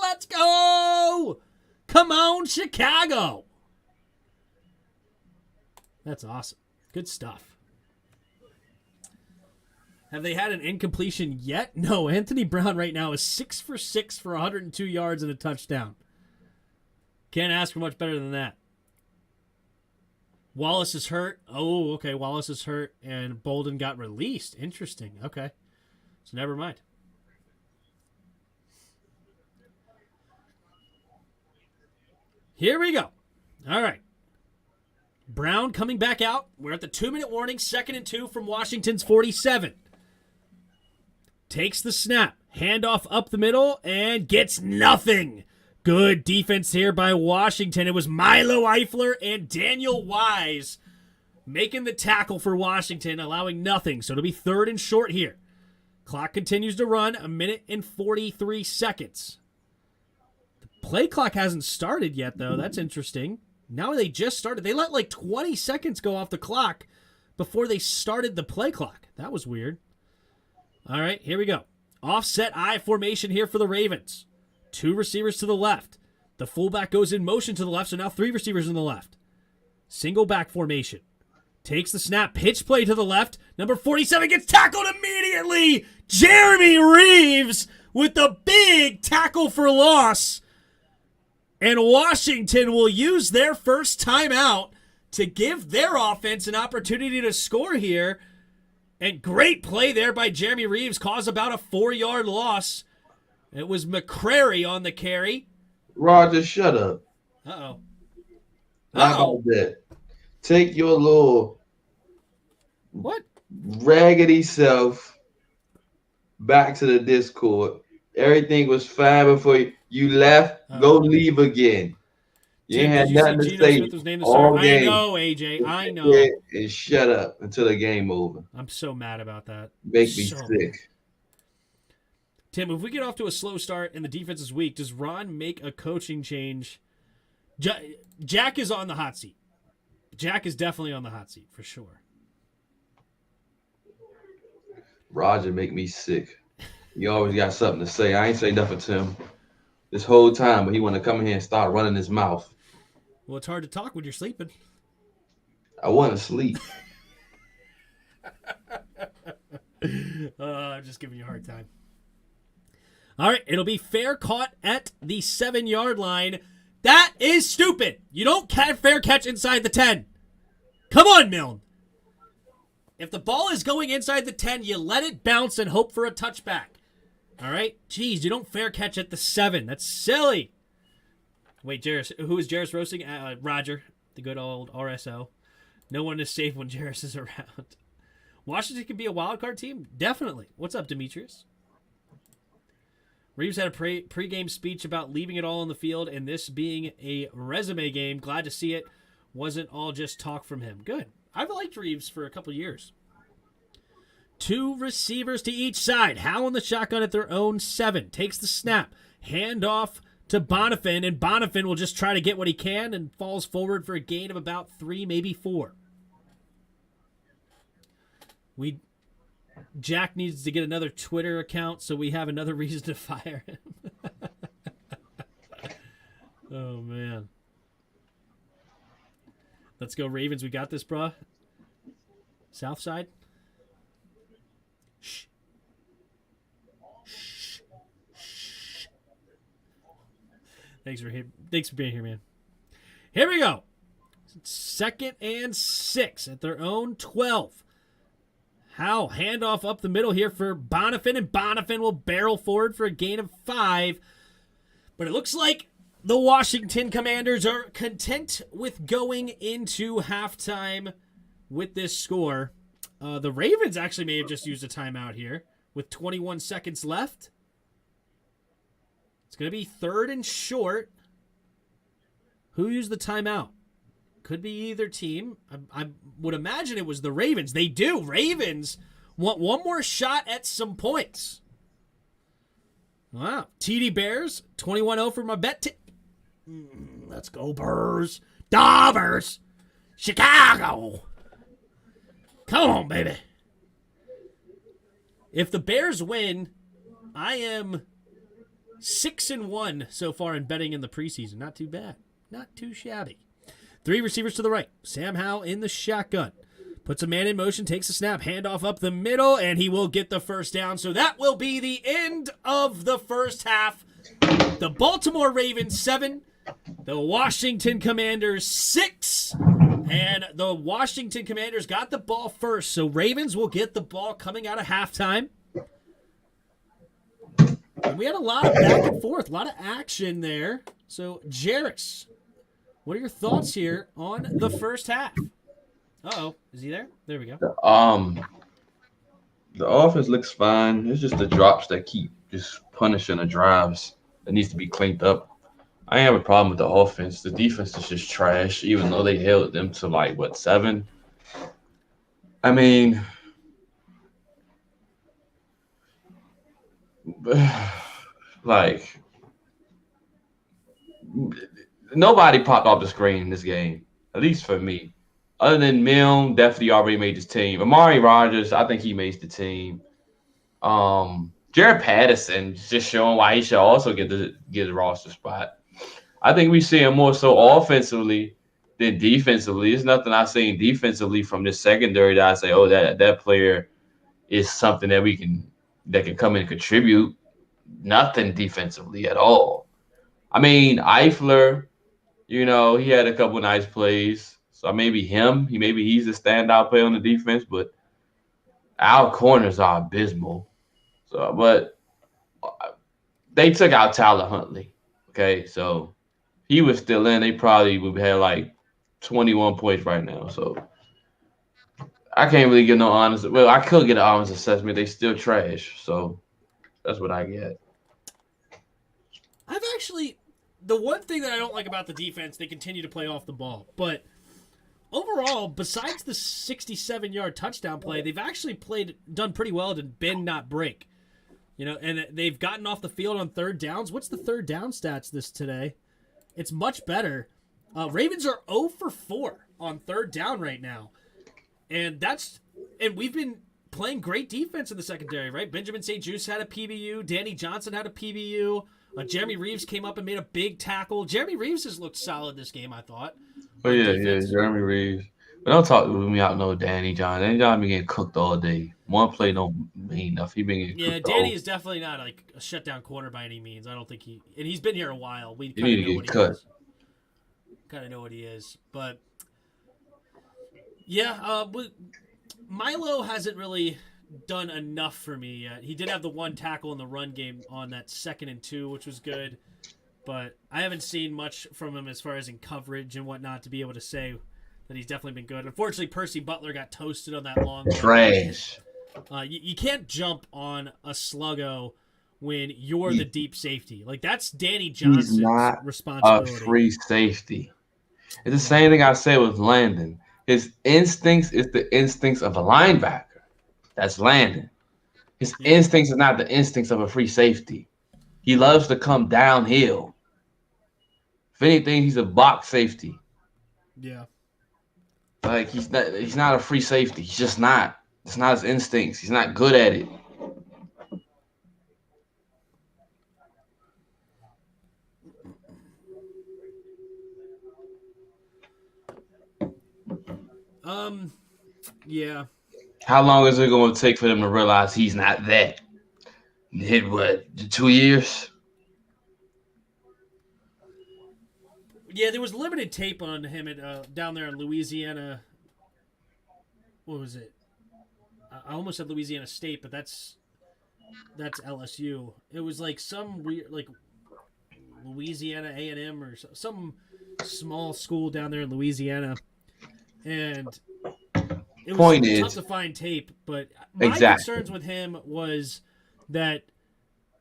Let's go! Come on, Chicago! That's awesome. Good stuff. Have they had an incompletion yet? No, Anthony Brown right now is 6 for 6 for 102 yards and a touchdown. Can't ask for much better than that. Wallace is hurt. Oh, okay, Wallace is hurt, and Bolden got released. Interesting. Okay, so never mind. Here we go. All right. Brown coming back out. We're at the 2-minute warning. 2nd and 2 from Washington's 47. Takes the snap. Handoff up the middle and gets nothing. Good defense here by Washington. It was Milo Eifler and Daniel Wise making the tackle for Washington, allowing nothing. So it'll be 3rd and short here. Clock continues to run. 1 minute and 43 seconds. The play clock hasn't started yet, though. That's interesting. Now they just started. They let like 20 seconds go off the clock before they started the play clock. That was weird. All right, here we go. Offset I formation here for the Ravens. 2 receivers to the left. The fullback goes in motion to the left, so now 3 receivers in the left. Single back formation. Takes the snap. Pitch play to the left. Number 47 gets tackled immediately. Jeremy Reeves with the big tackle for loss. And Washington will use their first timeout to give their offense an opportunity to score here. And great play there by Jeremy Reeves. Caused about a 4-yard loss. It was McCrary on the carry. Roger, shut up. Uh-oh. How about that? Take your little What? raggedy self back to the Discord. Everything was fine before you left. Go leave again. You ain't had nothing to say all game. I know, AJ. I know. And shut up until the game over. I'm so mad about that. Make me sick. Tim, if we get off to a slow start and the defense is weak, does Ron make a coaching change? Jack is on the hot seat. Jack is definitely on the hot seat, for sure. Roger make me sick. You always got something to say. I ain't say nothing to him this whole time, but he want to come in here and start running his mouth. Well, it's hard to talk when you're sleeping. I want to sleep. I'm just giving you a hard time. All right, it'll be fair caught at the 7-yard line. That is stupid. You don't fair catch inside the 10. Come on, Milne. If the ball is going inside the 10, you let it bounce and hope for a touchback. All right? Jeez, you don't fair catch at the 7. That's silly. Wait, Jarris, who is Jarris roasting? Roger, the good old RSO. No one is safe when Jarris is around. Washington can be a wild card team? Definitely. What's up, Demetrius? Reeves had a pregame speech about leaving it all on the field and this being a resume game. Glad to see it wasn't all just talk from him. Good. I've liked Reeves for a couple years. 2 receivers to each side. Howe in the shotgun at their own 7. Takes the snap. Hand off to Bonifin, and Bonifin will just try to get what he can and falls forward for a gain of about 3, maybe 4. Jack needs to get another Twitter account so we have another reason to fire him. Oh, man. Let's go, Ravens. We got this, bruh. South side. Shh. Shh. Shh. Thanks for being here, man. Here we go. 2nd and 6 at their own 12. Howe, handoff up the middle here for Bonifin, and Bonifin will barrel forward for a gain of 5. But it looks like the Washington Commanders are content with going into halftime with this score. The Ravens actually may have just used a timeout here with 21 seconds left. It's going to be 3rd and short. Who used the timeout? Could be either team. I would imagine it was the Ravens. They do. Ravens want one more shot at some points. Wow. TD Bears, 21-0 for my bet tip. Let's go, Bears. Daubers. Chicago. Come on, baby. If the Bears win, I am 6-1 so far in betting in the preseason. Not too bad. Not too shabby. 3 receivers to the right. Sam Howell in the shotgun. Puts a man in motion, takes a snap, handoff up the middle, and he will get the first down. So that will be the end of the first half. The Baltimore Ravens 7, the Washington Commanders 6, and the Washington Commanders got the ball first. So Ravens will get the ball coming out of halftime. And we had a lot of back and forth, a lot of action there. So Jairus, what are your thoughts here on the first half? Uh-oh. Is he there? There we go. The offense looks fine. It's just the drops that keep just punishing the drives that needs to be cleaned up. I ain't have a problem with the offense. The defense is just trash, even though they held them to 7. I mean, nobody popped off the screen in this game, at least for me. Other than Milne, definitely already made this team. Amari Rodgers, I think he makes the team. Jared Patterson just showing why he should also get a roster spot. I think we see him more so offensively than defensively. There's nothing I've seen defensively from this secondary that I say, oh, that player is something that can come in and contribute. Nothing defensively at all. I mean, Eifler, he had a couple nice plays. So maybe he's the standout player on the defense, but our corners are abysmal. So, but they took out Tyler Huntley. Okay, so he was still in. They probably would have 21 points right now. So I can't really get no honest. Well, I could get an honest assessment. They still trash. So that's what I get. The one thing that I don't like about the defense, they continue to play off the ball, but overall, besides the 67-yard touchdown play, they've actually done pretty well to bend, not break. And they've gotten off the field on third downs. What's the third down stats today? It's much better. Ravens are 0 for 4 on third down right now. And we've been playing great defense in the secondary, right? Benjamin St-Juste had a PBU. Danny Johnson had a PBU. Jeremy Reeves came up and made a big tackle. Jeremy Reeves has looked solid this game, I thought. Oh, yeah, Jeremy Reeves. But don't talk with me out no Danny John. Danny John been getting cooked all day. One play don't mean enough. He been getting cooked. Danny is definitely not a shutdown corner by any means. I don't think and he's been here a while. We kind of know what he is. Kind of know what he is. But, yeah, Milo hasn't really done enough for me yet. He did have the one tackle in the run game on that 2nd and 2, which was good. But I haven't seen much from him as far as in coverage and whatnot to be able to say that he's definitely been good. Unfortunately, Percy Butler got toasted on that long trash. You can't jump on a sluggo when you're the deep safety. That's Danny Johnson's responsibility. A free safety. It's the same thing I said with Landon. His instincts is the instincts of a linebacker. That's Landon. His instincts are not the instincts of a free safety. He loves to come downhill. If anything, he's a box safety. Yeah. He's not a free safety. He's just not. It's not his instincts. He's not good at it. Yeah. How long is it going to take for them to realize he's not that? Hit what? 2 years? Yeah, there was limited tape on him down there in Louisiana. What was it? I almost said Louisiana State, but that's LSU. It was some weird Louisiana A&M or some small school down there in Louisiana, and it was tough to find tape. But my concerns with him was that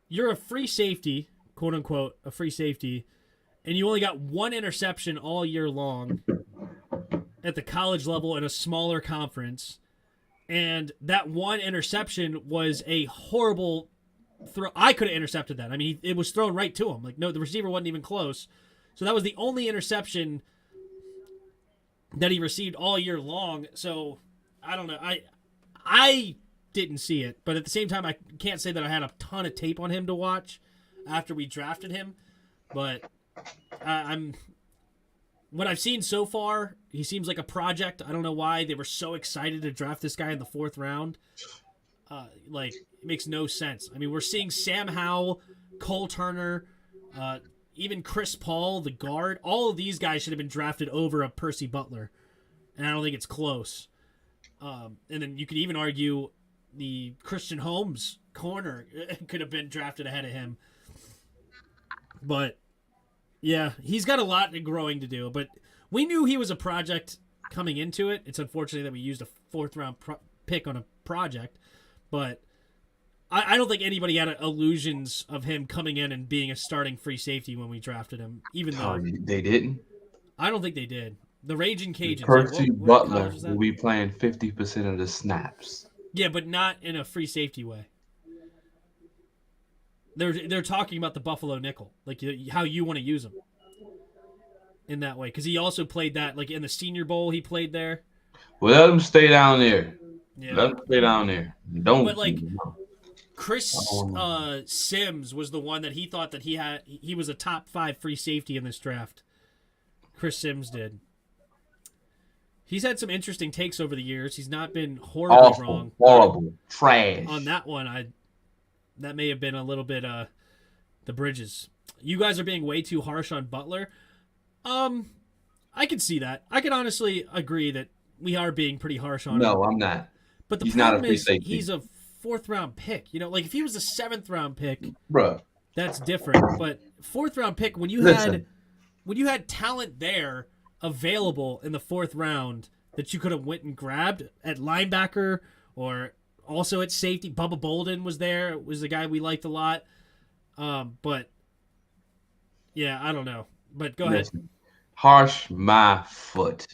you're a free safety, quote unquote, a free safety, and you only got one interception all year long at the college level in a smaller conference. And that one interception was a horrible throw. I could have intercepted that. I mean, it was thrown right to him. No, the receiver wasn't even close. So that was the only interception that he received all year long. So I don't know. I didn't see it, but at the same time, I can't say that I had a ton of tape on him to watch after we drafted him. But what I've seen so far, he seems like a project. I don't know why they were so excited to draft this guy in the 4th round. It makes no sense. I mean, we're seeing Sam Howell, Cole Turner, even Chris Paul, the guard. All of these guys should have been drafted over a Percy Butler, and I don't think it's close. And then you could even argue the Christian Holmes corner could have been drafted ahead of him. But, yeah, he's got a lot of growing to do. But we knew he was a project coming into it. It's unfortunate that we used a 4th-round pick on a project. But I don't think anybody had illusions of him coming in and being a starting free safety when we drafted him. Even though they didn't? I don't think they did. The Raging Cajuns. Percy Butler will be playing 50% of the snaps. Yeah, but not in a free safety way. They're talking about the Buffalo nickel, like how you want to use him in that way, because he also played that in the Senior Bowl. He played there. Well, let him stay down there. Yeah. Let him stay down there. Don't. But Chris Sims was the one that he thought that he was a top 5 free safety in this draft. Chris Sims did. He's had some interesting takes over the years. He's not been horribly wrong. Horrible. Trash. On that one, that may have been a little bit the bridges. You guys are being way too harsh on Butler. I can see that. I can honestly agree that we are being pretty harsh on him. No, I'm not. But the he's not a problem free is safety. he's a 4th-round pick. If he was a 7th-round pick, Bruh. that's different. But 4th-round pick, when you had talent there available in the 4th round that you could have went and grabbed at linebacker or also at safety. Bubba Bolden was there. Was the guy we liked a lot. But yeah, I don't know. But go ahead. Harsh my foot.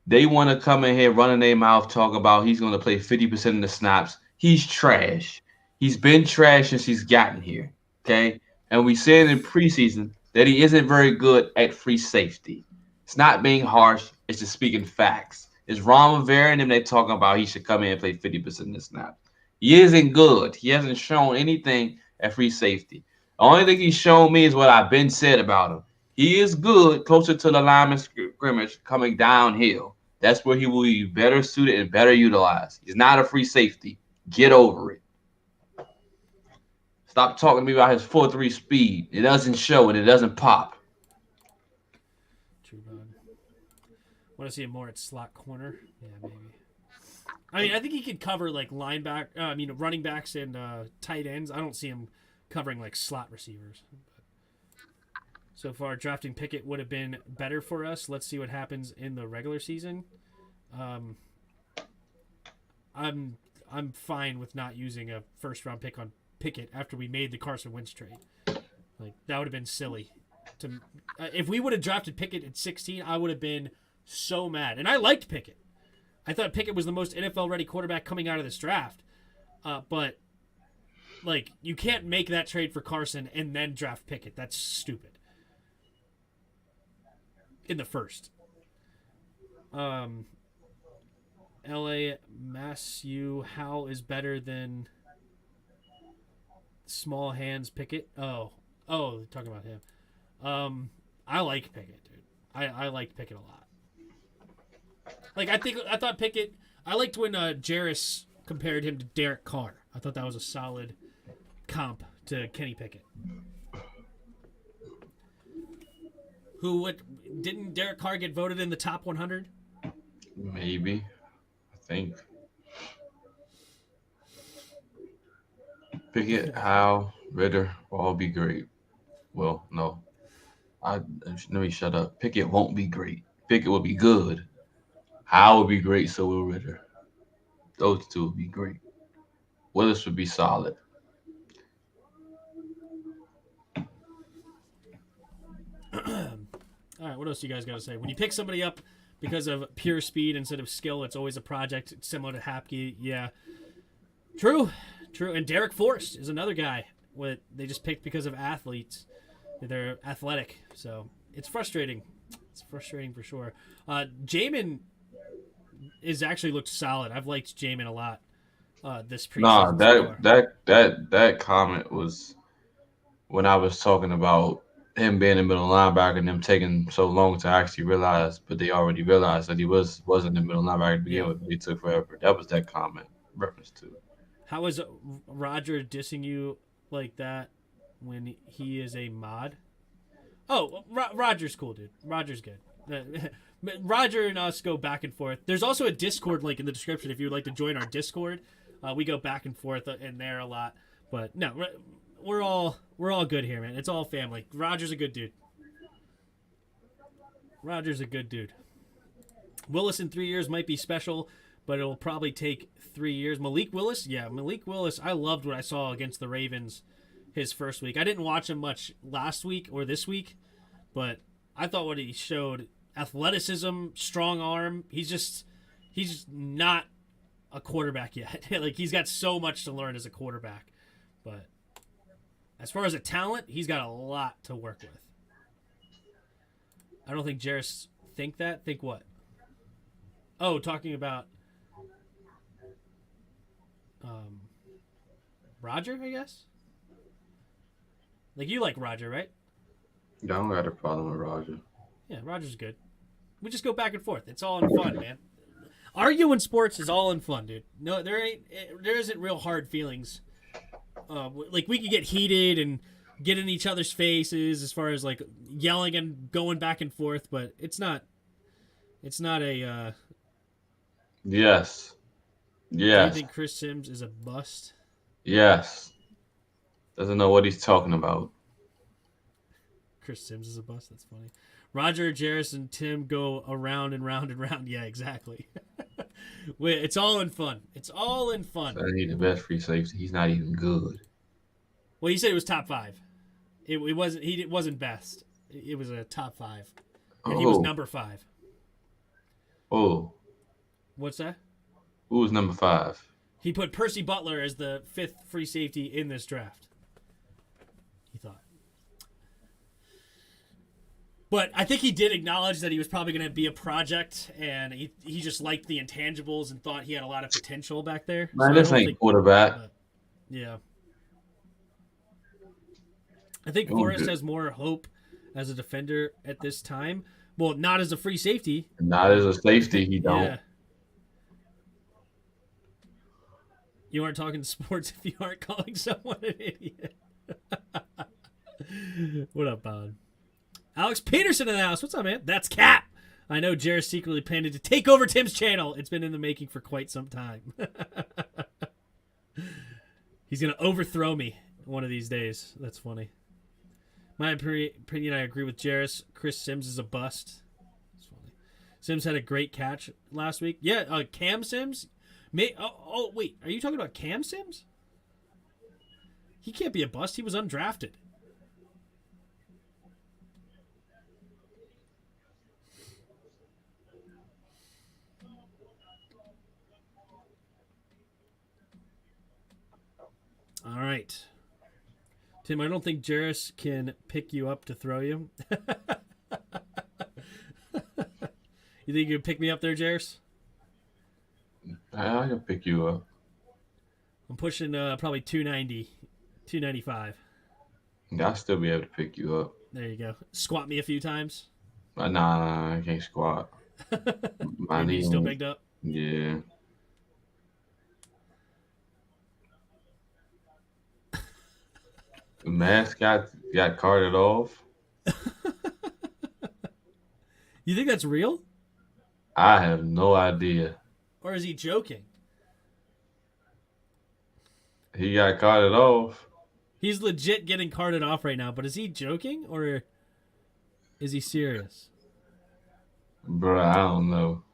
They want to come in here running their mouth, talk about he's going to play 50% of the snaps. He's trash. He's been trash since he's gotten here. Okay? And we said in preseason that he isn't very good at free safety. It's not being harsh. It's just speaking facts. It's Ron Rivera and them they talking about he should come in and play 50% of the snaps. He isn't good. He hasn't shown anything at free safety. The only thing he's shown me is what I've been said about him. He is good closer to the lineman scrimmage coming downhill. That's where he will be better suited and better utilized. He's not a free safety. Get over it. Stop talking to me about his 4.3 speed. It doesn't show and it doesn't pop. True, bud. Want to see him more at slot corner? Yeah, maybe. I mean, I think he could cover running backs and tight ends. I don't see him covering slot receivers. So far, drafting Pickett would have been better for us. Let's see what happens in the regular season. I'm fine with not using a 1st-round pick on Pickett after we made the Carson Wentz trade. That would have been silly. If we would have drafted Pickett at 16, I would have been so mad. And I liked Pickett. I thought Pickett was the most NFL-ready quarterback coming out of this draft. But you can't make that trade for Carson and then draft Pickett. That's stupid. In the 1st. L.A. Massu, how is better than small hands Pickett? Oh, talking about him. I like Pickett, dude. I liked Pickett a lot. I thought Pickett. I liked when Jarris compared him to Derek Carr. I thought that was a solid comp to Kenny Pickett. Didn't Derek Carr get voted in the top 100? Maybe. I think. Pickett, Howe, Ritter will all be great. Well, no. Let me shut up. Pickett won't be great. Pickett will be good. Howe will be great, so will Ritter. Those two will be great. Willis would be solid. All right, what else do you guys got to say? When you pick somebody up because of pure speed instead of skill, it's always a project. It's similar to Hapke. Yeah. True. And Derek Forrest is another guy they just picked because of athletes. They're athletic, so it's frustrating. It's frustrating for sure. Jamin is actually looked solid. I've liked Jamin a lot. this Nah, preseason so far. that comment was when I was talking about him being a middle linebacker and them taking so long to actually realize, but they already realized that he wasn't a middle linebacker to begin Yeah. with. But he took forever. That was that comment reference to. How is Roger dissing you like that when he is a mod? Oh, Roger's cool, dude. Roger's good. Roger and us go back and forth. There's also a Discord link in the description if you would like to join our Discord. We go back and forth in there a lot. But no, we're all good here, man. It's all family. Roger's a good dude. Roger's a good dude. Willis in 3 years might be special, but it'll probably take 3 years. Malik Willis, I loved what I saw against the Ravens his first week. I didn't watch him much last week or this week, but I thought what he showed, athleticism, strong arm, he's just not a quarterback yet. Like, he's got so much to learn as a quarterback. But as far as a talent, he's got a lot to work with. I don't think Jarris think that. Think what? Oh, talking about Roger, I guess? Like, you like Roger, right? Yeah, I don't got a problem with Roger. Yeah, Roger's good. We just go back and forth. It's all in fun, man. Arguing sports is all in fun, dude. No, there isn't real hard feelings. Like, we could get heated and get in each other's faces as far as like yelling and going back and forth, but it's not a. Yes. Do you Yes. think Chris Sims is a bust? Yes. Doesn't know what he's talking about. Chris Sims is a bust. That's funny. Roger, Jarris, and Tim go around and round and round. Yeah, exactly. It's all in fun. It's all in fun. So he's the best free safety. He's not even good. Well, you said it was top 5. It wasn't. It wasn't best. It was a top 5, and he was number 5. Oh. What's that? Who was number 5? He put Percy Butler as the 5th free safety in this draft. He thought. But I think he did acknowledge that he was probably going to be a project, and he just liked the intangibles and thought he had a lot of potential back there. Man, this ain't quarterback. Yeah. I think Forrest has more hope as a defender at this time. Well, not as a free safety. Not as a safety, he don't. Yeah. You aren't talking sports if you aren't calling someone an idiot. What up, Bob? Alex Peterson in the house. What's up, man? That's Cap. I know Jarris secretly planned to take over Tim's channel. It's been in the making for quite some time. He's going to overthrow me one of these days. That's funny. My opinion, I agree with Jarris. Chris Sims is a bust. That's funny. Sims had a great catch last week. Yeah, Cam Sims. Wait. Are you talking about Cam Sims? He can't be a bust. He was undrafted. All right. Tim, I don't think Jarris can pick you up to throw you. You think you can pick me up there, Jarris? I can pick you up. I'm pushing probably 290, 295. I'll still be able to pick you up. There you go. Squat me a few times. Nah, I can't squat. My knees still bigged up? Yeah. The mascot got carted off. You think that's real? I have no idea. Or is he joking? He got carted off. He's legit getting carted off right now, but is he joking or is he serious? Bruh, I don't know.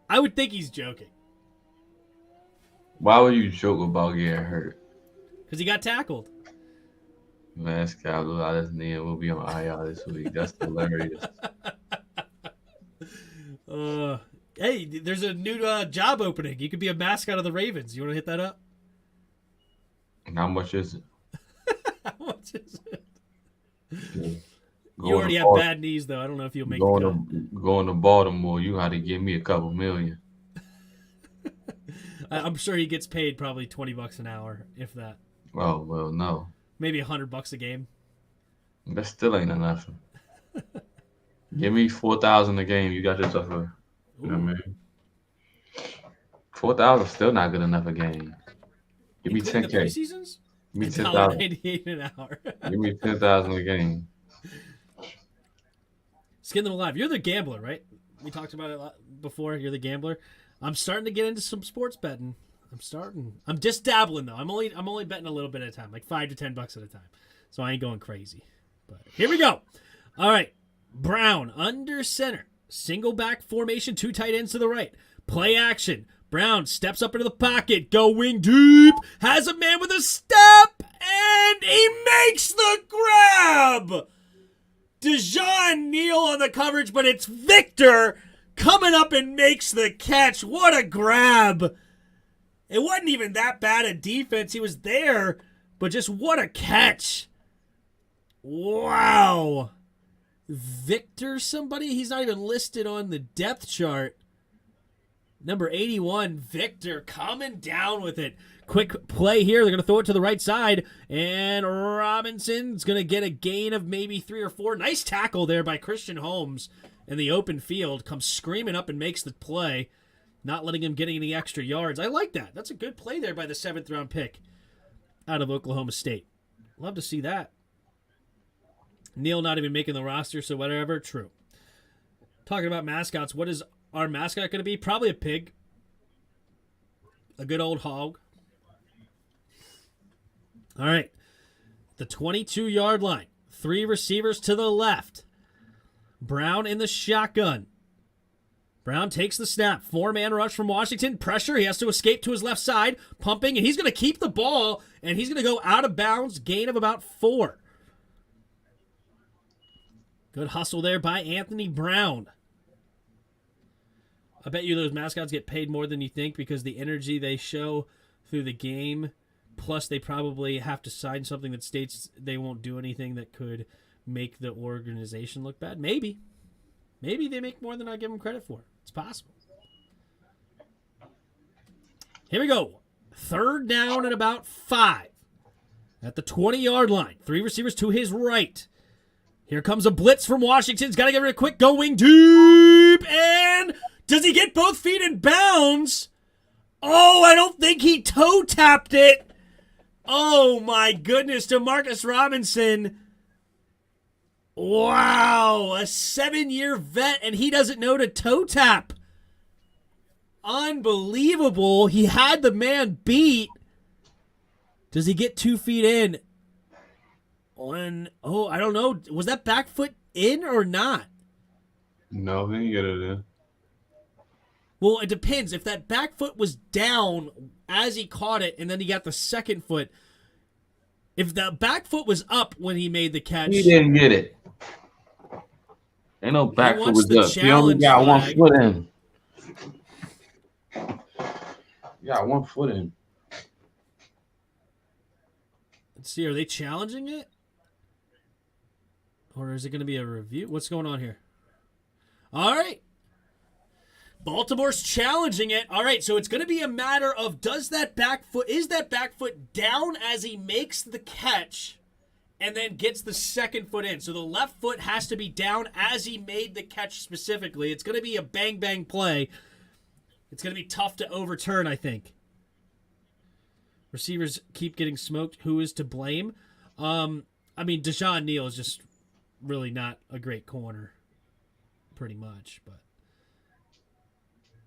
I would think he's joking. Why would you joke about getting hurt? Because he got tackled. Mascot blew out his knee and will be on IR this week. That's hilarious. Hey, there's a new job opening. You could be a mascot of the Ravens. You want to hit that up? How much is it? How much is it? Yeah. You already have bad knees, though. I don't know if you'll make it. Going to Baltimore, you got to give me a couple million. I'm sure he gets paid probably $20 an hour, if that. Oh well, no. Maybe $100 a game. That still ain't enough. Give me 4,000 a game. You got yourself a. You know what I mean? 4,000 still not good enough a game. Give me Including 10K. the preseasons? Give me 10,000. $1.98 an hour. Give me 10,000 a game. Skin them alive. You're the gambler, right? We talked about it before. You're the gambler. I'm starting to get into some sports betting. I'm just dabbling though. I'm only betting a little bit at a time, like $5 to $10 at a time. So I ain't going crazy. But here we go. All right. Brown under center. Single back formation, 2 tight ends to the right. Play action. Brown steps up into the pocket, going deep, has a man with a step, and he makes the grab. DeJohn Neal on the coverage, but it's Victor coming up and makes the catch. What a grab. It wasn't even that bad a defense. He was there, but just what a catch. Wow. Victor somebody? He's not even listed on the depth chart. Number 81, Victor, coming down with it. Quick play here. They're going to throw it to the right side. And Robinson's going to get a gain of maybe 3 or 4. Nice tackle there by Christian Holmes in the open field. Comes screaming up and makes the play. Not letting him get any extra yards. I like that. That's a good play there by the 7th round pick out of Oklahoma State. Love to see that. Neal not even making the roster, so whatever. True. Talking about mascots, what is our mascot going to be? Probably a pig. A good old hog. All right. The 22-yard line. 3 receivers to the left. Brown in the shotgun. Brown takes the snap. 4-man rush from Washington. Pressure. He has to escape to his left side. Pumping, and he's going to keep the ball, and he's going to go out of bounds. Gain of about 4. Good hustle there by Anthony Brown. I bet you those mascots get paid more than you think because the energy they show through the game, plus they probably have to sign something that states they won't do anything that could make the organization look bad. Maybe. Maybe they make more than I give them credit for. It's possible. Here we go. 3rd down and about 5. At the 20-yard line. 3 receivers to his right. Here comes a blitz from Washington. He's got to get rid of quick. Going deep. And does he get both feet in bounds? Oh, I don't think he toe tapped it. Oh, my goodness. DeMarcus Robinson. Wow. A 7-year vet, and he doesn't know to toe tap. Unbelievable. He had the man beat. Does he get 2 feet in? I don't know. Was that back foot in or not? No, he didn't get it in. Well, it depends. If that back foot was down as he caught it and then he got the second foot, if the back foot was up when he made the catch. He didn't get it. Ain't no back foot was up. He only got flag. 1 foot in. You got 1 foot in. Let's see. Are they challenging it? Or is it going to be a review? What's going on here? All right. Baltimore's challenging it. All right, so it's going to be a matter of is that back foot down as he makes the catch and then gets the second foot in. So the left foot has to be down as he made the catch specifically. It's going to be a bang-bang play. It's going to be tough to overturn, I think. Receivers keep getting smoked. Who is to blame? DeJohn Neal is just really not a great corner, pretty much.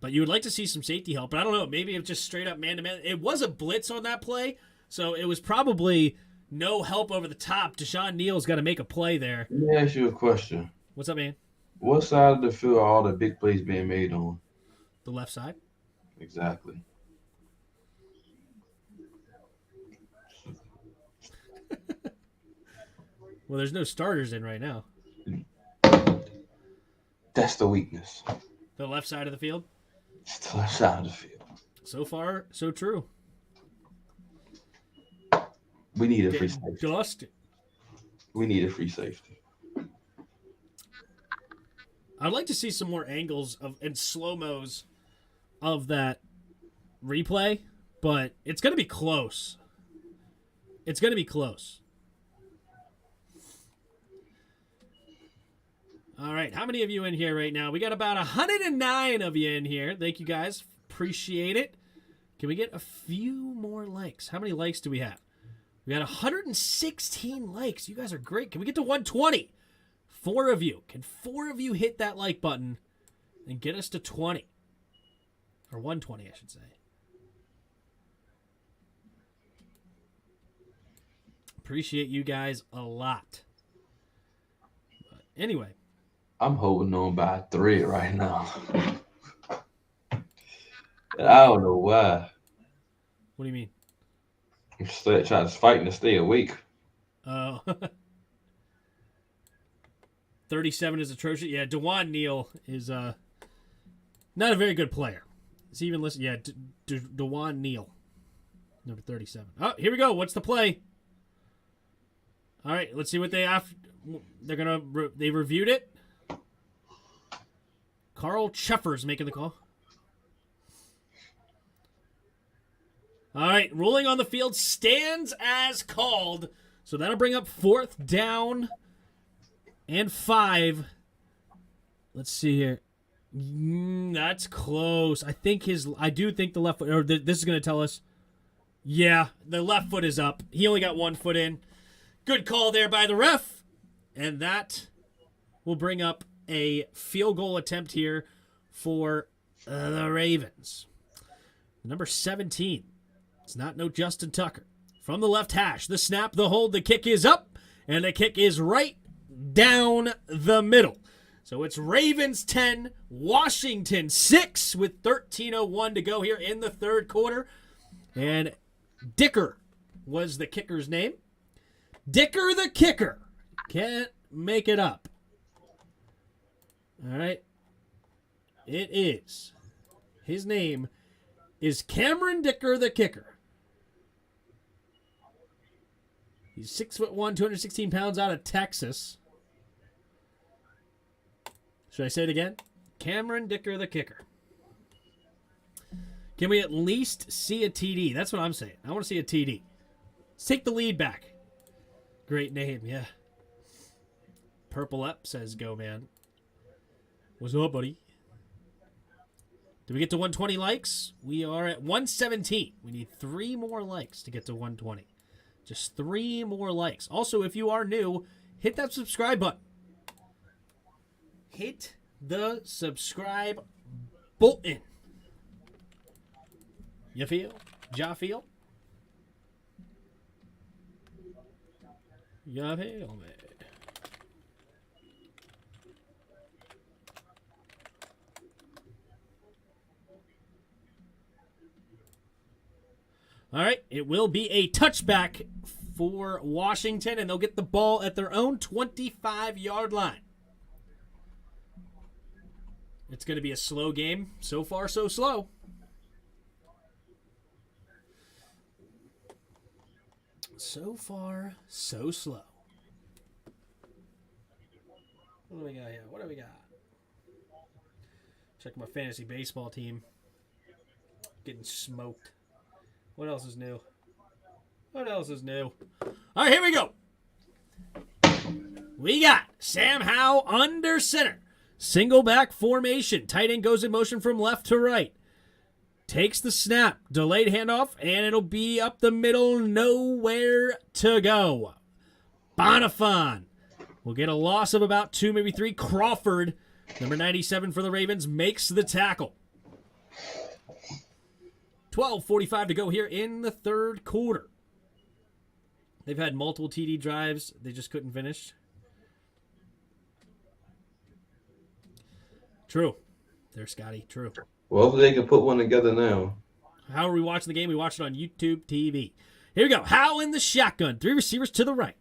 But you would like to see some safety help. But I don't know. Maybe it's just straight up man-to-man. It was a blitz on that play, so it was probably no help over the top. DeJohn Neal's got to make a play there. Let me ask you a question. What's up, man? What side of the field are all the big plays being made on? The left side? Exactly. Well, there's no starters in right now. That's the weakness. The left side of the field? It's the left side of the field. So far, so true. We need a free safety. Dusted. We need a free safety. I'd like to see some more angles and slow-mos of that replay, but it's going to be close. It's going to be close. All right, how many of you in here right now? We got about 109 of you in here. Thank you, guys. Appreciate it. Can we get a few more likes? How many likes do we have? We got 116 likes. You guys are great. Can we get to 120? 4 of you. Can 4 of you hit that like button and get us to 20? Or 120, I should say. Appreciate you guys a lot. But anyway. I'm holding on by 3 right now. I don't know why. What do you mean? I'm still trying to fight to stay awake. Oh. 37 is atrocious. Yeah, DeJuan Neal is not a very good player. Is he even listening? Yeah, DeJuan Neal, number 37. Oh, here we go. What's the play? All right, let's see what they have. They reviewed it. Carl Cheffers making the call. All right, ruling on the field stands as called. So that'll bring up 4th down and 5. Let's see here. That's close. I do think the left foot, or this is going to tell us. Yeah, the left foot is up. He only got 1 foot in. Good call there by the ref. And that will bring up a field goal attempt here for the Ravens. Number 17. It's not no Justin Tucker. From the left hash, the snap, the hold, the kick is up, and the kick is right down the middle. So it's Ravens 10, Washington 6 with 13:01 to go here in the 3rd quarter. And Dicker was the kicker's name. Dicker the kicker. Can't make it up. All right. It is. His name is Cameron Dicker the kicker. He's 6'1", 216 pounds out of Texas. Should I say it again? Cameron Dicker the kicker. Can we at least see a TD? That's what I'm saying. I want to see a TD. Let's take the lead back. Great name, yeah. Purple Up says go, man. What's up, buddy? Did we get to 120 likes? We are at 117. We need 3 more likes to get to 120. Just 3 more likes. Also, if you are new, hit that subscribe button. Hit the subscribe button. You feel? Ja feel? Ya feel, man. All right, it will be a touchback for Washington, and they'll get the ball at their own 25-yard line. It's going to be a slow game. So far, so slow. So far, so slow. What do we got here? What do we got? Check my fantasy baseball team. Getting smoked. What else is new? What else is new? All right, here we go. We got Sam Howell under center. Single back formation. Tight end goes in motion from left to right. Takes the snap. Delayed handoff, and it'll be up the middle. Nowhere to go. Bonifon will get a loss of about 2, maybe 3. Crawford, number 97 for the Ravens, makes the tackle. 12:45 to go here in the 3rd quarter. They've had multiple TD drives. They just couldn't finish. True. There, Scotty. True. Well, hopefully they can put one together now. How are we watching the game? We watch it on YouTube TV. Here we go. Howell in the shotgun. 3 receivers to the right.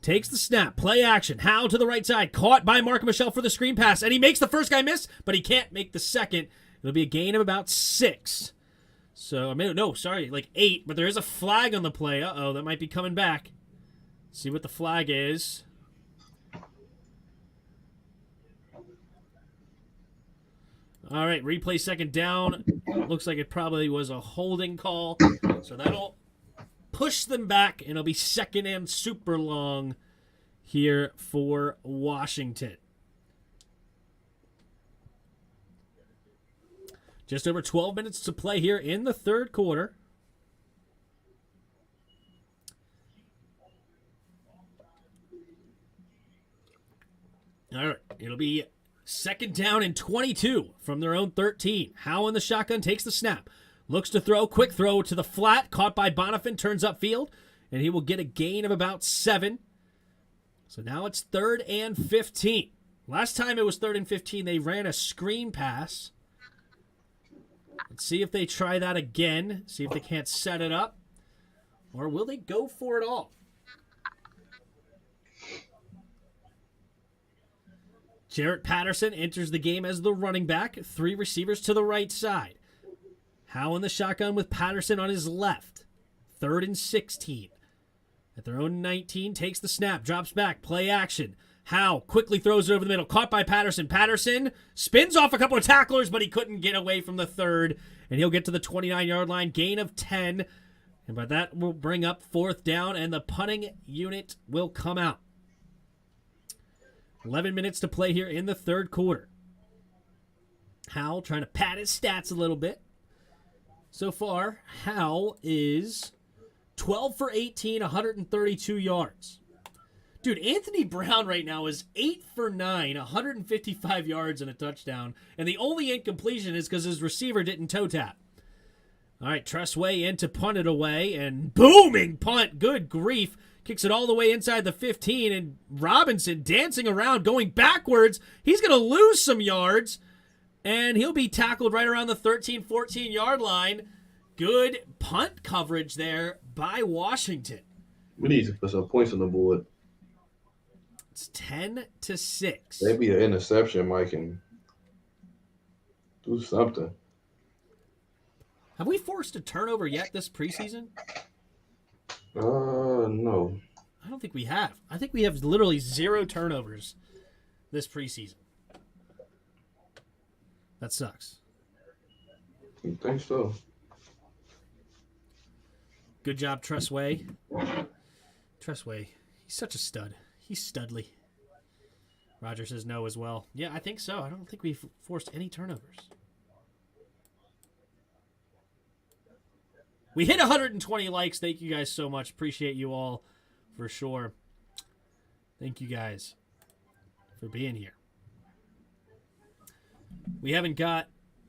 Takes the snap. Play action. Howell to the right side. Caught by Mark Michelle for the screen pass. And he makes the first guy miss, but he can't make the second. It'll be a gain of about 6. So, I mean, no, sorry, like 8. But there is a flag on the play. Uh-oh, that might be coming back. See what the flag is. All right, replay second down. Looks like it probably was a holding call. So that'll push them back, and it'll be second and super long here for Washington. Just over 12 minutes to play here in the third quarter. All right, it'll be second down and 22 from their own 13. Howe in the shotgun takes the snap. Looks to throw, quick throw to the flat, caught by Bonifant, turns upfield, and he will get a gain of about 7. So now it's 3rd and 15. Last time it was 3rd and 15, they ran a screen pass. Let's see if they try that again, see if they can't set it up, or will they go for it all? Jarrett Patterson enters the game as the running back, 3 receivers to the right side. Howe in the shotgun with Patterson on his left. 3rd and 16. At their own 19, takes the snap, drops back, play action. Howe quickly throws it over the middle, caught by Patterson. Patterson spins off a couple of tacklers, but he couldn't get away from the 3rd, and he'll get to the 29-yard line, gain of 10. And by that, will bring up 4th down, and the punting unit will come out. 11 minutes to play here in the third quarter. Howe trying to pad his stats a little bit. So far, Howe is 12 for 18, 132 yards. Dude, Anthony Brown right now is 8 for 9, 155 yards and a touchdown. And the only incompletion is because his receiver didn't toe tap. All right, Tressway in to punt it away. And booming punt. Good grief. Kicks it all the way inside the 15. And Robinson dancing around, going backwards. He's going to lose some yards. And he'll be tackled right around the 13, 14-yard line. Good punt coverage there by Washington. We need to put some points on the board. It's 10-6. Maybe an interception, Mike, and do something. Have we forced a turnover yet this preseason? No. I don't think we have. I think we have literally 0 turnovers this preseason. That sucks. You think so? Good job, Tressway. Tressway, he's such a stud. He's studly. Roger says no as well. Yeah, I think so. I don't think we've forced any turnovers. We hit 120 likes. Thank you guys so much. Appreciate you all for sure. Thank you guys for being here. We haven't got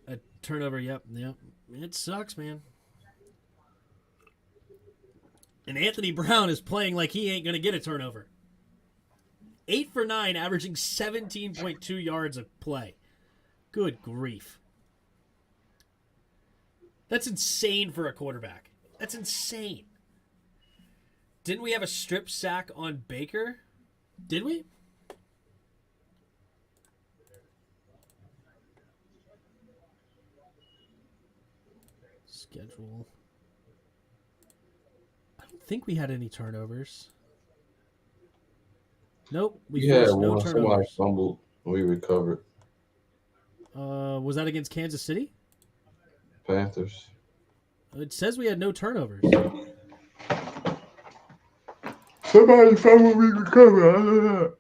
a turnover yet. Yep. It sucks, man. And Anthony Brown is playing like he ain't going to get a turnover. 8 for 9, averaging 17.2 yards a play. Good grief. That's insane for a quarterback. That's insane. Didn't we have a strip sack on Baker? Did we? Schedule. I don't think we had any turnovers. Nope. We forced no turnovers. Somebody fumbled. We recovered. Was that against Kansas City? Panthers. It says we had no turnovers. Somebody fumbled. We recovered.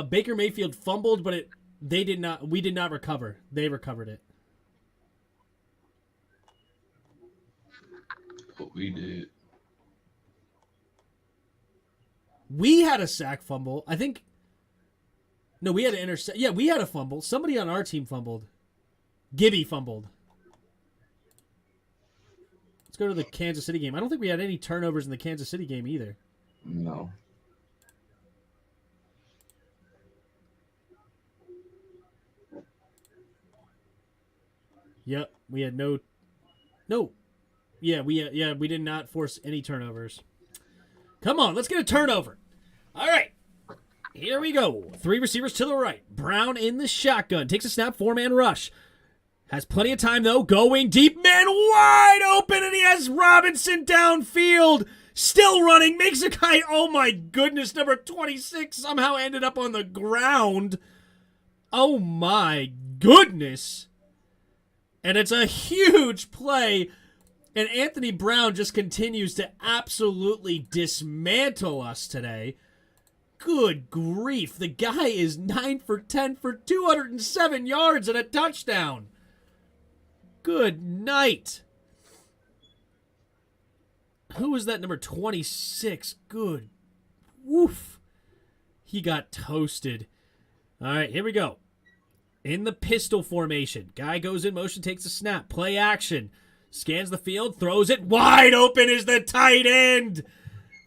Baker Mayfield fumbled, but we did not recover. They recovered it. What we did. We had a sack fumble. I think. No, we had an intercept. Yeah, we had a fumble. Somebody on our team fumbled. Gibby fumbled. Let's go to the Kansas City game. I don't think we had any turnovers in the Kansas City game either. No. Yep, we had no. Yeah, we did not force any turnovers. Come on, let's get a turnover. All right, here we go. 3 receivers to the right. Brown in the shotgun. Takes a snap, 4-man rush. Has plenty of time, though. Going deep, man wide open, and he has Robinson downfield. Still running. Makes a guy, oh my goodness, number 26 somehow ended up on the ground. Oh my goodness. And it's a huge play. And Anthony Brown just continues to absolutely dismantle us today. Good grief. The guy is 9 for 10 for 207 yards and a touchdown. Good night. Who was that number 26? Good. Woof. He got toasted. All right, here we go. In the pistol formation. Guy goes in motion, takes a snap. Play action. Scans the field, throws it. Wide open is the tight end.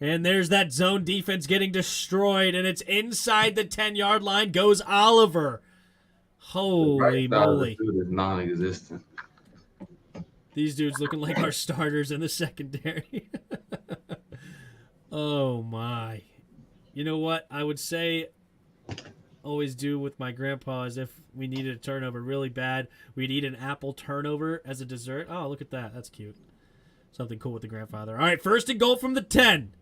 And there's that zone defense getting destroyed. And it's inside the 10-yard line goes Oliver. Holy moly. This dude is non-existent. These dudes looking like our starters in the secondary. Oh, my. You know what? I would say, always do with my grandpa, is if we needed a turnover really bad, we'd eat an apple turnover as a dessert. Oh, look at that. That's cute. Something cool with the grandfather. All right, 1st and goal from the 10.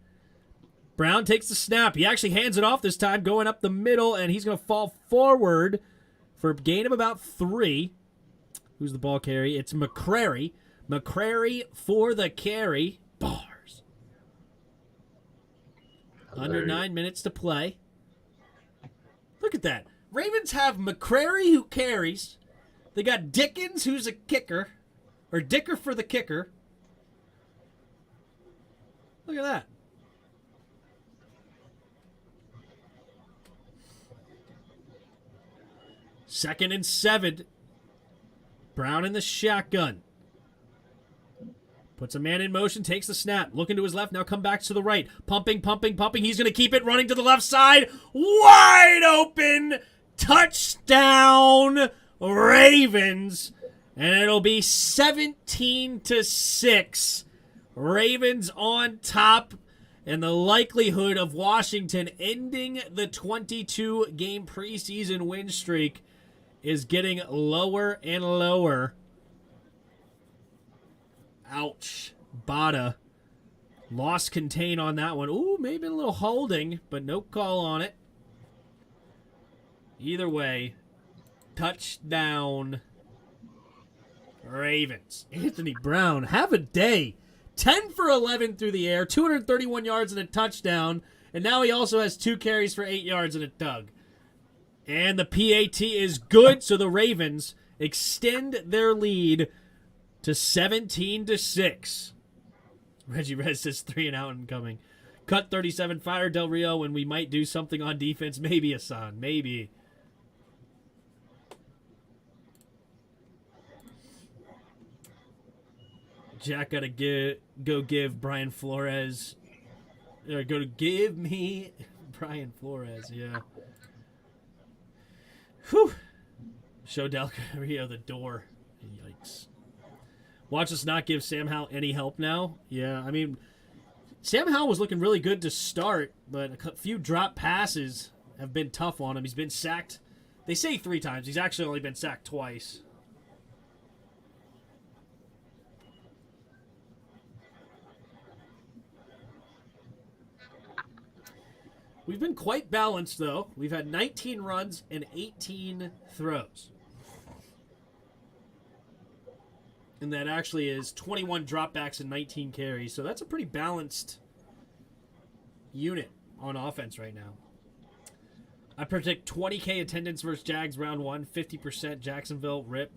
Brown takes the snap. He actually hands it off this time, going up the middle, and he's going to fall forward for a gain of about 3. Who's the ball carry? It's McCrary. McCrary for the carry. Bars. Under 9 minutes to play. Look at that. Ravens have McCrary who carries. They got Dickens who's a kicker. Or Dicker for the kicker. Look at that. Second and 7. Brown in the shotgun. Puts a man in motion, takes the snap. Looking to his left, now come back to the right. Pumping, pumping, pumping. He's going to keep it running to the left side. Wide open. Touchdown, Ravens. And it'll be 17-6. Ravens on top. And the likelihood of Washington ending the 22-game preseason win streak is getting lower and lower. Ouch. Bada. Loss contain on that one. Ooh, maybe a little holding, but no call on it. Either way, touchdown, Ravens. Anthony Brown, have a day. 10 for 11 through the air, 231 yards and a touchdown, and now he also has 2 carries for 8 yards and a tug. And the PAT is good, so the Ravens extend their lead to 17-6. Reggie Rez says 3 and out and coming. Cut 37, fire Del Rio, and we might do something on defense. Maybe Hassan, maybe. Jack got to go give Brian Flores. Or go to give me Brian Flores, yeah. Whew. Show Del Rio the door. Yikes. Watch us not give Sam Howell any help now. Yeah, I mean, Sam Howell was looking really good to start, but a few drop passes have been tough on him. He's been sacked. They say 3 times. He's actually only been sacked twice. We've been quite balanced, though. We've had 19 runs and 18 throws. And that actually is 21 dropbacks and 19 carries. So that's a pretty balanced unit on offense right now. I predict 20K attendance versus Jags round 1, 50% Jacksonville, rip.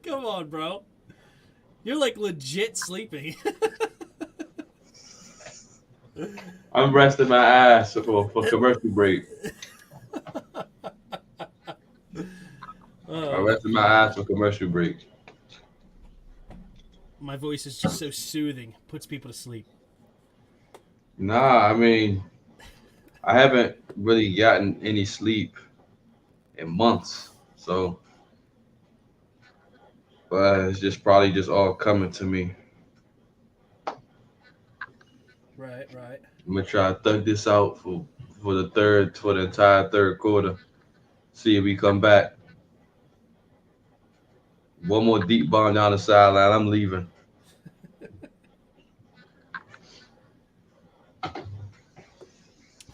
Come on, bro. You're like legit sleeping. I'm resting my ass for commercial break. I'm resting my ass for commercial break. My voice is just so soothing. Puts people to sleep. Nah, I mean, I haven't really gotten any sleep in months. So, but it's just probably just all coming to me. Right. I'm gonna try to thug this out for the entire third quarter. See if we come back. One more deep bomb down the sideline. I'm leaving.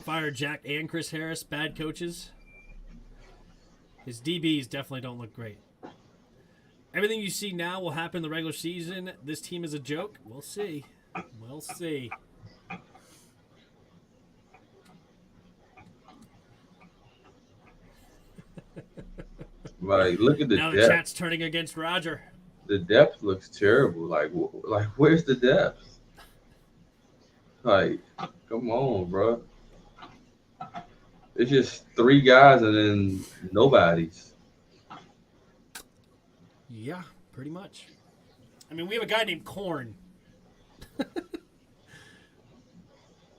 Fire Jack and Chris Harris, bad coaches. His DBs definitely don't look great. Everything you see now will happen in the regular season. This team is a joke. We'll see. We'll see. Like, look at the Now depth. the chat's turning against Roger. The depth looks terrible. Like where's the depth? Like, come on, bro. It's just 3 guys and then nobody's. Yeah, pretty much. I mean, we have a guy named Korn.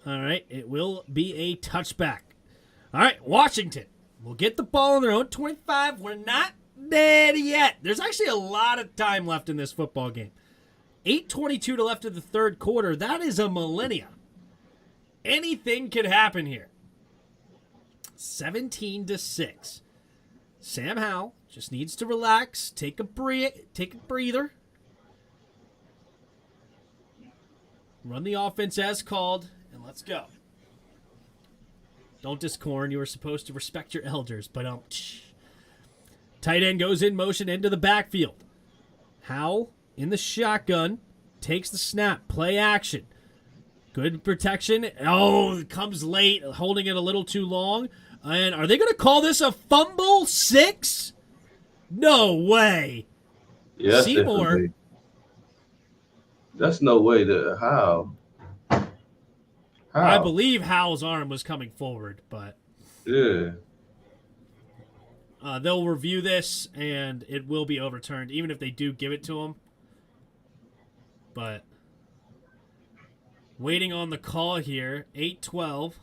All right, it will be a touchback. All right, Washington will get the ball on their own 25. We're not dead yet. There's actually a lot of time left in this football game. 8:22 to left of the third quarter. That is a millennia. Anything could happen here. 17-6. Sam Howell just needs to relax, take a breather. Run the offense as called, and let's go. Don't discorn. You were supposed to respect your elders, but tight end goes in motion into the backfield. Howell in the shotgun takes the snap. Play action. Good protection. Oh, it comes late, holding it a little too long. And are they going to call this a fumble 6? No way. Yes, Seymour. Definitely. That's no way to how. I believe Howell's arm was coming forward, but yeah. They'll review this, and it will be overturned, even if they do give it to him. But waiting on the call here, 8-12.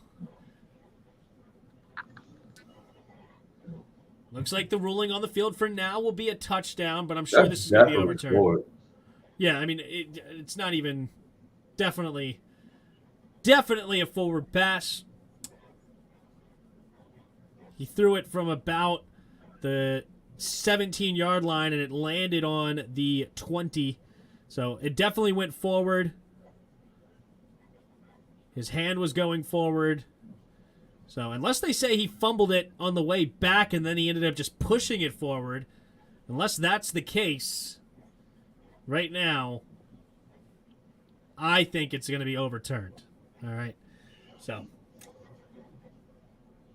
Looks like the ruling on the field for now will be a touchdown, but I'm sure this is going to be overturned. Forward. Yeah, I mean, it's not even definitely a forward pass. He threw it from about the 17-yard line, and it landed on the 20. So it definitely went forward. His hand was going forward. So unless they say he fumbled it on the way back and then he ended up just pushing it forward, unless that's the case, right now, I think it's going to be overturned. All right. So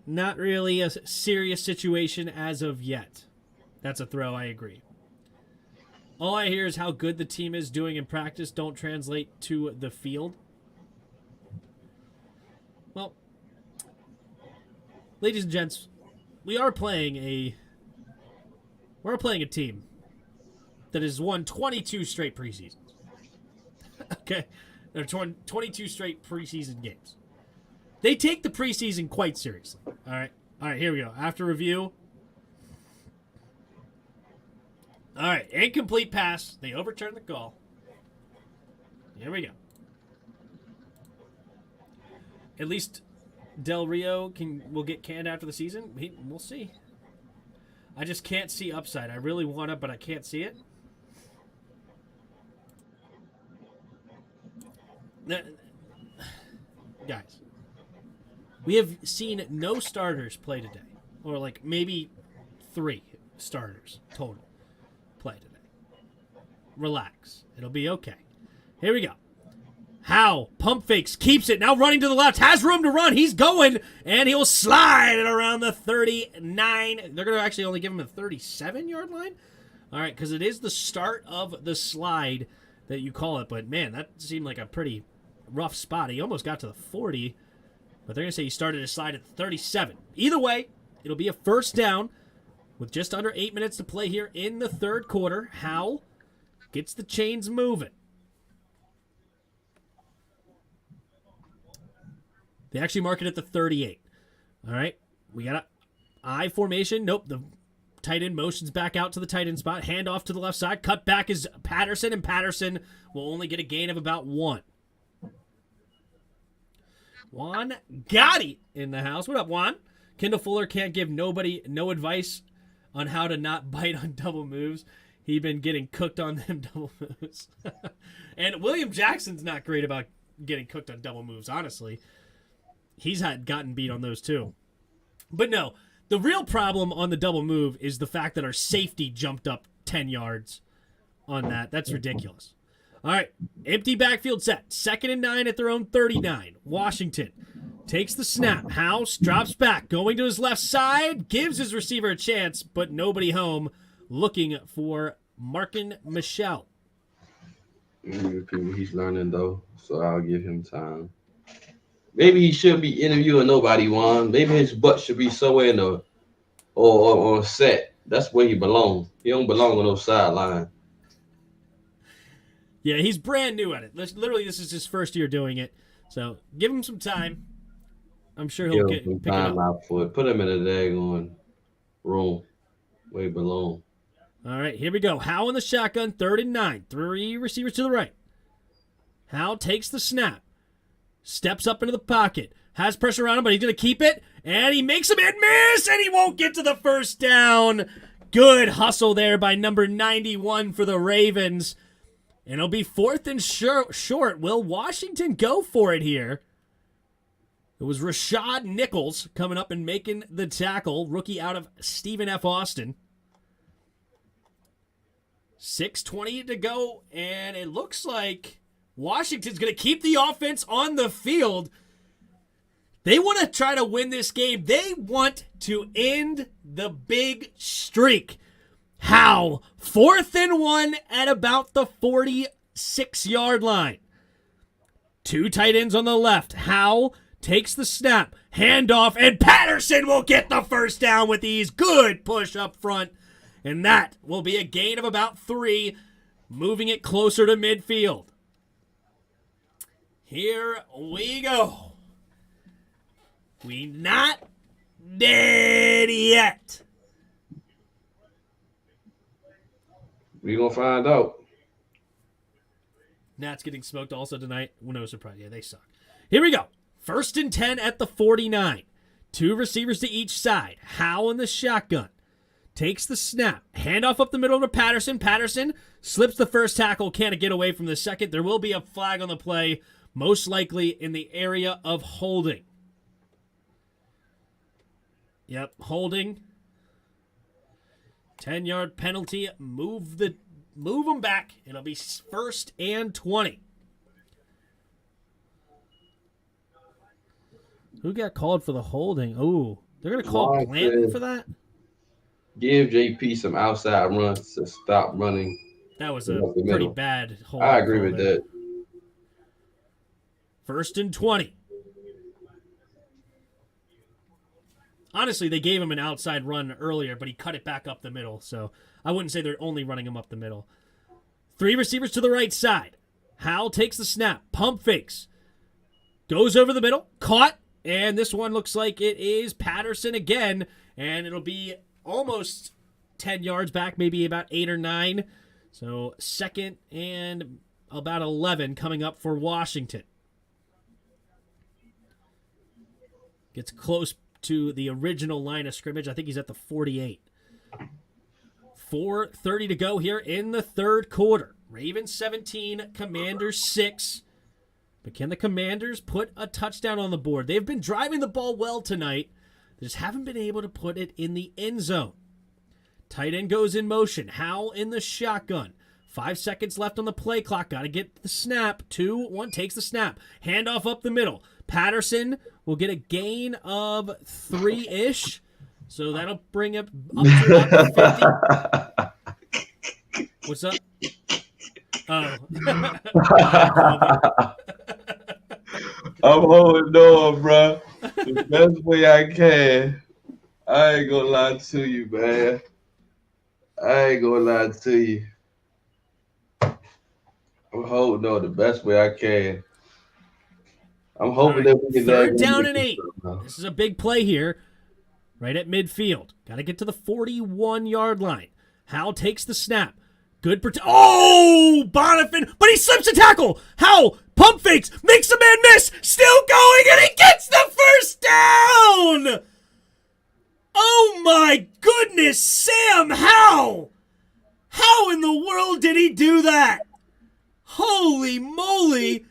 not really a serious situation as of yet. That's a throw, I agree. All I hear is how good the team is doing in practice don't translate to the field. Well, ladies and gents, we're playing a team that has won 22 straight preseasons. Okay? They're 22 straight preseason games. They take the preseason quite seriously. All right, here we go. After review. All right, incomplete pass. They overturn the call. Here we go. At least Del Rio will get canned after the season. We'll see. I just can't see upside. I really want it, but I can't see it. Guys, we have seen no starters play today. Or like maybe 3 starters total play today. Relax. It'll be okay. Here we go. Howe, pump fakes, keeps it, now running to the left, has room to run, he's going, and he'll slide it around the 39. They're going to actually only give him a 37-yard line? All right, because it is the start of the slide that you call it, but man, that seemed like a pretty rough spot. He almost got to the 40, but they're going to say he started his slide at the 37. Either way, it'll be a first down with just under 8 minutes to play here in the third quarter. Howe gets the chains moving. They actually mark it at the 38. All right. We got an I formation. Nope. The tight end motions back out to the tight end spot. Hand off to the left side. Cut back is Patterson, and Patterson will only get a gain of about 1. Juan Gotti in the house. What up, Juan? Kendall Fuller can't give nobody no advice on how to not bite on double moves. He been getting cooked on them double moves. And William Jackson's not great about getting cooked on double moves, honestly. He's gotten beat on those too. But no, the real problem on the double move is the fact that our safety jumped up 10 yards on that. That's ridiculous. All right, empty backfield set. 2nd and 9 at their own 39. Washington takes the snap. House drops back, going to his left side, gives his receiver a chance, but nobody home. Looking for Markin Michelle. He's learning, though, so I'll give him time. Maybe he should be interviewing nobody, Juan. Maybe his butt should be somewhere in the or on set. That's where he belongs. He don't belong on those sidelines. Yeah, he's brand new at it. Literally, this is his first year doing it. So give him some time. I'm sure he'll pick it up. Put him in a daggone room where he belongs. All right, here we go. Howe in the shotgun, 3rd and 9. 3 receivers to the right. Howe takes the snap. Steps up into the pocket. Has pressure on him, but he's going to keep it. And he makes a man miss, and he won't get to the first down. Good hustle there by number 91 for the Ravens. And it'll be 4th and short. Will Washington go for it here? It was Rashad Nichols coming up and making the tackle. Rookie out of Stephen F. Austin. 6:20 to go, and it looks like Washington's going to keep the offense on the field. They want to try to win this game. They want to end the big streak. How? 4th and 1 at about the 46-yard line. 2 tight ends on the left. How takes the snap, handoff, and Patterson will get the first down with ease. Good push up front. And that will be a gain of about 3, moving it closer to midfield. Here we go. We not dead yet. We gonna find out. Nats getting smoked also tonight. No surprise. Yeah, they suck. Here we go. 1st and 10 at the 49. 2 receivers to each side. Howe in the shotgun. Takes the snap. Handoff up the middle to Patterson. Patterson slips the first tackle. Can't get away from the second. There will be a flag on the play, most likely in the area of holding. Yep, holding. 10-yard penalty. Move them back. It'll be 1st and 20. Who got called for the holding? Oh, they're going to call Blanton for that? Give JP some outside runs to stop running. That was a pretty bad hold. I agree with that. 1st and 20. Honestly, they gave him an outside run earlier, but he cut it back up the middle. So I wouldn't say they're only running him up the middle. 3 receivers to the right side. Howell takes the snap. Pump fakes. Goes over the middle. Caught. And this one looks like it is Patterson again. And it'll be almost 10 yards back, maybe about 8 or 9. So 2nd and about 11 coming up for Washington. Gets close to the original line of scrimmage. I think he's at the 48. 4:30 to go here in the 3rd quarter. Ravens 17, Commanders 6. But can the Commanders put a touchdown on the board? They've been driving the ball well tonight. They just haven't been able to put it in the end zone. Tight end goes in motion. Howell in the shotgun. 5 seconds left on the play clock. Got to get the snap. 2-1 takes the snap. Handoff up the middle. Patterson will get a gain of 3-ish. So that'll bring it up to about 50. What's up? Oh. I'm holding on, bro. The best way I can. I ain't gonna lie to you, man. I ain't gonna lie to you. I'm holding on the best way I can. I'm hoping that we can. 3rd down and 8. This is a big play here. Right at midfield. Got to get to the 41-yard line. Howell takes the snap. Good Bonifant, but he slips a tackle. Howell pump fakes, makes a man miss, still going, and he gets the first down. Oh my goodness, Sam Howell. How in the world did he do that? Holy moly.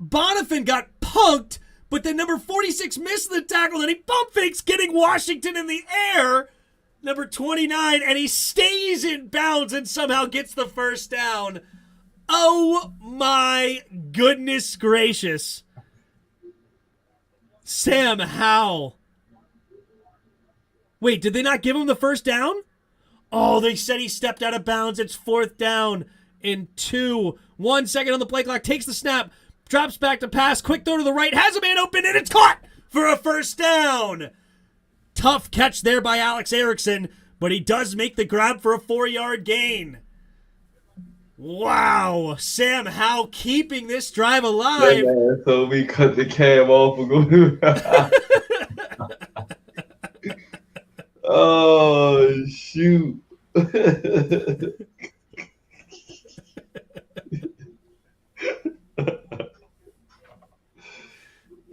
Bonifant got punked, but then number 46 missed the tackle, and he pump fakes getting Washington in the air. Number 29, and he stays in bounds and somehow gets the first down. Oh my goodness gracious. Sam Howell. Wait, did they not give him the first down? Oh, they said he stepped out of bounds. It's 4th down and 2. 1 second on the play clock. Takes the snap. Drops back to pass. Quick throw to the right. Has a man open, and it's caught for a first down. Tough catch there by Alex Erickson, but he does make the grab for a 4-yard gain. Wow. Sam Howell keeping this drive alive. Man, so we cut the cam off and go. Oh, shoot.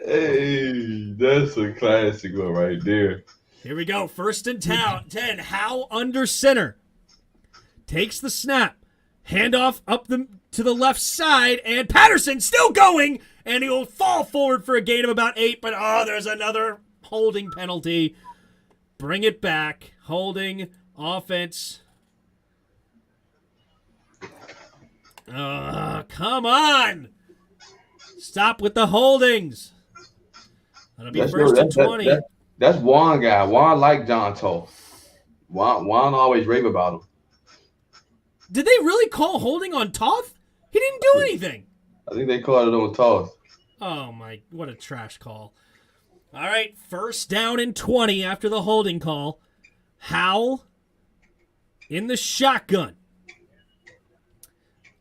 Hey, that's a classic one right there. Here we go. 1st and 10. Howell under center. Takes the snap. Handoff up to the left side. And Patterson still going. And he will fall forward for a gain of about 8. But, there's another holding penalty. Bring it back. Holding. Offense. Come on. Stop with the holdings. That'll be 1st and 20. That's Juan guy. Juan like John Toll. Juan always rave about him. Did they really call holding on Toth? He didn't do anything. I think they called it on Toth. Oh, my. What a trash call. All right. 1st down and 20 after the holding call. Howell in the shotgun.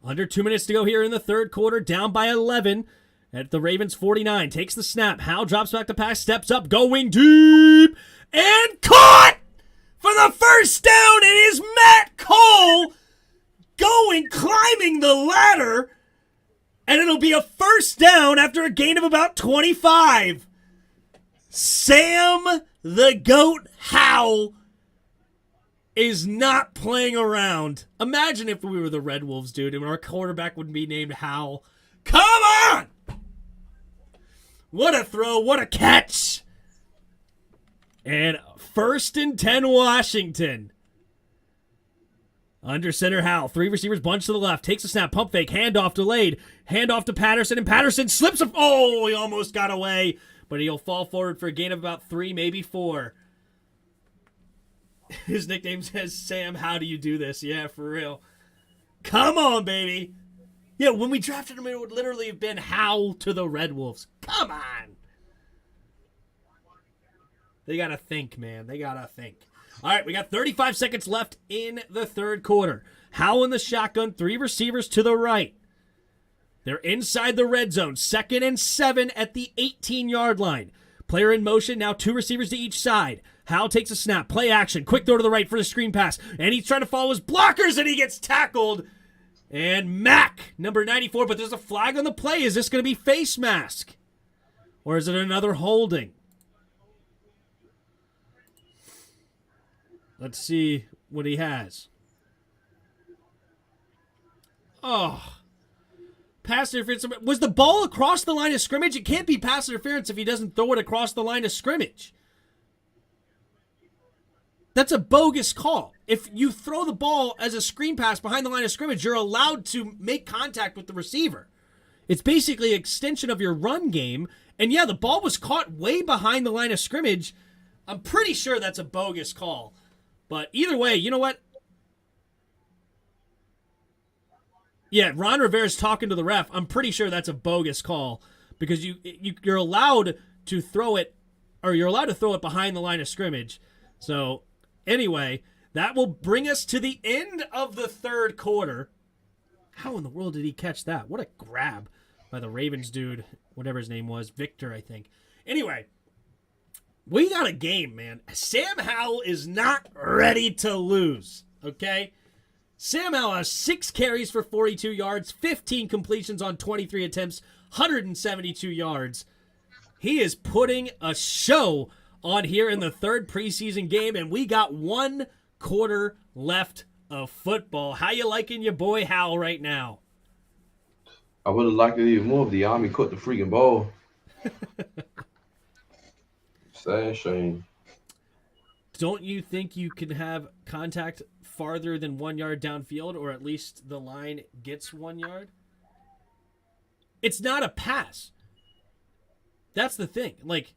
Under 2 minutes to go here in the third quarter. Down by 11 at the Ravens 49. Takes the snap. Howell drops back to pass. Steps up. Going deep. And caught for the first down. It is Matt Cole climbing the ladder. And it'll be a first down after a gain of about 25. Sam the Goat Howell is not playing around. Imagine if we were the Red Wolves, dude, and our quarterback would be named Howell. Come on! What a throw, what a catch! And 1st and 10 Washington. Under center Howell, 3 receivers bunch to the left, takes a snap, pump fake, handoff delayed, handoff to Patterson, and Patterson slips he almost got away, but he'll fall forward for a gain of about 3, maybe 4. His nickname says, Sam, how do you do this? Yeah, for real. Come on, baby. Yeah, when we drafted him, it would literally have been Howell to the Red Wolves. Come on. They got to think, man. They got to think. All right, we got 35 seconds left in the third quarter. Howell in the shotgun, 3 receivers to the right. They're inside the red zone. 2nd and 7 at the 18-yard line. Player in motion, now 2 receivers to each side. Howell takes a snap, play action, quick throw to the right for the screen pass, and he's trying to follow his blockers, and he gets tackled. And Mack, number 94, but there's a flag on the play. Is this going to be face mask? Or is it another holding? Let's see what he has. Oh. Pass interference. Was the ball across the line of scrimmage? It can't be pass interference if he doesn't throw it across the line of scrimmage. That's a bogus call. If you throw the ball as a screen pass behind the line of scrimmage, you're allowed to make contact with the receiver. It's basically an extension of your run game. And yeah, the ball was caught way behind the line of scrimmage. I'm pretty sure that's a bogus call. But either way, you know what? Yeah, Ron Rivera's talking to the ref. I'm pretty sure that's a bogus call because you're allowed to throw it, or you're allowed to throw it behind the line of scrimmage. So anyway, that will bring us to the end of the third quarter. How in the world did he catch that? What a grab by the Ravens dude, whatever his name was, Victor, I think. Anyway, we got a game, man. Sam Howell is not ready to lose, okay? Sam Howell has 6 carries for 42 yards, 15 completions on 23 attempts, 172 yards. He is putting a show on here in the third preseason game, and we got 1 quarter left of football. How you liking your boy Hal right now? I would have liked it even more if the Army caught the freaking ball. Sad shame. Don't you think you can have contact farther than 1 yard downfield, or at least the line gets 1 yard? It's not a pass. That's the thing. Like,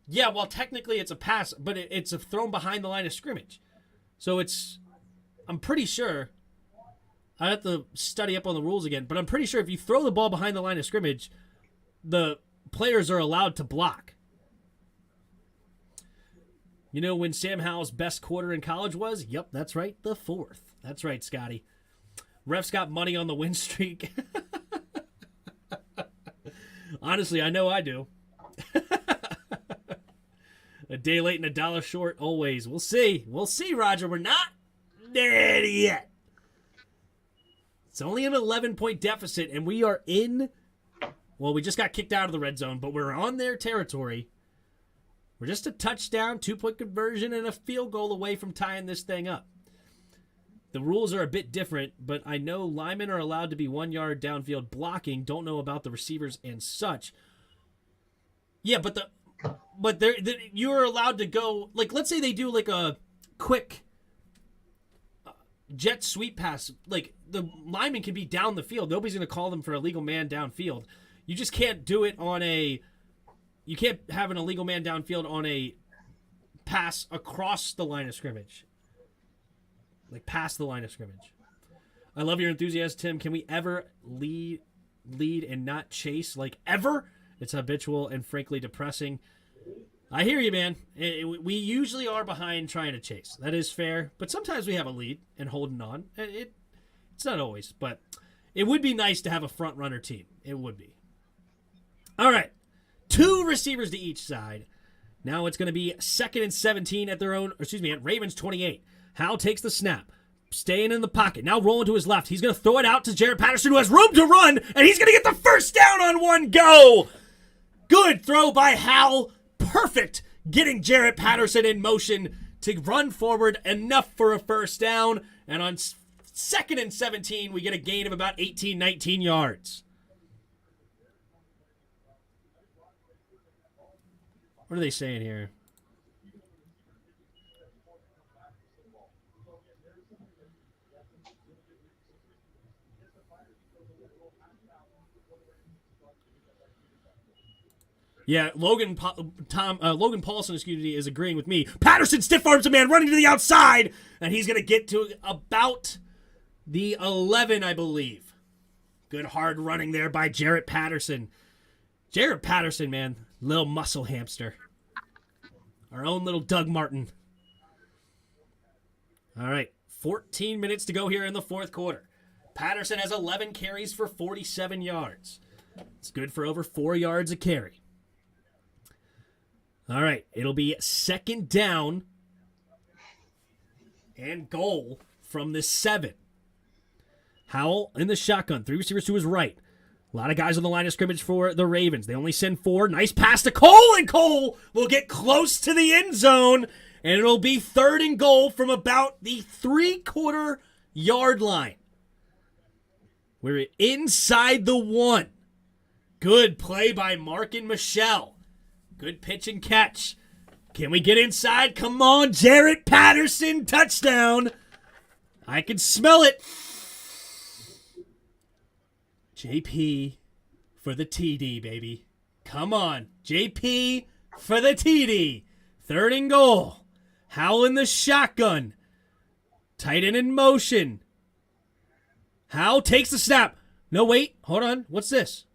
yeah, well, technically it's a pass, but it's a thrown behind the line of scrimmage. So I'm pretty sure, I have to study up on the rules again, but I'm pretty sure if you throw the ball behind the line of scrimmage, the players are allowed to block. You know when Sam Howell's best quarter in college was? Yep, that's right, the 4th. That's right, Scotty. Refs got money on the win streak. Honestly, I know I do. A day late and a dollar short, always. We'll see. We'll see, Roger. We're not there yet. It's only an 11-point deficit, and we are in... Well, we just got kicked out of the red zone, but we're on their territory. We're just a touchdown, 2-point conversion, and a field goal away from tying this thing up. The rules are a bit different, but I know linemen are allowed to be 1 yard downfield blocking. Don't know about the receivers and such. Yeah, but you're allowed to go, like, let's say they do like a quick jet sweep pass. Like, the lineman can be down the field. Nobody's going to call them for a legal man downfield. You just can't do it on you can't have an illegal man downfield on a pass across the line of scrimmage. Like, past the line of scrimmage. I love your enthusiasm, Tim. Can we ever lead and not chase? Like, ever? It's habitual and frankly depressing. I hear you, man. We usually are behind trying to chase. That is fair. But sometimes we have a lead and holding on. It's not always, but it would be nice to have a front runner team. It would be. All right. 2 receivers to each side. Now it's going to be 2nd and 17 at at Ravens 28. Hal takes the snap. Staying in the pocket. Now rolling to his left. He's going to throw it out to Jarrett Patterson, who has room to run, and he's going to get the first down on one go. Good throw by Hal. Perfect. Getting Jarrett Patterson in motion to run forward enough for a first down. And on 2nd and 17, we get a gain of about 18, 19 yards. What are they saying here? Yeah, Logan Paulson, is agreeing with me. Patterson stiff arms a man running to the outside, and he's going to get to about the 11, I believe. Good hard running there by Jarrett Patterson. Jarrett Patterson, man, little muscle hamster. Our own little Doug Martin. All right, 14 minutes to go here in the 4th quarter. Patterson has 11 carries for 47 yards. It's good for over 4 yards a carry. All right, it'll be 2nd down and goal from the 7. Howell in the shotgun, 3 receivers to his right. A lot of guys on the line of scrimmage for the Ravens. They only send 4. Nice pass to Cole, and Cole will get close to the end zone, and it'll be 3rd and goal from about the 3/4 yard line. We're inside the 1. Good play by Mark and Michelle. Good pitch and catch. Can we get inside? Come on, Jarrett Patterson, touchdown. I can smell it. JP for the TD, baby. Come on, JP for the TD. 3rd and goal. Howell in the shotgun. Tight end in motion. Howell takes the snap. No, wait. Hold on. What's this?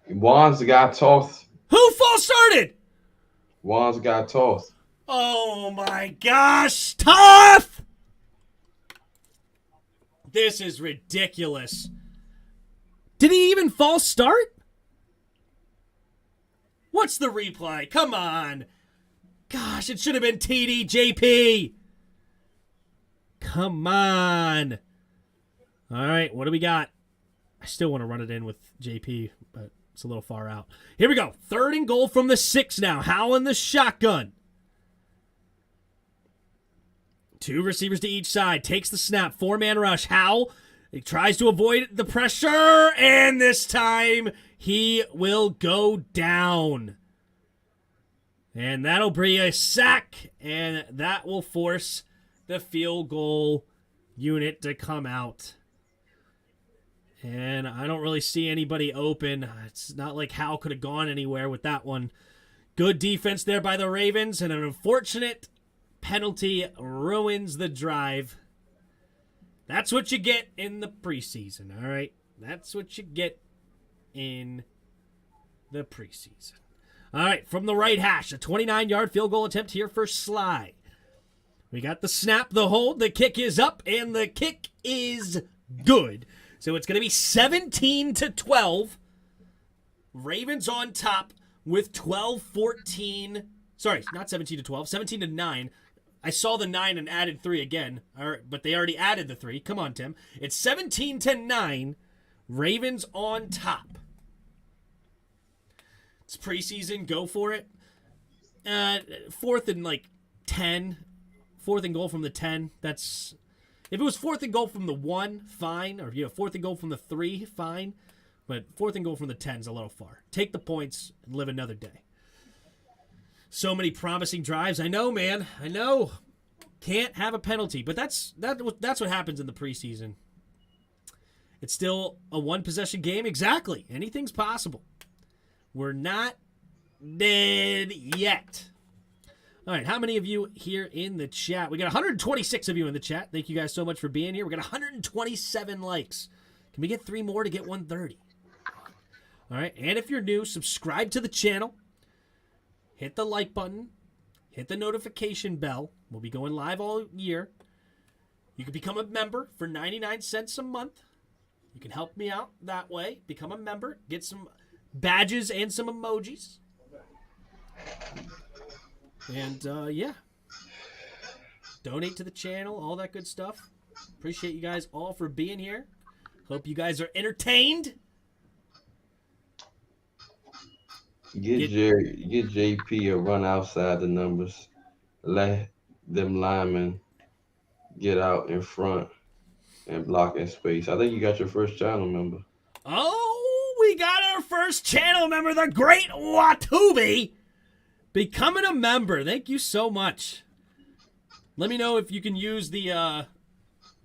Juan's the guy tossed. Who false started? Juan's got tossed. Oh my gosh, tough! This is ridiculous. Did he even false start? What's the replay? Come on. Gosh, it should have been TD JP. Come on. All right, what do we got? I still want to run it in with JP, but it's a little far out. Here we go. 3rd and goal from the 6 now. Howell in the shotgun. 2 receivers to each side. Takes the snap. 4-man rush. Howell, he tries to avoid the pressure. And this time, he will go down. And that'll be a sack. And that will force the field goal unit to come out. And I don't really see anybody open. It's not like Howell could have gone anywhere with that one. Good defense there by the Ravens, and an unfortunate penalty ruins the drive. That's what you get in the preseason, all right? That's what you get in the preseason. All right, from the right hash, a 29-yard field goal attempt here for Sly. We got the snap, the hold, the kick is up, and the kick is good. So it's going to be 17-12. Ravens on top with 12-14. Sorry, not 17-12, 17-9. I saw the 9 and added 3 again, but they already added the 3. Come on, Tim. It's 17-9. Ravens on top. It's preseason. Go for it. 4th and 10. 4th and goal from the 10. That's... If it was 4th and goal from the 1, fine. Or 4th and goal from the 3, fine. But 4th and goal from the 10 is a little far. Take the points and live another day. So many promising drives. I know, man. I know. Can't have a penalty. But that's what happens in the preseason. It's still a 1-possession game. Exactly. Anything's possible. We're not dead yet. All right, how many of you here in the chat? We got 126 of you in the chat. Thank you guys so much for being here. We got 127 likes. Can we get 3 more to get 130? All right, and if you're new, subscribe to the channel. Hit the like button. Hit the notification bell. We'll be going live all year. You can become a member for 99 cents a month. You can help me out that way. Become a member. Get some badges and some emojis. And, yeah. Donate to the channel, all that good stuff. Appreciate you guys all for being here. Hope you guys are entertained. Get JP a run outside the numbers. Let them linemen get out in front and block in space. I think you got your first channel member. Oh, we got our first channel member, the great Watubi. Becoming a member. Thank you so much. Let me know if you can use the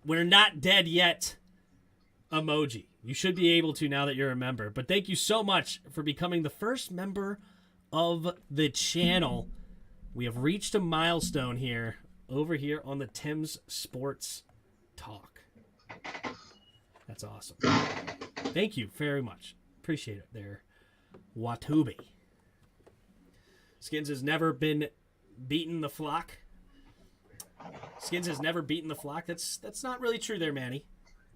we're not dead yet emoji. You should be able to now that you're a member. But thank you so much for becoming the first member of the channel. We have reached a milestone here, over here on the Tim's Sports Talk. That's awesome. Thank you very much. Appreciate it there, Watubi. Skins has never been beaten the flock. Skins has never beaten the flock. That's not really true there, Manny.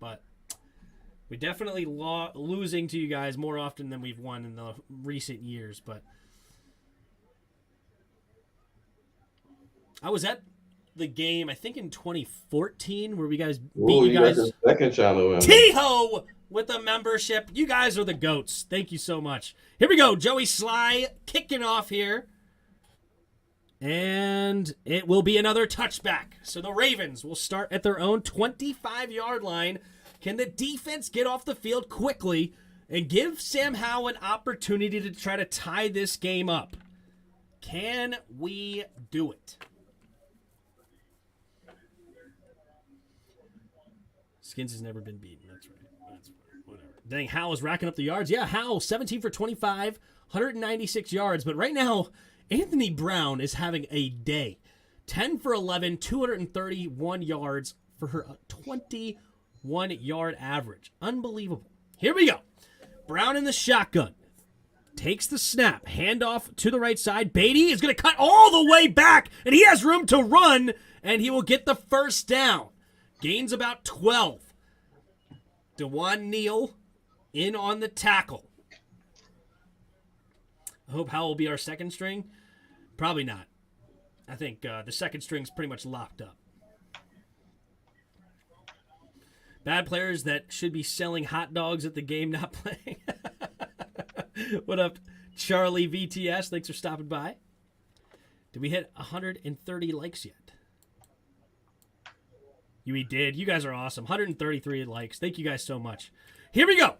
But we definitely losing to you guys more often than we've won in the recent years. But I was at the game, I think in 2014, where we guys beat you guys. Second channel. T-Ho with a membership. You guys are the GOATs. Thank you so much. Here we go. Joey Sly kicking off here. And it will be another touchback. So the Ravens will start at their own 25-yard line. Can the defense get off the field quickly and give Sam Howell an opportunity to try to tie this game up? Can we do it? Skins has never been beaten. That's right. That's whatever. Dang, Howell is racking up the yards. Yeah, Howell, 17 for 25, 196 yards. But right now, Anthony Brown is having a day. 10 for 11, 231 yards for her 21-yard average. Unbelievable. Here we go. Brown in the shotgun. Takes the snap. Handoff to the right side. Beatty is going to cut all the way back, and he has room to run, and he will get the first down. Gains about 12. DeJuan Neal in on the tackle. I hope Howell will be our second string. Probably not. I think the second string's pretty much locked up. Bad players that should be selling hot dogs at the game, not playing. What up, Charlie VTS? Thanks for stopping by. Did we hit 130 likes yet? We did. You guys are awesome. 133 likes. Thank you guys so much. Here we go.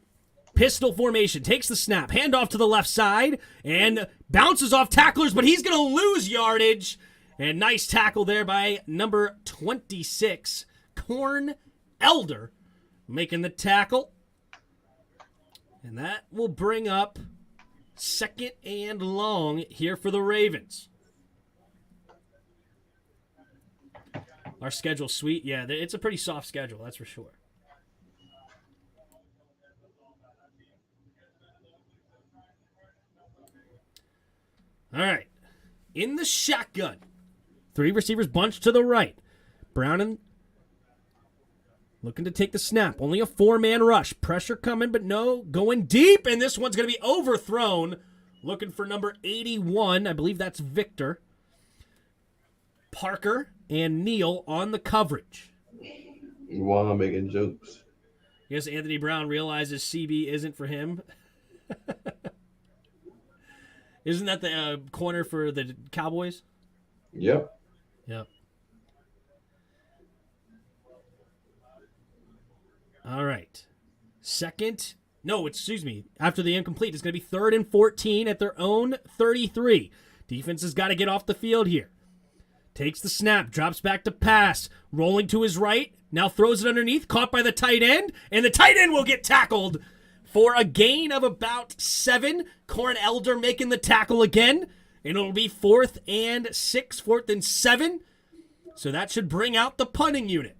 Pistol formation. Takes the snap. Handoff to the left side. And bounces off tacklers, but he's going to lose yardage. And nice tackle there by number 26, Corn Elder, making the tackle. And that will bring up 2nd and long here for the Ravens. Our schedule's sweet. Yeah, it's a pretty soft schedule, that's for sure. All right. In the shotgun. 3 receivers bunched to the right. Browning looking to take the snap. Only a 4-man rush. Pressure coming, but no. Going deep, and this one's going to be overthrown. Looking for number 81. I believe that's Victor. Parker and Neal on the coverage. While I'm making jokes. I guess Anthony Brown realizes CB isn't for him. Isn't that the corner for the Cowboys? Yep. Yep. All right. After the incomplete, it's going to be 3rd and 14 at their own 33. Defense has got to get off the field here. Takes the snap, drops back to pass, rolling to his right, now throws it underneath, caught by the tight end, and the tight end will get tackled for a gain of about 7. Corn Elder making the tackle again, and it'll be 4th and 6, 4th and 7. So that should bring out the punting unit.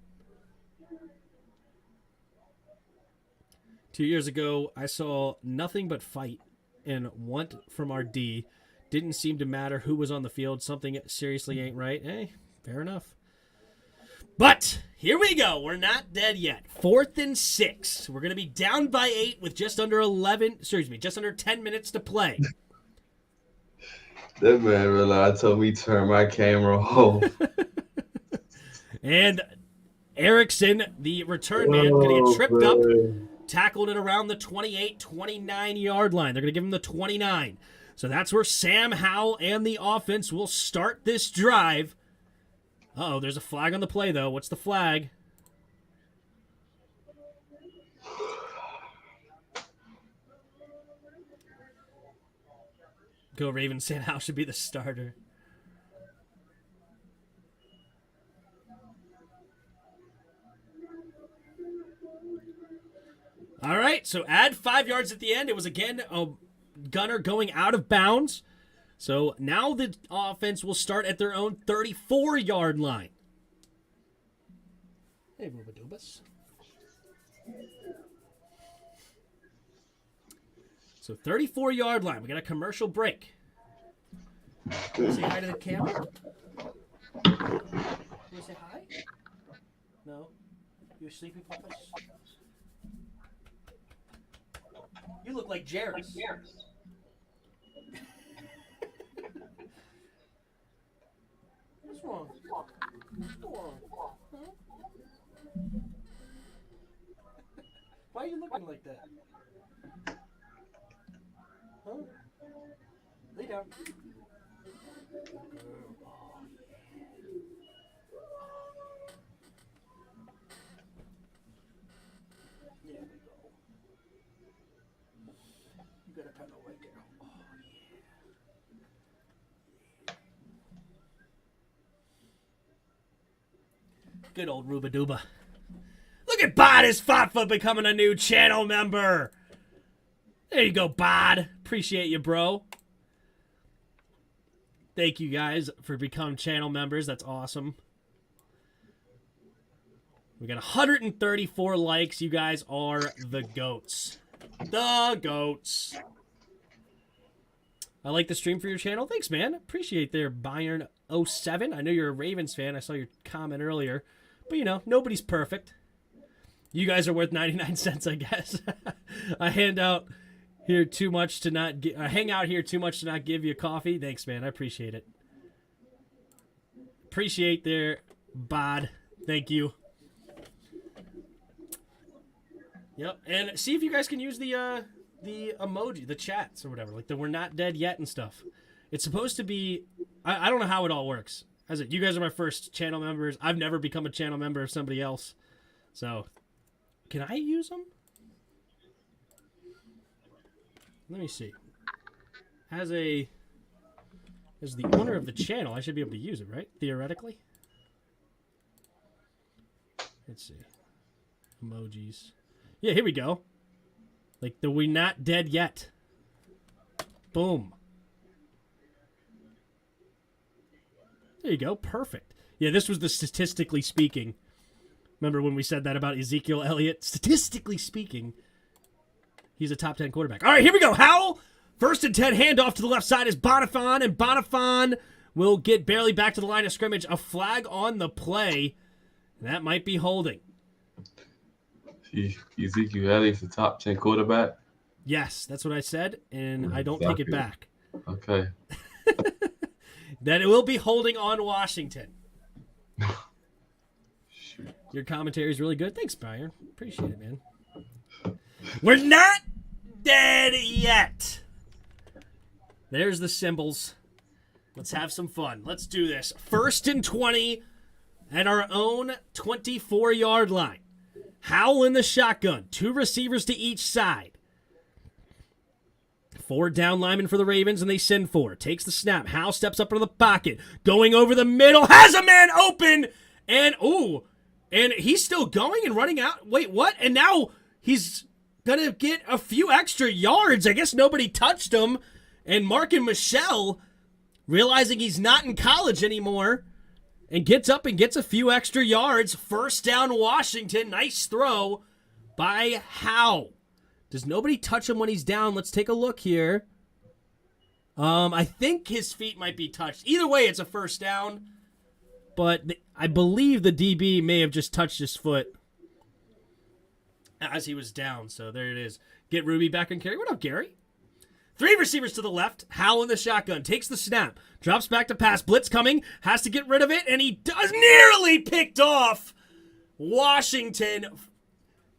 2 years ago, I saw nothing but fight and want from our D. Didn't seem to matter who was on the field. Something seriously ain't right. Hey, fair enough. But here we go. We're not dead yet. 4th and 6. We're going to be down by 8 with just under 10 minutes to play. That man realized told me to turn my camera off. And Erickson, the return man, going to get tripped up, tackled it around the 28, 29-yard line. They're going to give him the 29. So that's where Sam Howell and the offense will start this drive. Uh-oh, there's a flag on the play, though. What's the flag? Go Ravens. Sam Howell should be the starter. All right, so add 5 yards at the end. It was, again, a gunner going out of bounds. So now the offense will start at their own 34-yard line. Hey, Rubadubas. So 34-yard line. We got a commercial break. Say hi to the camera. You say hi? No? You sleepy puppets? You look like Jairus. What's wrong? What's wrong? Huh? Why are you looking like that? Huh? Lay down. There we go. You got a pillow right there. Oh, yeah. Good old Rubaduba. Look at Bod is fought for becoming a new channel member. There you go, Bod. Appreciate you, bro. Thank you guys for becoming channel members. That's awesome. We got 134 likes. You guys are the goats. The goats. I like the stream for your channel. Thanks, man. Appreciate there, Bayern07. I know you're a Ravens fan. I saw your comment earlier. But, you know, nobody's perfect. You guys are worth 99 cents, I guess. I hang out here too much to not give you coffee. Thanks, man. I appreciate it. Appreciate there, Bod. Thank you. Yep. And see if you guys can use the emoji, the chats or whatever, like the "we're not dead yet" and stuff. It's supposed to be. I don't know how it all works. As you guys are my first channel members. I've never become a channel member of somebody else. So, can I use them? Let me see. As the owner of the channel, I should be able to use it, right? Theoretically. Let's see. Emojis. Yeah, here we go. Like the "we not dead yet." Boom. There you go. Perfect. Yeah, this was the statistically speaking. Remember when we said that about Ezekiel Elliott? Statistically speaking, he's a top 10 quarterback. All right, here we go. Howell, 1st and 10, handoff to the left side is Bonifon, and Bonifon will get barely back to the line of scrimmage. A flag on the play. That might be holding. Ezekiel Elliott's the top 10 quarterback? Yes, that's what I said, and I don't take it back. Okay. That it will be holding on Washington. Your commentary is really good. Thanks, Byron. Appreciate it, man. We're not dead yet. There's the symbols. Let's have some fun. Let's do this. 1st and 20 at our own 24-yard line. Howell in the shotgun. 2 receivers to each side. 4 down linemen for the Ravens, and they send 4. Takes the snap. Howell steps up into the pocket. Going over the middle. Has a man open. And, and he's still going and running out. Wait, what? And now he's going to get a few extra yards. I guess nobody touched him. And Markin Michel, realizing he's not in college anymore, and gets up and gets a few extra yards. 1st down, Washington. Nice throw by Howell. Does nobody touch him when he's down? Let's take a look here. I think his feet might be touched. Either way, it's a 1st down. But I believe the DB may have just touched his foot as he was down. So there it is. Get Ruby back on carry. What up, Gary? 3 receivers to the left. Howell in the shotgun. Takes the snap. Drops back to pass. Blitz coming. Has to get rid of it. And he does. Nearly picked off. Washington.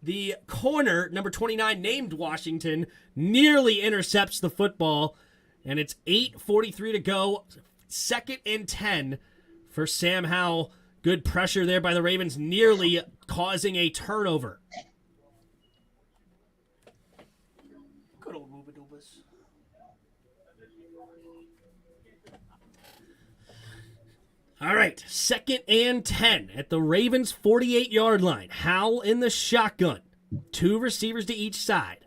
The corner, number 29, named Washington, nearly intercepts the football. And it's 8:43 to go. 2nd and 10 for Sam Howell. Good pressure there by the Ravens, nearly causing a turnover. Good old Rubadubas. All right, 2nd and 10 at the Ravens' 48-yard line. Howell in the shotgun. 2 receivers to each side.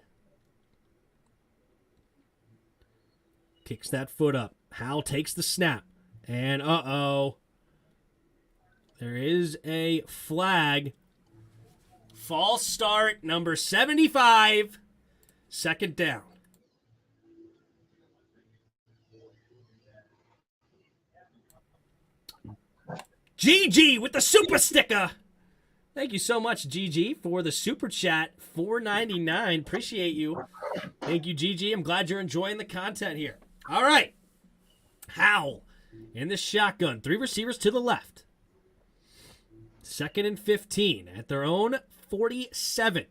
Kicks that foot up. Howell takes the snap. And there is a flag. False start, number 75. 2nd down. GG with the super sticker. Thank you so much, GG, for the super chat. $4.99. Appreciate you. Thank you, GG. I'm glad you're enjoying the content here. All right. Howell in the shotgun. 3 receivers to the left. 2nd and 15 at their own 47.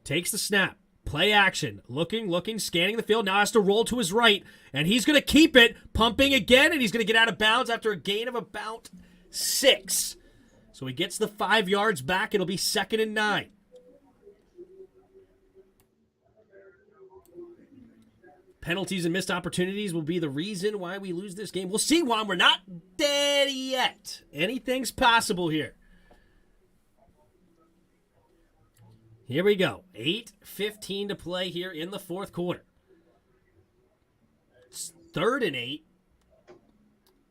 Takes the snap. Play action. Looking, scanning the field. Now has to roll to his right. And he's going to keep it. Pumping again. And he's going to get out of bounds after a gain of about 6. So he gets the 5 yards back. It'll be 2nd and 9. Penalties and missed opportunities will be the reason why we lose this game. We'll see, Juan. We're not dead yet. Anything's possible here. Here we go. 8:15 to play here in the 4th quarter. It's 3rd and 8.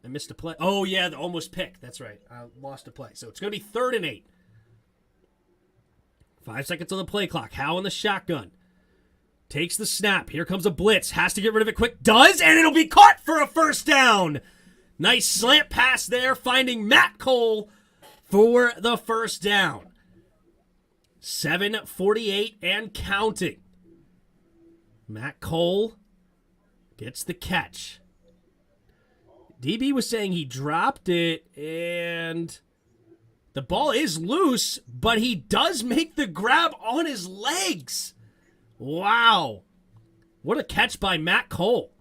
I missed a play. Oh, yeah, the almost pick. That's right. I lost a play. So it's going to be 3rd and 8. 5 seconds on the play clock. Howe in the shotgun. Takes the snap. Here comes a blitz. Has to get rid of it quick. Does, and it'll be caught for a 1st down. Nice slant pass there, finding Matt Cole for the 1st down. 7:48 and counting. Matt Cole gets the catch. DB was saying he dropped it, and the ball is loose, but he does make the grab on his legs. Wow. What a catch by Matt Cole.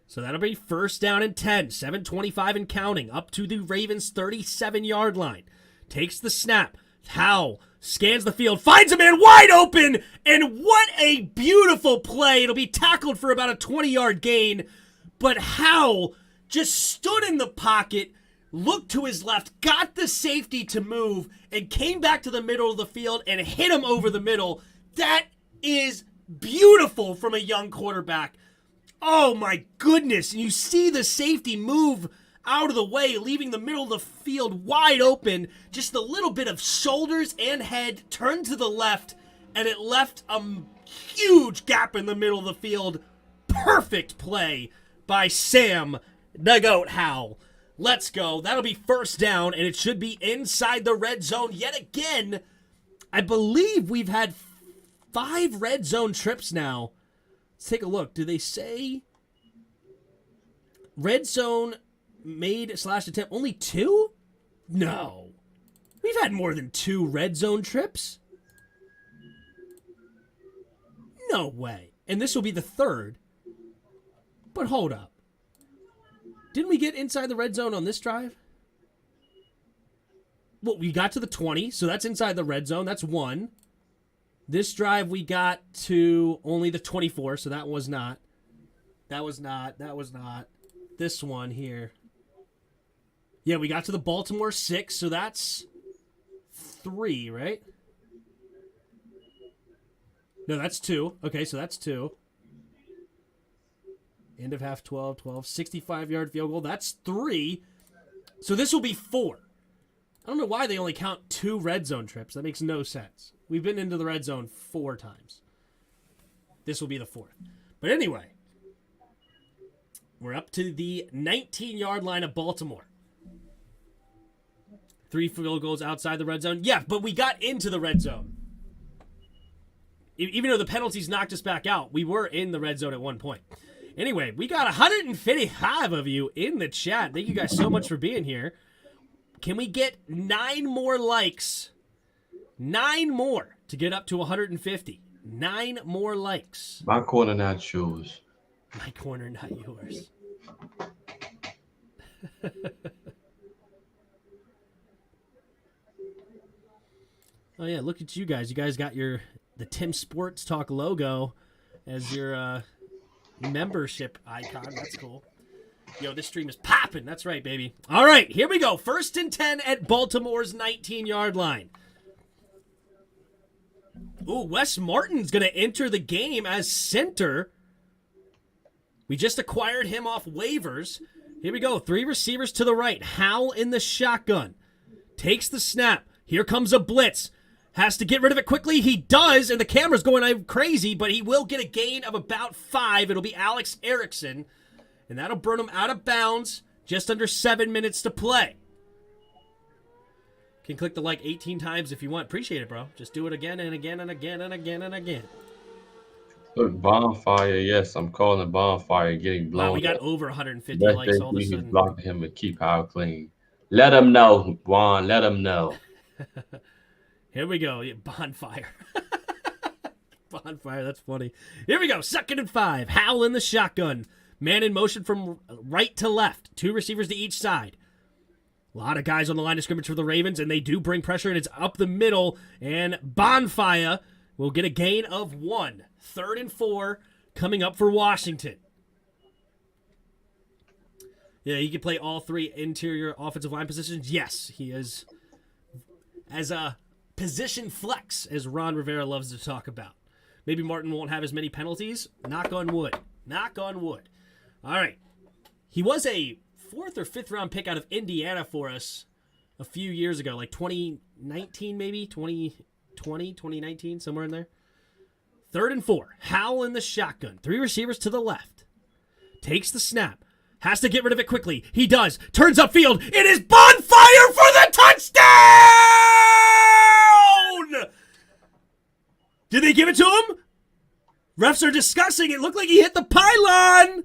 So that'll be first down and 10, 7:25 and counting, up to the Ravens' 37-yard line. Takes the snap. Howell scans the field, finds a man wide open, and what a beautiful play. It'll be tackled for about a 20-yard gain, but Howell just stood in the pocket, looked to his left, got the safety to move, and came back to the middle of the field and hit him over the middle. That is beautiful from a young quarterback. Oh my goodness. And you see the safety move out of the way, leaving the middle of the field wide open. Just a little bit of shoulders and head turned to the left, and it left a huge gap in the middle of the field. Perfect play by Sam the Goat Howell. Let's go. That'll be first down, and it should be inside the red zone yet again. I believe we've had 5 red zone trips now. Let's take a look. Do they say red zone made / attempt? Only 2? No. We've had more than 2 red zone trips. No way. And this will be the 3rd. But hold up. Didn't we get inside the red zone on this drive? Well, we got to the 20, so that's inside the red zone. That's 1. This drive, we got to only the 24, so that was not. That was not. This one here. Yeah, we got to the Baltimore 6, so that's 3, right? No, that's 2. Okay, so that's 2. End of half, 12, 65-yard field goal. That's 3. So this will be 4. I don't know why they only count 2 red zone trips. That makes no sense. We've been into the red zone 4 times. This will be the 4th. But anyway, we're up to the 19-yard line of Baltimore. 3 field goals outside the red zone. Yeah, but we got into the red zone. Even though the penalties knocked us back out, we were in the red zone at one point. Anyway, we got 155 of you in the chat. Thank you guys so much for being here. Can we get 9 more likes? 9 more to get up to 150. 9 more likes. My corner, not yours. My corner, not yours. Oh, yeah, look at you guys. You guys got the Tim Sports Talk logo as your membership icon. That's cool. Yo, this stream is popping. That's right, baby. All right, here we go. 1st and 10 at Baltimore's 19-yard line. Ooh, Wes Martin's going to enter the game as center. We just acquired him off waivers. Here we go. 3 receivers to the right. Howell in the shotgun. Takes the snap. Here comes a blitz. Has to get rid of it quickly. He does, and the camera's going crazy, but he will get a gain of about 5. It'll be Alex Erickson, and that'll burn him out of bounds. Just under 7 minutes to play. Can click the like 18 times if you want. Appreciate it, bro. Just do it again and again and again and again and again. Look, bonfire. Yes, I'm calling a bonfire. Getting blown. Wow, we got up. over 150 Best likes thing all of a he's sudden. blocking him to keep Howell clean. Let him know, Juan. Let him know. Here we go. Yeah, bonfire. Bonfire. That's funny. Here we go. 2nd and 5. Howell in the shotgun. Man in motion from right to left. 2 receivers to each side. A lot of guys on the line of scrimmage for the Ravens, and they do bring pressure, and it's up the middle. And Bonfire will get a gain of 1. 3rd and 4 coming up for Washington. Yeah, he can play all 3 interior offensive line positions. Yes, he is as a position flex, as Ron Rivera loves to talk about. Maybe Martin won't have as many penalties. Knock on wood. Knock on wood. All right. He was a 4th or 5th round pick out of Indiana for us a few years ago, like 2019 maybe, 2020, 2019, somewhere in there. 3rd and 4. Howell in the shotgun. 3 receivers to the left. Takes the snap. Has to get rid of it quickly. He does. Turns upfield. It is Bonfire for the touchdown! Did they give it to him? Refs are discussing. It looked like he hit the pylon.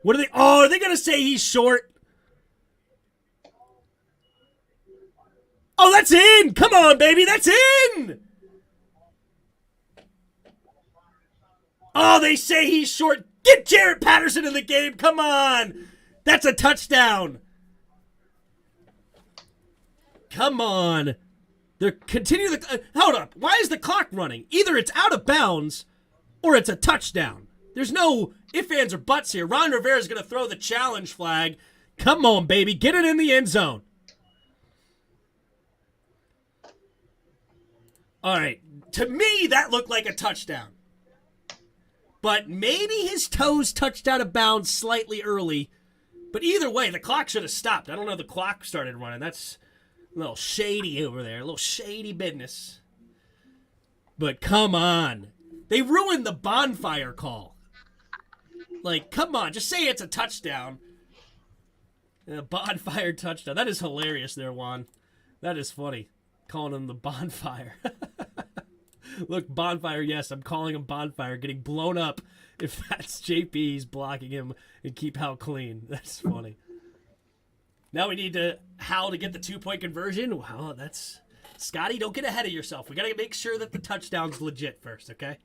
What are they? Oh, are they going to say he's short? Oh, that's in. Come on, baby. That's in. Oh, they say he's short. Get Jaret Patterson in the game. Come on. That's a touchdown. Come on. They're continuing hold up. Why is the clock running? Either it's out of bounds or it's a touchdown. There's no ifs, ands, or buts here. Ron Rivera's going to throw the challenge flag. Come on, baby. Get it in the end zone. All right. To me, that looked like a touchdown. But maybe his toes touched out of bounds slightly early. But either way, the clock should have stopped. I don't know, the clock started running. That's a little shady over there. A little shady business. But come on. They ruined the bonfire call. Like, come on. Just say it's a touchdown. A bonfire touchdown. That is hilarious there, Juan. That is funny. Calling him the bonfire. Look, bonfire, yes, I'm calling him bonfire. Getting blown up if that's JP's blocking him and keep Hal clean. That's funny. Now we need Hal to get the 2-point conversion. Wow, that's... Scotty, don't get ahead of yourself. We got to make sure that the touchdown's legit first, okay?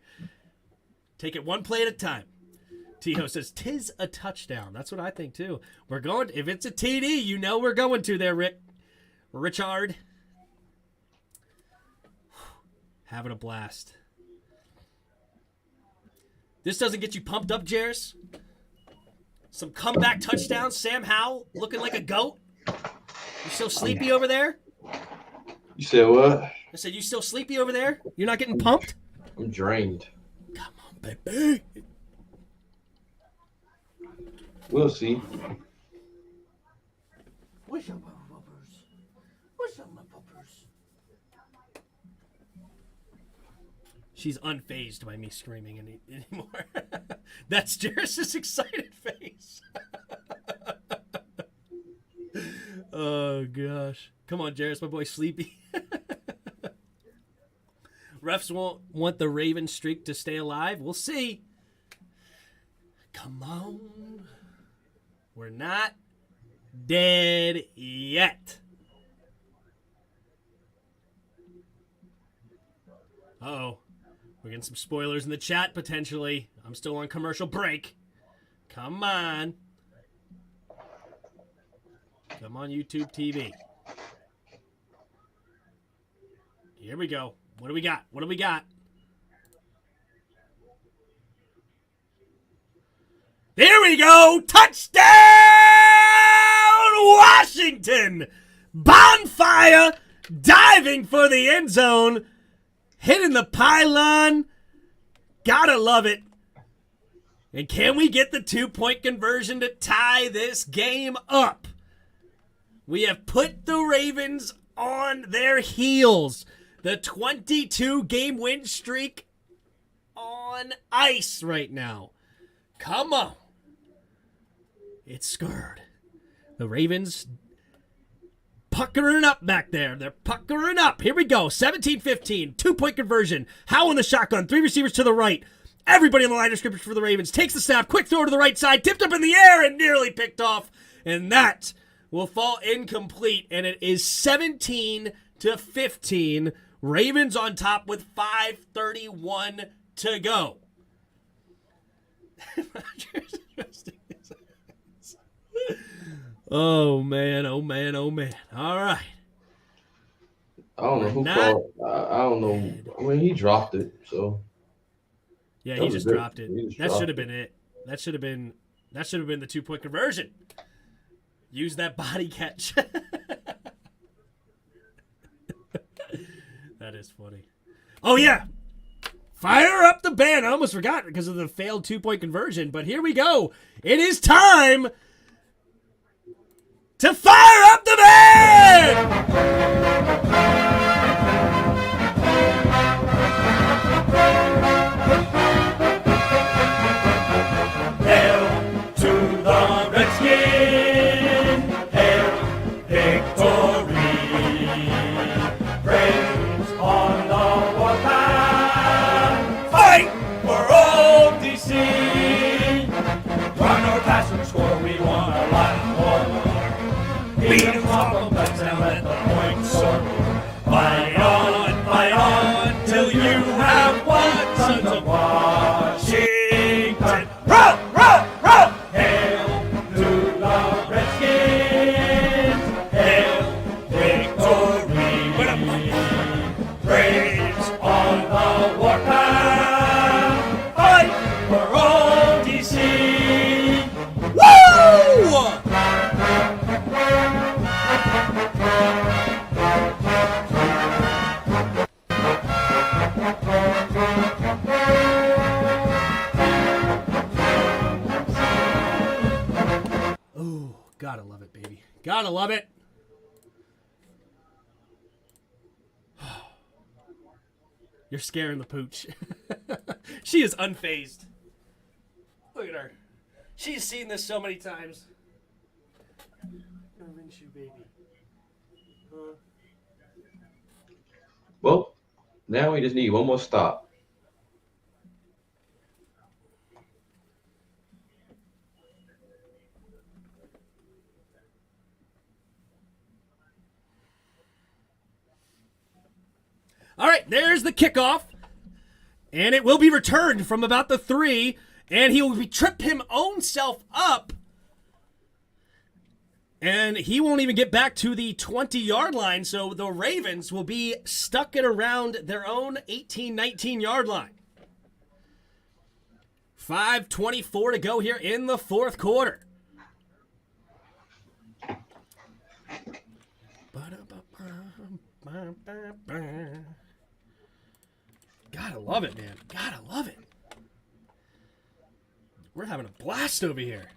Take it one play at a time. Tiho says, "'Tis a touchdown." That's what I think, too. We're going... If it's a TD, you know we're going to there, Richard. Having a blast. This doesn't get you pumped up, Jairus? Some comeback touchdowns. Sam Howell looking like a goat. You still sleepy over there? You said what? I said, you still sleepy over there? You're not getting pumped? I'm drained. Come on, baby. We'll see. What's up, my puppers? What's up, my puppers? She's unfazed by me screaming anymore. That's Jairus' excited face. Oh, gosh. Come on, Jairus, my boy, sleepy. Refs won't want the Raven streak to stay alive. We'll see. Come on. We're not dead yet. Uh-oh. We're getting some spoilers in the chat, potentially. I'm still on commercial break. Come on. Come on, YouTube TV. Here we go. What do we got? What do we got? There we go! Touchdown, Washington! Bonfire diving for the end zone. Hitting the pylon. Gotta love it. And can we get the 2-point conversion to tie this game up? We have put the Ravens on their heels. The 22-game win streak on ice right now. Come on. It's scared. The Ravens puckering up back there. They're puckering up. Here we go. 17-15. 2-point conversion. Howe in the shotgun. 3 receivers to the right. Everybody in the line of scrimmage for the Ravens. Takes the snap. Quick throw to the right side. Tipped up in the air and nearly picked off. And that will fall incomplete. And it is 17-15. Ravens on top with 5:31 to go. Oh, man, oh, man, oh, man. All right. I don't know who called. I don't know. I mean, he dropped it, so. Yeah, he just dropped it. That should have been it. That should have been the 2-point conversion. Use that body catch. That is funny. Oh, yeah. Fire up the band. I almost forgot because of the failed 2-point conversion, but here we go. It is time to fire up the band! Hail to the Redskin! Hail victory! Praise on the warpath! Fight for old DC! Run or pass or score, we want a lot more. Be Gotta love it. You're scaring the pooch. She is unfazed. Look at her. She's seen this so many times. Minshew, baby. Well, now we just need one more stop. All right, there's the kickoff. And it will be returned from about the 3. And he will trip him own self up. And he won't even get back to the 20-yard line. So the Ravens will be stuck at around their own 18, 19-yard line. 5:24 to go here in the fourth quarter. Gotta love it, man. Gotta love it. We're having a blast over here.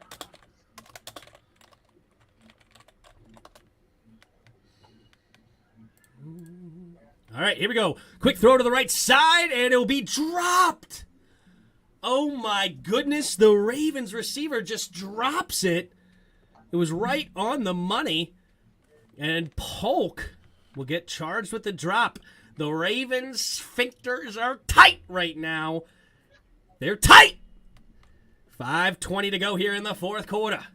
All right, here we go. Quick throw to the right side, and it'll be dropped. Oh, my goodness. The Ravens receiver just drops it. It was right on the money. And Polk will get charged with the drop. The Ravens' sphincters are tight right now. They're tight. 5:20 to go here in the fourth quarter.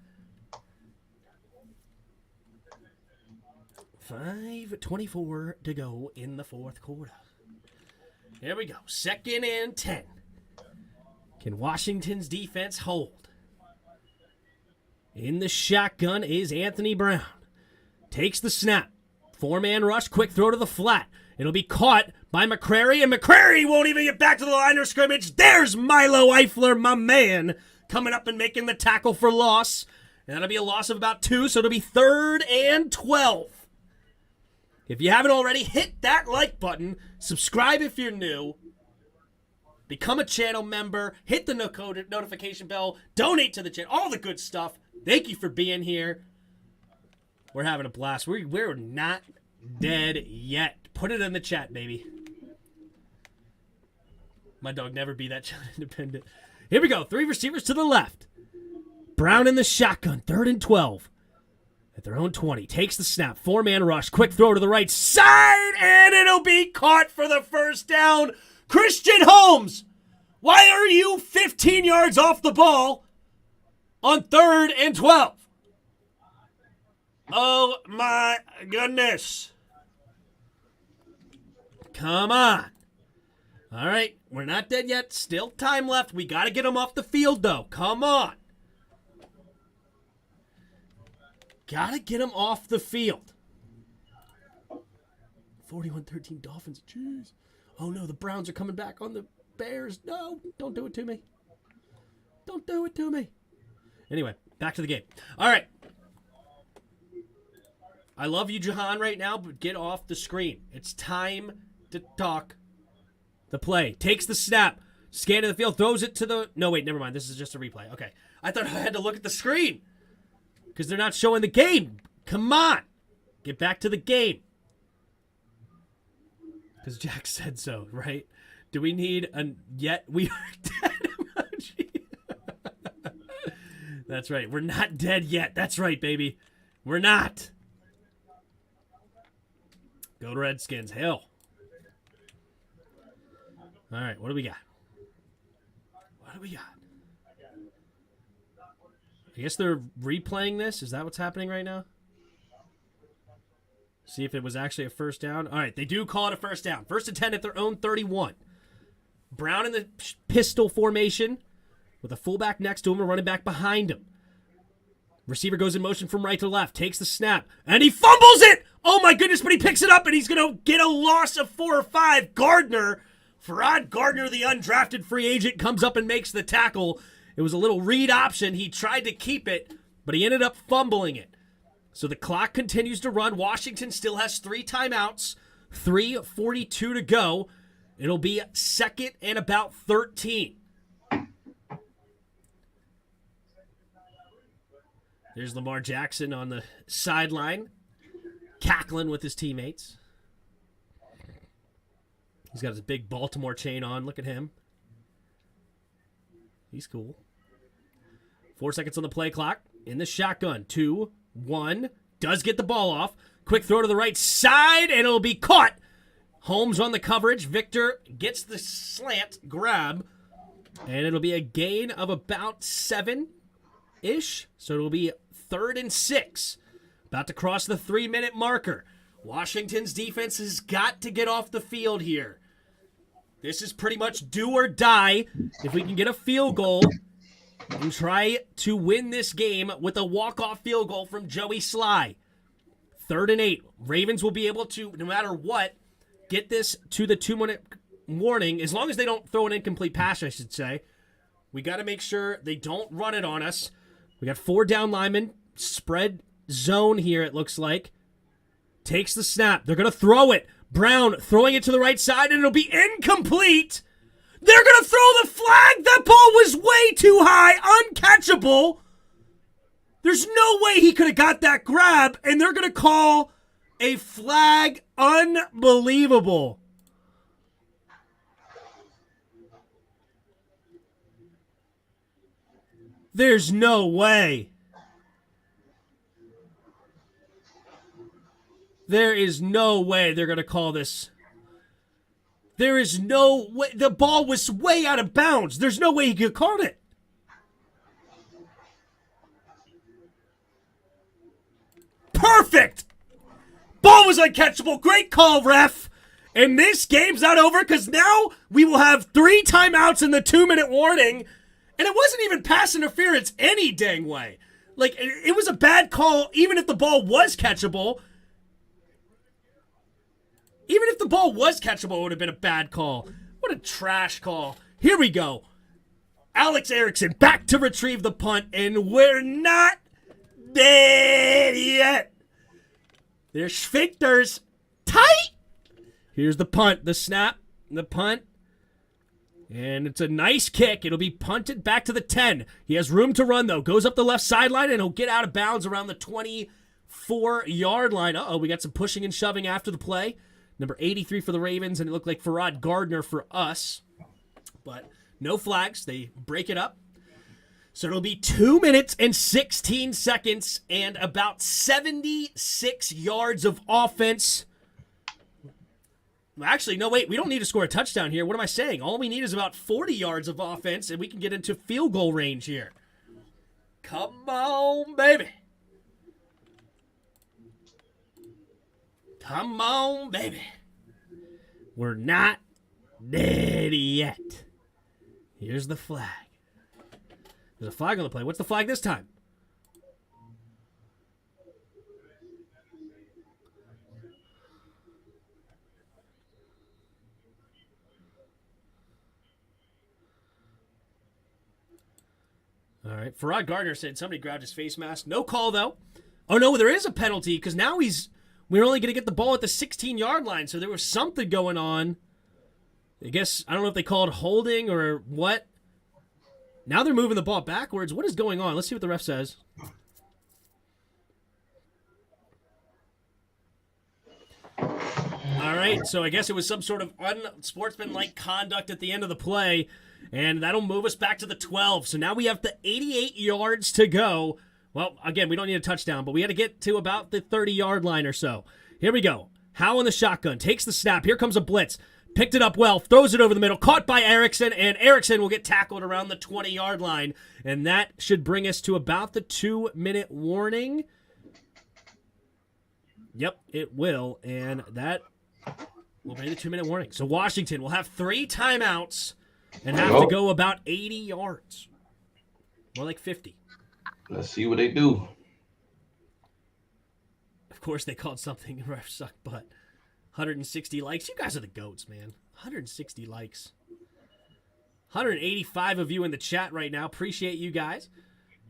5:24 to go in the fourth quarter. Here we go. 2nd and 10. Can Washington's defense hold? In the shotgun is Anthony Brown. Takes the snap. 4-man rush. Quick throw to the flat. It'll be caught by McCrary, and McCrary won't even get back to the line of scrimmage. There's Milo Eifler, my man, coming up and making the tackle for loss. And that'll be a loss of about 2, so it'll be 3rd and 12. If you haven't already, hit that like button. Subscribe if you're new. Become a channel member. Hit the notification bell. Donate to the channel. All the good stuff. Thank you for being here. We're having a blast. We're not dead yet. Put it in the chat, baby. My dog never be that child independent. Here we go. 3 receivers to the left. Brown in the shotgun. 3rd and 12. At their own 20. Takes the snap. 4-man rush. Quick throw to the right side. And it'll be caught for the first down. Christian Holmes, why are you 15 yards off the ball on 3rd and 12? Oh, my goodness. Come on. All right, we're not dead yet. Still time left. We got to get him off the field, though. Come on. Got to get him off the field. 41-13 Dolphins. Jeez. Oh, no, the Browns are coming back on the Bears. No, don't do it to me. Don't do it to me. Anyway, back to the game. All right. I love you, Jahan, right now, but get off the screen. It's time to talk the play. Takes the snap. Scan of the field. Throws it to the... No, wait, never mind. This is just a replay. Okay. I thought I had to look at the screen because they're not showing the game. Come on. Get back to the game. Because Jack said so, right? Do we need a yet we are dead emoji? That's right. We're not dead yet. That's right, baby. We're not. Go to Redskins. Hell. All right, what do we got? What do we got? I guess they're replaying this. Is that what's happening right now? See if it was actually a first down. All right, they do call it a first down. 1st and 10 at their own 31. Brown in the pistol formation with a fullback next to him, a running back behind him. Receiver goes in motion from right to left, takes the snap, and he fumbles it! Oh my goodness, but he picks it up, and he's going to get a loss of 4 or 5. Farrod Gardner, the undrafted free agent, comes up and makes the tackle. It was a little read option. He tried to keep it, but he ended up fumbling it. So the clock continues to run. Washington still has 3 timeouts, 3:42 to go. It'll be 2nd and about 13. There's Lamar Jackson on the sideline, cackling with his teammates. He's got his big Baltimore chain on. Look at him. He's cool. 4 seconds on the play clock. In the shotgun. 2, 1. Does get the ball off. Quick throw to the right side, and it'll be caught. Holmes on the coverage. Victor gets the slant grab, and it'll be a gain of about 7-ish. So it'll be 3rd and 6. About to cross the 3-minute marker. Washington's defense has got to get off the field here. This is pretty much do or die. If we can get a field goal and try to win this game with a walk-off field goal from Joey Sly. 3rd and 8. Ravens will be able to, no matter what, get this to the 2-minute warning. As long as they don't throw an incomplete pass, I should say. We got to make sure they don't run it on us. We got 4 down linemen. Spread zone here, it looks like. Takes the snap. They're going to throw it. Brown throwing it to the right side, and it'll be incomplete. They're going to throw the flag. That ball was way too high. Uncatchable. There's no way he could have got that grab, and they're going to call a flag. Unbelievable. There's no way. There is no way they're going to call this. There is no way. The ball was way out of bounds. There's no way he could call it. Perfect. Ball was uncatchable. Great call, ref. And this game's not over because now we will have 3 timeouts in the 2-minute warning. And it wasn't even pass interference any dang way. Like, it was a bad call even if the ball was catchable. Even if the ball was catchable, it would have been a bad call. What a trash call. Here we go. Alex Erickson back to retrieve the punt, and we're not dead yet. There's sphincters tight. Here's the punt, the snap, the punt. And it's a nice kick. It'll be punted back to the 10. He has room to run, though. Goes up the left sideline, and he'll get out of bounds around the 24-yard line. Uh-oh, we got some pushing and shoving after the play. Number 83 for the Ravens, and it looked like Farrod Gardner for us. But no flags. They break it up. So it'll be 2 minutes and 16 seconds and about 76 yards of offense. Actually, no, wait. We don't need to score a touchdown here. What am I saying? All we need is about 40 yards of offense, and we can get into field goal range here. Come on, baby. Come on, baby. We're not dead yet. Here's the flag. There's a flag on the play. What's the flag this time? All right. Farrod Gardner said somebody grabbed his face mask. No call, though. Oh, no, there is a penalty because now we're only going to get the ball at the 16-yard line, so there was something going on. I guess, I don't know if they called holding or what. Now they're moving the ball backwards. What is going on? Let's see what the ref says. All right, so I guess it was some sort of unsportsmanlike conduct at the end of the play, and that'll move us back to the 12. So now we have the 88 yards to go. Well, again, we don't need a touchdown, but we got to get to about the 30-yard line or so. Here we go. Howe in the shotgun. Takes the snap. Here comes a blitz. Picked it up well. Throws it over the middle. Caught by Erickson, and Erickson will get tackled around the 20-yard line. And that should bring us to about the 2-minute warning. Yep, it will. And that will bring the 2-minute warning. So Washington will have 3 timeouts and have to go about 80 yards. More like 50. Let's see what they do. Of course, they called something. Ref sucked butt. 160 likes. You guys are the GOATs, man. 160 likes. 185 of you in the chat right now. Appreciate you guys.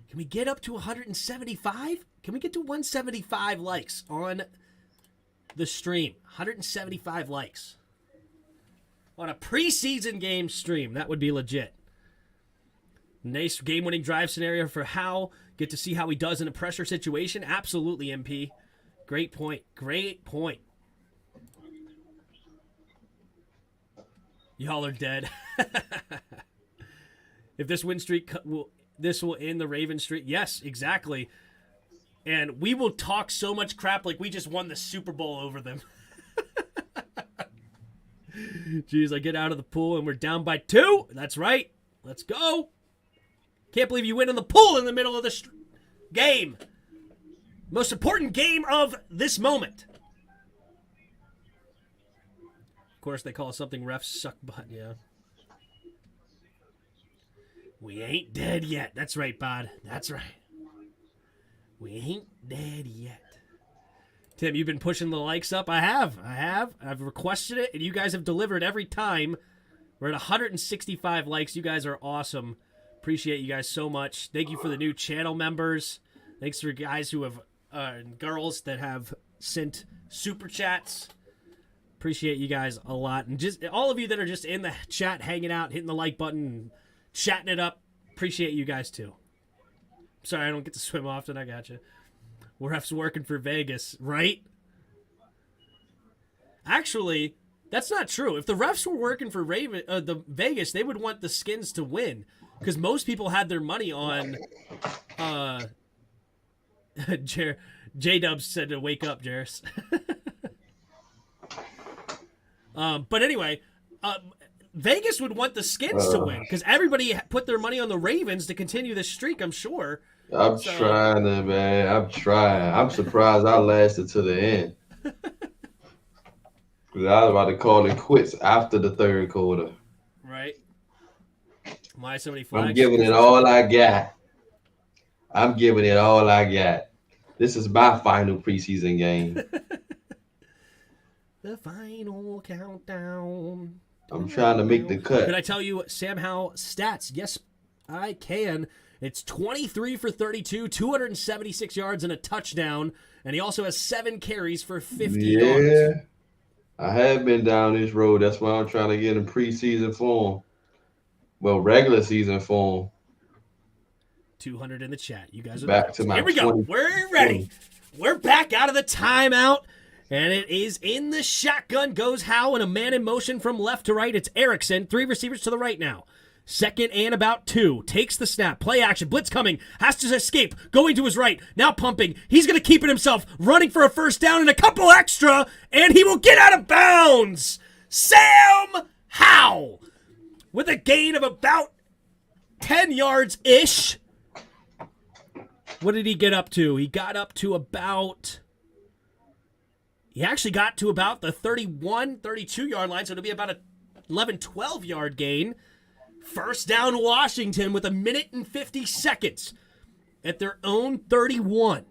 Can we get up to 175? Can we get to 175 likes on the stream? 175 likes. On a preseason game stream. That would be legit. Nice game-winning drive scenario for Howe. Get to see how he does in a pressure situation. Absolutely, MP. Great point. Great point. Y'all are dead. If this win streak will end the Raven streak. Yes, exactly. And we will talk so much crap like we just won the Super Bowl over them. Jeez, I get out of the pool and we're down by 2. That's right. Let's go. Can't believe you win in the pool in the middle of the game. Most important game of this moment. Of course, they call something refs suck butt, yeah. We ain't dead yet. That's right, Bod. That's right. We ain't dead yet. Tim, you've been pushing the likes up. I have. I've requested it, and you guys have delivered every time. We're at 165 likes. You guys are awesome. Appreciate you guys so much. Thank you for the new channel members. Thanks for guys who have, girls that have sent super chats. Appreciate you guys a lot. And just all of you that are just in the chat, hanging out, hitting the like button, chatting it up. Appreciate you guys too. Sorry, I don't get to swim often. I got you. Refs working for Vegas, right? Actually, that's not true. If the refs were working for the Vegas, they would want the Skins to win because most people had their money on. J-Dubs said to wake up, Jairus. But anyway, Vegas would want the Skins to win because everybody put their money on the Ravens to continue this streak, I'm sure. I'm trying to, man. I'm trying. I'm surprised I lasted to the end. Because I was about to call it quits after the third quarter. Right. Why so many flags? I'm giving it all I got. This is my final preseason game. The final countdown. I'm trying to make the cut. Can I tell you Sam Howell stats? Yes, I can. It's 23 for 32, 276 yards and a touchdown, and he also has 7 carries for 50 yards. Yeah, I have been down this road. That's why I'm trying to get in preseason form. Well, regular season form. 200 in the chat. You guys are back to my. Here we go. We're ready. We're back out of the timeout. And it is in the shotgun. Goes Howe in a man in motion from left to right. It's Erickson. 3 receivers to the right now. Second and about 2. Takes the snap. Play action. Blitz coming. Has to escape. Going to his right. Now pumping. He's going to keep it himself. Running for a first down and a couple extra. And he will get out of bounds. Sam Howell with a gain of about 10 yards-ish. What did he get up to? He got up to about... He actually got to about the 31, 32-yard line, so it'll be about a 11, 12-yard gain. First down Washington with 1 minute and 50 seconds at their own 31.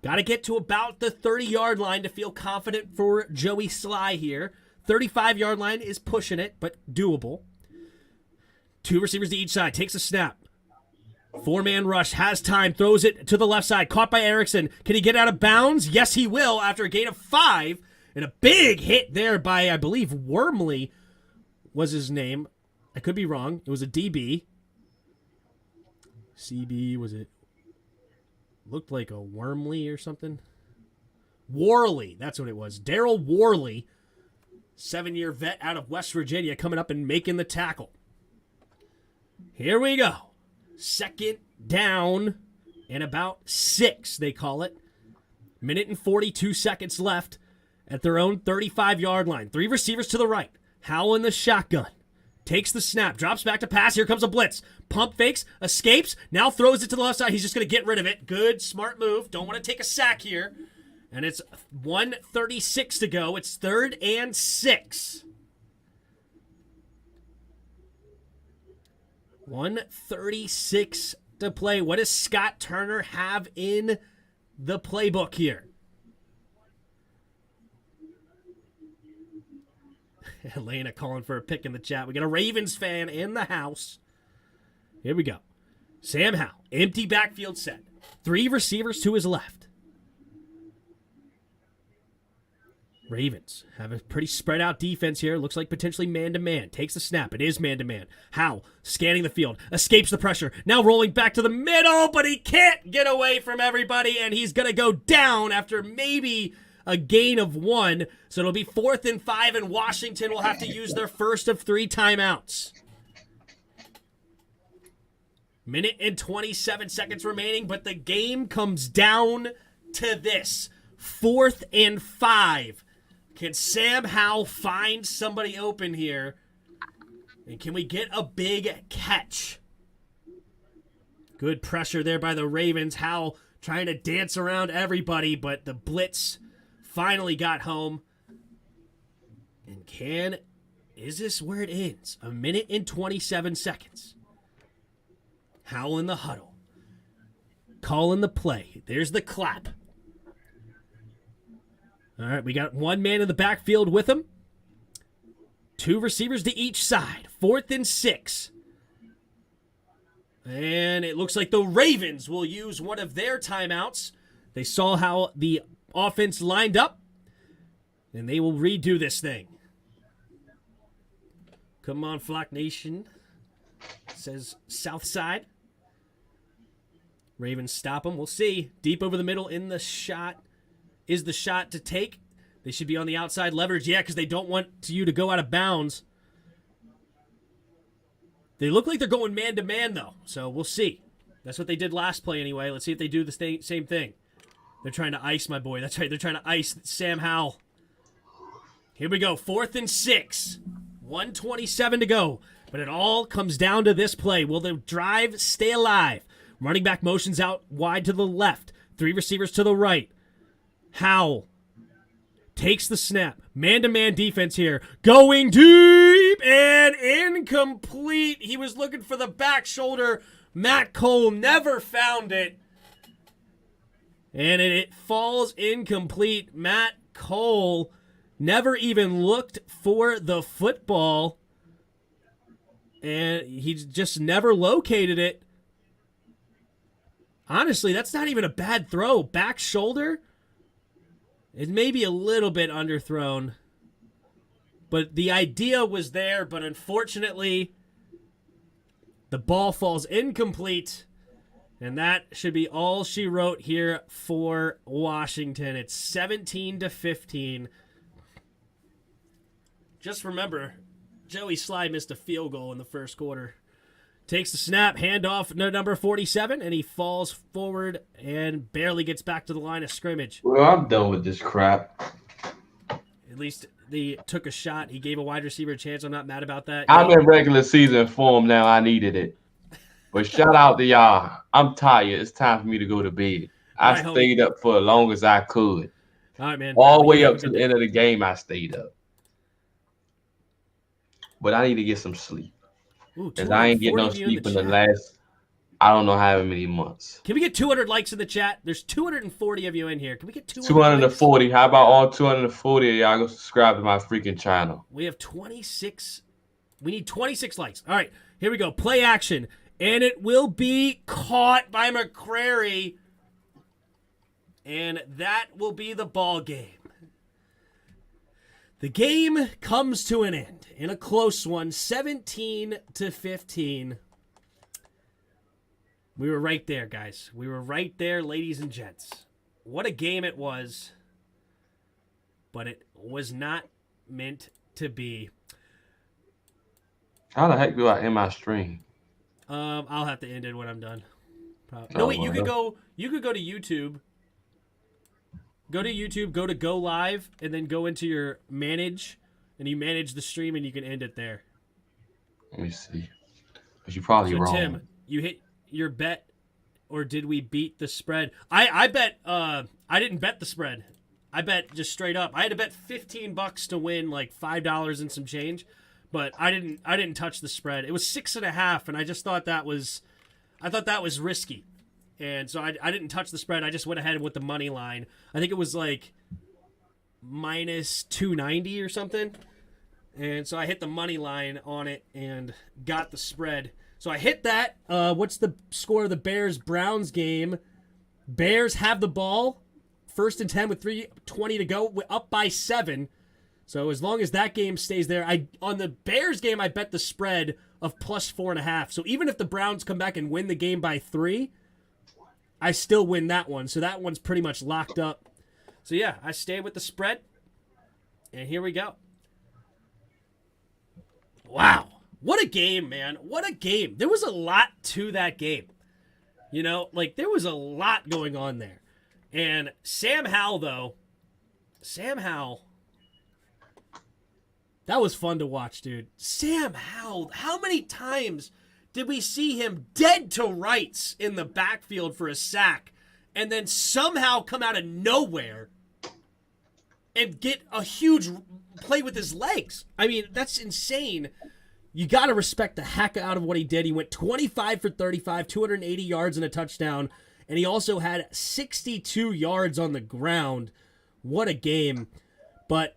Got to get to about the 30-yard line to feel confident for Joey Sly here. 35-yard line is pushing it, but doable. 2 receivers to each side. Takes a snap. 4-man rush, has time, throws it to the left side. Caught by Erickson. Can he get out of bounds? Yes, he will after a gain of 5. And a big hit there by, I believe, Wormley was his name. I could be wrong. It was a DB. CB, was it? Looked like a Wormley or something. Worley, that's what it was. Daryl Worley, 7-year vet out of West Virginia, coming up and making the tackle. Here we go. Second down and about 6, they call it. 1 minute and 42 seconds left at their own 35-yard line. 3 receivers to the right. Howell in the shotgun. Takes the snap. Drops back to pass. Here comes a blitz. Pump fakes. Escapes. Now throws it to the left side. He's just going to get rid of it. Good, smart move. Don't want to take a sack here. And it's 1:36 to go. It's 3rd and 6. 1:36 to play. What does Scott Turner have in the playbook here? Elena calling for a pick in the chat. We got a Ravens fan in the house. Here we go. Sam Howell, empty backfield set. 3 receivers to his left. Ravens have a pretty spread out defense here. Looks like potentially man-to-man. Takes the snap. It is man-to-man. Howe scanning the field. Escapes the pressure. Now rolling back to the middle, but he can't get away from everybody, and he's going to go down after maybe a gain of 1. So it'll be 4th and 5, and Washington will have to use their first of 3 timeouts. Minute and 27 seconds remaining, but the game comes down to this. 4th and 5. Can Sam Howell find somebody open here? And can we get a big catch? Good pressure there by the Ravens. Howell trying to dance around everybody, but the blitz finally got home. And is this where it ends? A minute and 27 seconds. Howell in the huddle. Calling the play. There's the clap. All right, we got 1 man in the backfield with him. 2 receivers to each side. 4th and 6. And it looks like the Ravens will use one of their timeouts. They saw how the offense lined up, and they will redo this thing. Come on, Flock Nation, says Southside. Ravens stop them. We'll see. Deep over the middle in the shot. Is the shot to take? They should be on the outside leverage. Yeah, because they don't want you to go out of bounds. They look like they're going man-to-man, though. So we'll see. That's what they did last play anyway. Let's see if they do the same thing. They're trying to ice my boy. That's right. They're trying to ice Sam Howell. Here we go. 4th and 6. 1:27 to go. But it all comes down to this play. Will the drive stay alive? Running back motions out wide to the left. 3 receivers to the right. Howell takes the snap. Man-to-man defense here. Going deep and incomplete. He was looking for the back shoulder. Matt Cole never found it. And it falls incomplete. Matt Cole never even looked for the football. And he just never located it. Honestly, that's not even a bad throw. Back shoulder. It may be a little bit underthrown, but the idea was there, but unfortunately, the ball falls incomplete, and that should be all she wrote here for Washington. It's 17-15. Just remember, Joey Sly missed a field goal in the first quarter. Takes the snap, handoff to number 47, and he falls forward and barely gets back to the line of scrimmage. Well, I'm done with this crap. At least they took a shot. He gave a wide receiver a chance. I'm not mad about that. I'm in regular season form now. I needed it. But shout out to y'all. I'm tired. It's time for me to go to bed. I stayed up for as long as I could. All right, man. All the way up to the end of the game, I stayed up. But I need to get some sleep. Because I ain't getting no sleep in the last, I don't know how many months. Can we get 200 likes in the chat? There's 240 of you in here. Can we get 240? How about all 240 of y'all go subscribe to my freaking channel? We have 26. We need 26 likes. All right, here we go. Play action. And it will be caught by McCrary. And that will be the ball game. The game comes to an end in a close one, 17-15. We were right there, guys. We were right there, ladies and gents. What a game it was, but it was not meant to be. How the heck do I end my stream? I'll have to end it when I'm done. No, wait, you could go to YouTube. Go to YouTube, go to Go Live, and then go into your manage, and you manage the stream, and you can end it there. Let me see. But you're probably wrong. Tim, you hit your bet, or did we beat the spread? I bet. I didn't bet the spread. I bet just straight up. I had to bet $15 to win like $5 and some change, but I didn't touch the spread. It was 6.5, and I just thought that was risky. And so I didn't touch the spread. I just went ahead with the money line. I think it was like minus 290 or something. And so I hit the money line on it and got the spread. So I hit that. What's the score of the Bears-Browns game? Bears have the ball. first and 10 with 3:20 to go, we're up by 7. So as long as that game stays there, on the Bears game, I bet the spread of plus 4.5. So even if the Browns come back and win the game by 3, I still win that one. So that one's pretty much locked up. So yeah, I stay with the spread. And here we go. Wow. What a game, man. What a game. There was a lot to that game. You know, like there was a lot going on there. And Sam Howell, though, that was fun to watch, dude. Sam Howell, how many times did we see him dead to rights in the backfield for a sack and then somehow come out of nowhere and get a huge play with his legs? I mean, that's insane. You got to respect the heck out of what he did. He went 25 for 35, 280 yards and a touchdown, and he also had 62 yards on the ground. What a game. But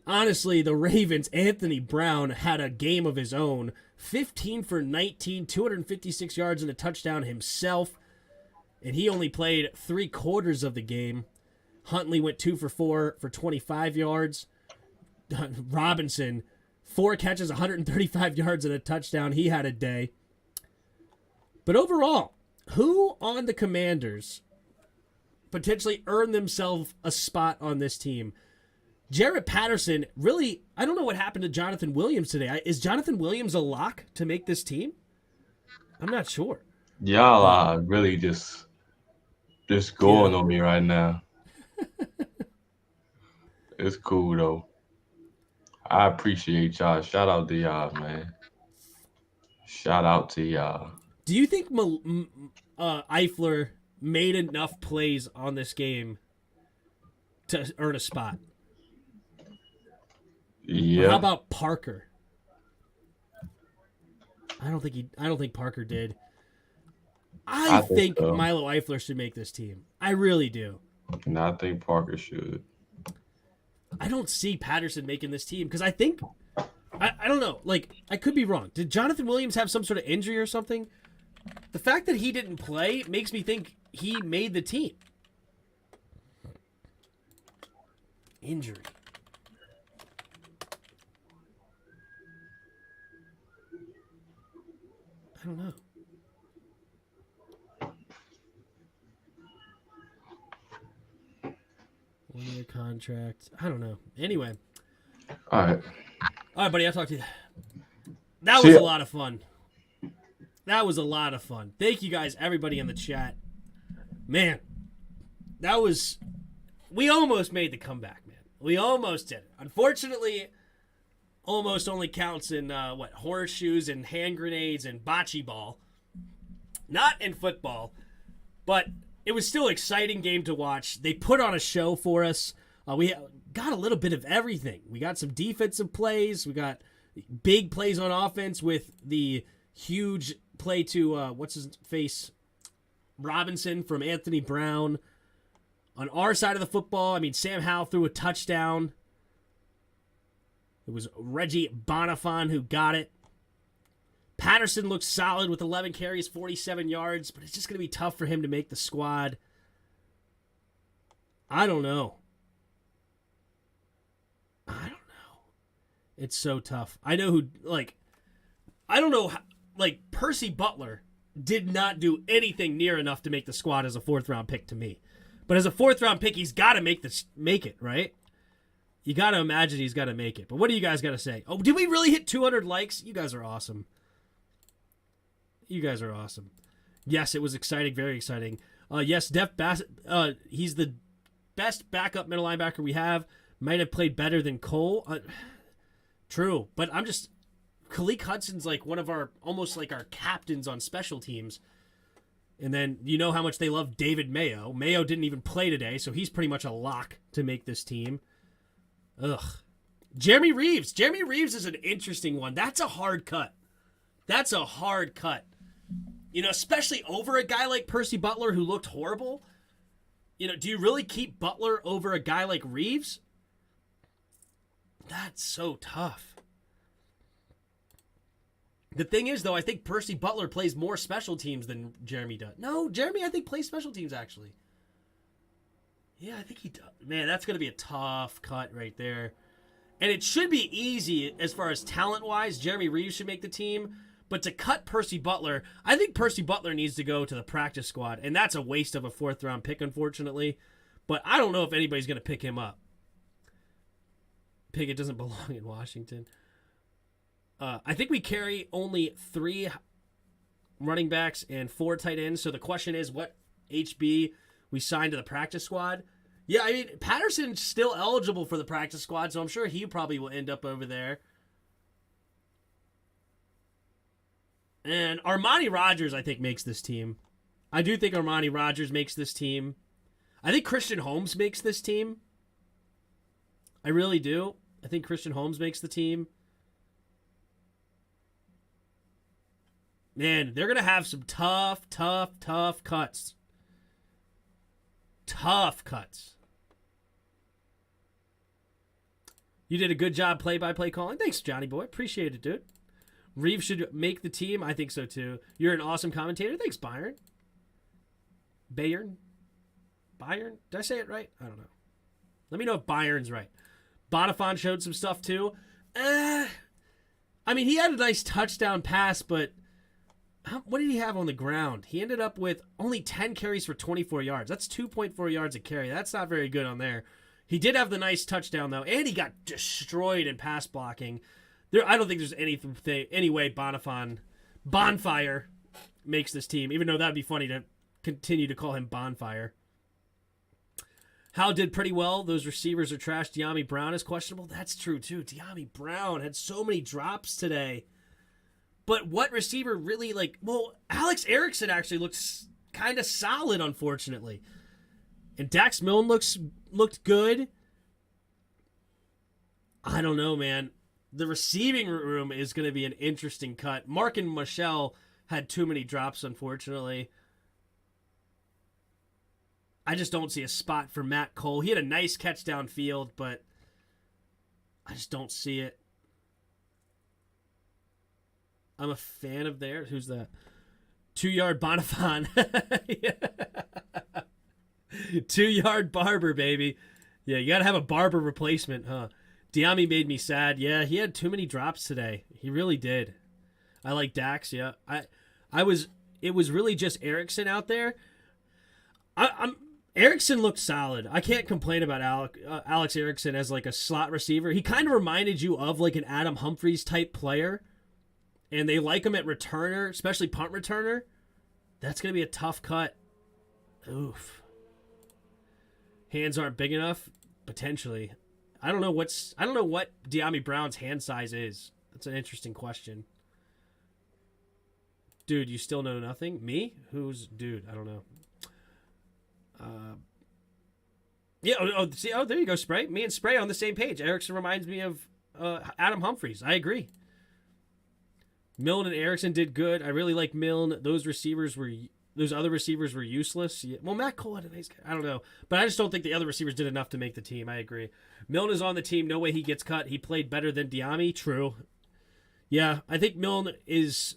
honestly, the Ravens, Anthony Brown, had a game of his own. 15 for 19, 256 yards and a touchdown himself, and he only played 3/4 of the game. Huntley went 2 for 4 for 25 yards. Robinson, 4 catches, 135 yards and a touchdown. He had a day. But overall, who on the Commanders potentially earned themselves a spot on this team? Jarrett Patterson, really, I don't know what happened to Jonathan Williams today. Is Jonathan Williams a lock to make this team? I'm not sure. Y'all are really just going on me right now. It's cool, though. I appreciate y'all. Shout out to y'all, man. Shout out to y'all. Do you think Eifler made enough plays on this game to earn a spot? Yeah. Or how about Parker? I don't think Parker did. I think so. Milo Eifler should make this team. I really do. And I think Parker should. I don't see Patterson making this team because I think I don't know. Like, I could be wrong. Did Jonathan Williams have some sort of injury or something? The fact that he didn't play makes me think he made the team. Injury. I don't know. 1-year contract. I don't know. Anyway. All right, buddy. I'll talk to you. That was a lot of fun. That was a lot of fun. Thank you guys, everybody in the chat. Man, that was... We almost made the comeback, man. We almost did it. Unfortunately, almost only counts in, horseshoes and hand grenades and bocce ball. Not in football. But it was still an exciting game to watch. They put on a show for us. We got a little bit of everything. We got some defensive plays. We got big plays on offense with the huge play to, what's-his-face, Robinson from Anthony Brown. On our side of the football, I mean, Sam Howell threw a touchdown. It was Reggie Bonifant who got it. Patterson looked solid with 11 carries, 47 yards, but it's just going to be tough for him to make the squad. I don't know. It's so tough. I know who, I don't know how, Percy Butler did not do anything near enough to make the squad as a 4th-round pick to me. But as a 4th-round pick, he's got to make it, right? You got to imagine he's got to make it. But what do you guys got to say? Oh, did we really hit 200 likes? You guys are awesome. You guys are awesome. Yes, it was exciting, very exciting. Yes, Def Bassett, he's the best backup middle linebacker we have. Might have played better than Cole. True, but Khaleke Hudson's one of almost our captains on special teams. And then you know how much they love David Mayo. Mayo didn't even play today, so he's pretty much a lock to make this team. Ugh. Jeremy Reeves. Jeremy Reeves is an interesting one. That's a hard cut. Especially over a guy like Percy Butler who looked horrible. Do you really keep Butler over a guy like Reeves? That's so tough. The thing is, though, I think Percy Butler plays more special teams than Jeremy does. No, Jeremy, I think, plays special teams, actually. Yeah, I think he does. Man, that's going to be a tough cut right there. And it should be easy as far as talent-wise. Jeremy Reeves should make the team. But to cut Percy Butler, I think Percy Butler needs to go to the practice squad. And that's a waste of a 4th-round pick, unfortunately. But I don't know if anybody's going to pick him up. Pickett doesn't belong in Washington. I think we carry only 3 running backs and 4 tight ends. So the question is what HB we signed to the practice squad. Yeah, I mean, Patterson's still eligible for the practice squad, so I'm sure he probably will end up over there. And Armani Rogers, I think, makes this team. I do think Armani Rogers makes this team. I think Christian Holmes makes this team. I really do. I think Christian Holmes makes the team. Man, they're going to have some tough cuts. Tough cuts. You did a good job play-by-play calling. Thanks, Johnny boy. Appreciate it, dude. Reeves should make the team. I think so, too. You're an awesome commentator. Thanks, Byron. Bayern? Did I say it right? I don't know. Let me know if Byron's right. Bonifant showed some stuff, too. I mean, he had a nice touchdown pass, but what did he have on the ground? He ended up with only 10 carries for 24 yards. That's 2.4 yards a carry. That's not very good on there. He did have the nice touchdown, though, and he got destroyed in pass blocking. I don't think there's any way Bonfire makes this team, even though that would be funny to continue to call him Bonfire. Hal did pretty well. Those receivers are trash. De'Ami Brown is questionable. That's true, too. De'Ami Brown had so many drops today. But what receiver really, Alex Erickson actually looks kind of solid, unfortunately. And Dax Milne looked good. I don't know, man. The receiving room is going to be an interesting cut. Mark and Michelle had too many drops, unfortunately. I just don't see a spot for Matt Cole. He had a nice catch downfield, but I just don't see it. I'm a fan of theirs. Who's that? 2-yard Bonifant. 2-yard Barber, baby. Yeah, you got to have a Barber replacement, huh? De'Ami made me sad. Yeah, he had too many drops today. He really did. I like Dax, yeah. It was really just Erickson out there. Erickson looked solid. I can't complain about Alex Erickson as like a slot receiver. He kind of reminded you of like an Adam Humphries type player. And they like him at returner, especially punt returner. That's going to be a tough cut. Oof. Hands aren't big enough? Potentially. I don't know what De'Ami Brown's hand size is. That's an interesting question. Dude, you still know nothing? Me? Who's dude? I don't know. Yeah, there you go, Spray. Me and Spray on the same page. Erickson reminds me of Adam Humphries. I agree. Milne and Erickson did good. I really like Milne. Those other receivers were useless. Yeah. Well, Matt Cole had a nice guy. I don't know. But I just don't think the other receivers did enough to make the team. I agree. Milne is on the team. No way he gets cut. He played better than De'Ami. True. Yeah, I think Milne is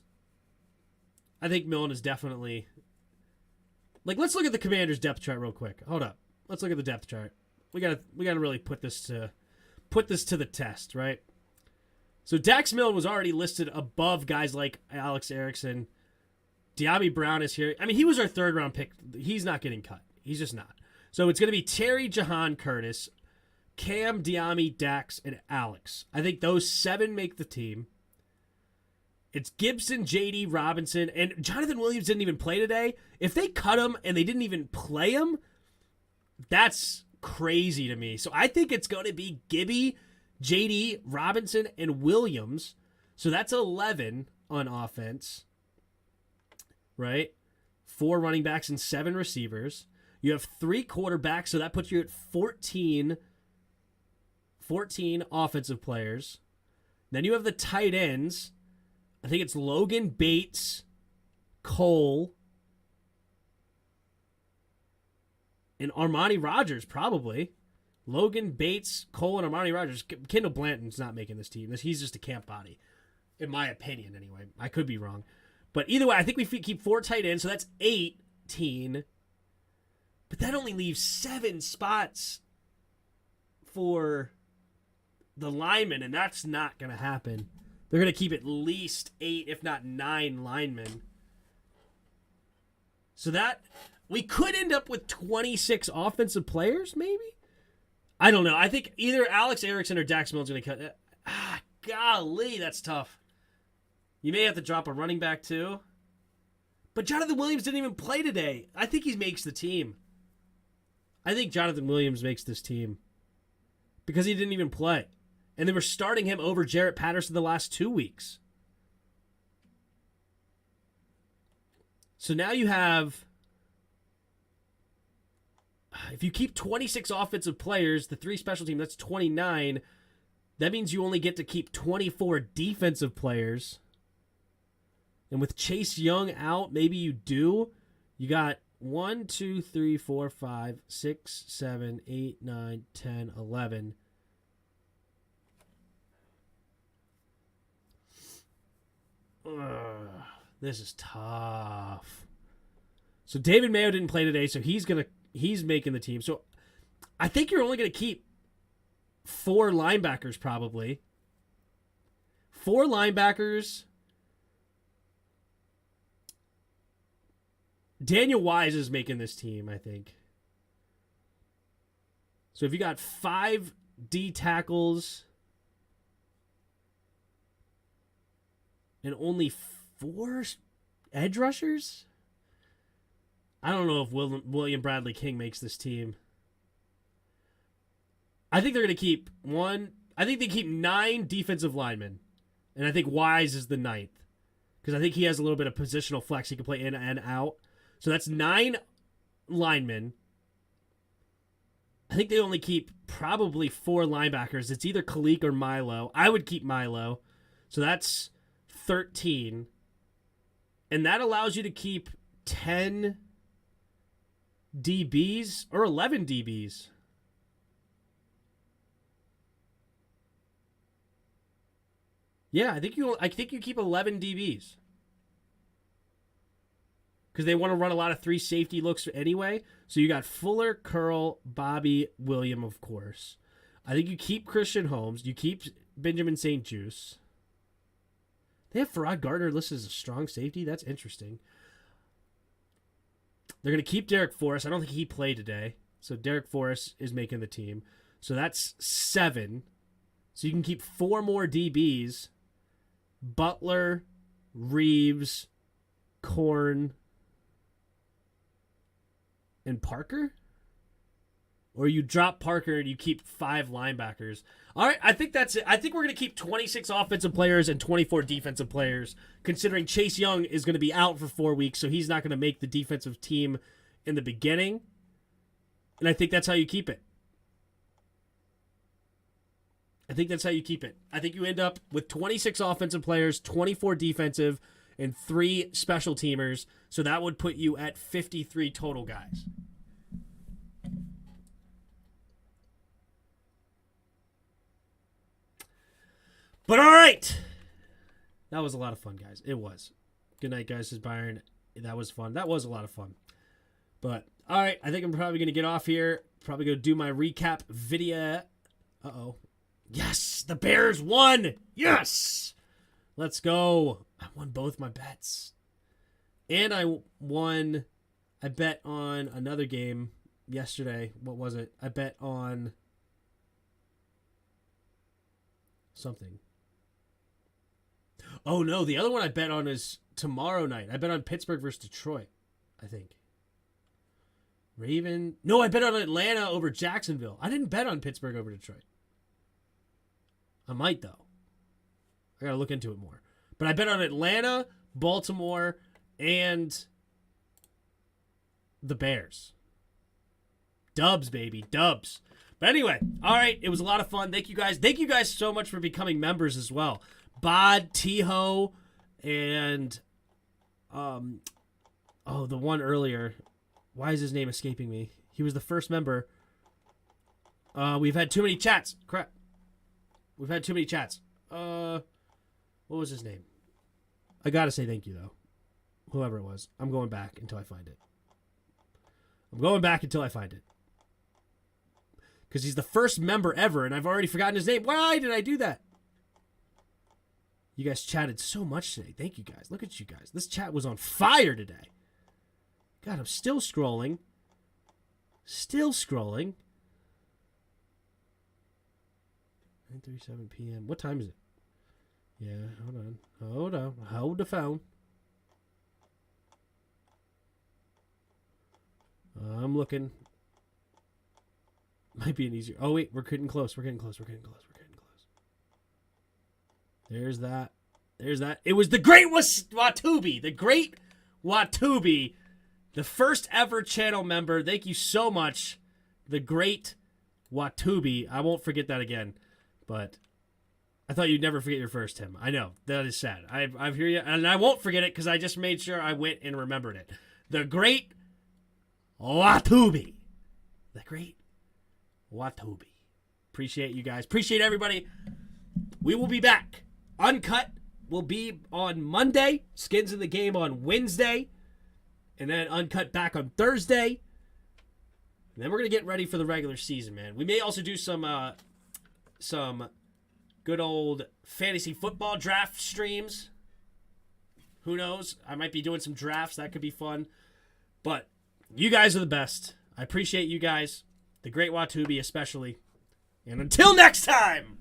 definitely... let's look at the Commanders' depth chart real quick. Hold up. Let's look at the depth chart. We gotta really put this to the test, right? So Dax Milne was already listed above guys like Alex Erickson. De'Ami Brown is here. I mean, he was our 3rd-round pick. He's not getting cut. He's just not. So it's going to be Terry, Jahan, Curtis, Cam, De'Ami, Dax, and Alex. I think those 7 make the team. It's Gibson, JD, Robinson, and Jonathan Williams didn't even play today. If they cut him and they didn't even play him, that's crazy to me. So I think it's going to be Gibby, JD, Robinson, and Williams. So that's 11 on offense, right? 4 running backs and 7 receivers. You have 3 quarterbacks, so that puts you at 14 offensive players. Then you have the tight ends. I think it's Logan Bates, Cole, and Armani Rogers, probably. Logan Bates, Cole, and Armani Rogers. Kendall Blanton's not making this team. He's just a camp body, in my opinion, anyway. I could be wrong. But either way, I think we keep 4 tight ends, so that's 18. But that only leaves 7 spots for the linemen, and that's not going to happen. They're going to keep at least 8, if not 9 linemen. So that we could end up with 26 offensive players, maybe? I don't know. I think either Alex Erickson or Dax Milne's going to cut. Golly, that's tough. You may have to drop a running back, too. But Jonathan Williams didn't even play today. I think he makes the team. I think Jonathan Williams makes this team. Because he didn't even play. And they were starting him over Jarrett Patterson the last 2 weeks. So now you have, if you keep 26 offensive players, the 3 special team, that's 29. That means you only get to keep 24 defensive players. And with Chase Young out, maybe you do. You got 1, 2, 3, 4, 5, 6, 7, 8, 9, 10, 11. This is tough. So David Mayo didn't play today, so he's making the team. So I think you're only going to keep 4 linebackers probably. 4 linebackers. Daniel Wise is making this team, I think. So if you got 5 D tackles and only 4 edge rushers, I don't know if William Bradley King makes this team. I think they're going to keep I think they keep 9 defensive linemen. And I think Wise is the 9th. Because I think he has a little bit of positional flex. He can play in and out. So that's 9 linemen. I think they only keep probably 4 linebackers. It's either Khalik or Milo. I would keep Milo. So that's 13. And that allows you to keep 10 DBs or 11 DBs. Yeah, I think you keep 11 DBs. Because they want to run a lot of 3 safety looks anyway. So you got Fuller, Curl, Bobby, William, of course. I think you keep Christian Holmes. You keep Benjamin St. Juste. They have Farrod Gardner listed as a strong safety. That's interesting. They're going to keep Derek Forrest. I don't think he played today. So Derek Forrest is making the team. So that's 7. So you can keep 4 more DBs. Butler, Reeves, Korn, and Parker? Or you drop Parker and you keep 5 linebackers. All right, I think that's it. I think we're going to keep 26 offensive players and 24 defensive players, considering Chase Young is going to be out for 4 weeks, so he's not going to make the defensive team in the beginning. And I think that's how you keep it. I think you end up with 26 offensive players, 24 defensive, and 3 special teamers. So that would put you at 53 total guys. But all right. That was a lot of fun, guys. It was. Good night, guys, says Byron. That was fun. That was a lot of fun. But, all right. I think I'm probably going to get off here. Probably going to do my recap video. Uh-oh. Yes! The Bears won! Yes! Let's go. I won both my bets. And I bet on another game yesterday. What was it? I bet on something. Oh, no. The other one I bet on is tomorrow night. I bet on Pittsburgh versus Detroit, I think. No, I bet on Atlanta over Jacksonville. I didn't bet on Pittsburgh over Detroit. I might, though. I got to look into it more. But I bet on Atlanta, Baltimore, and the Bears. Dubs, baby. Dubs. But anyway, all right. It was a lot of fun. Thank you guys. Thank you guys so much for becoming members as well. Bod, Tiho, and the one earlier. Why is his name escaping me? He was the first member. We've had too many chats. Crap. We've had too many chats. What was his name? I gotta say thank you, though. Whoever it was. I'm going back until I find it. I'm going back until I find it. Because he's the first member ever, and I've already forgotten his name. Why did I do that? You guys chatted so much today. Thank you, guys. Look at you guys. This chat was on fire today. God, I'm still scrolling. Still scrolling. 9:37 p.m. What time is it? Yeah, hold on. Hold the phone. I'm looking. Might be an easier. Oh, wait. We're getting close. There's that. It was the Great Watubi. The Great Watubi. The first ever channel member. Thank you so much. The Great Watubi. I won't forget that again. But I thought you'd never forget your first, Tim. I know. That is sad. I hear you. And I won't forget it because I just made sure I went and remembered it. The Great Watubi. The Great Watubi. Appreciate you guys. Appreciate everybody. We will be back. Uncut will be on Monday. Skins in the Game on Wednesday. And then Uncut back on Thursday. And then we're going to get ready for the regular season, man. We may also do some good old fantasy football draft streams. Who knows? I might be doing some drafts. That could be fun. But you guys are the best. I appreciate you guys. The Great Watubi especially. And until next time!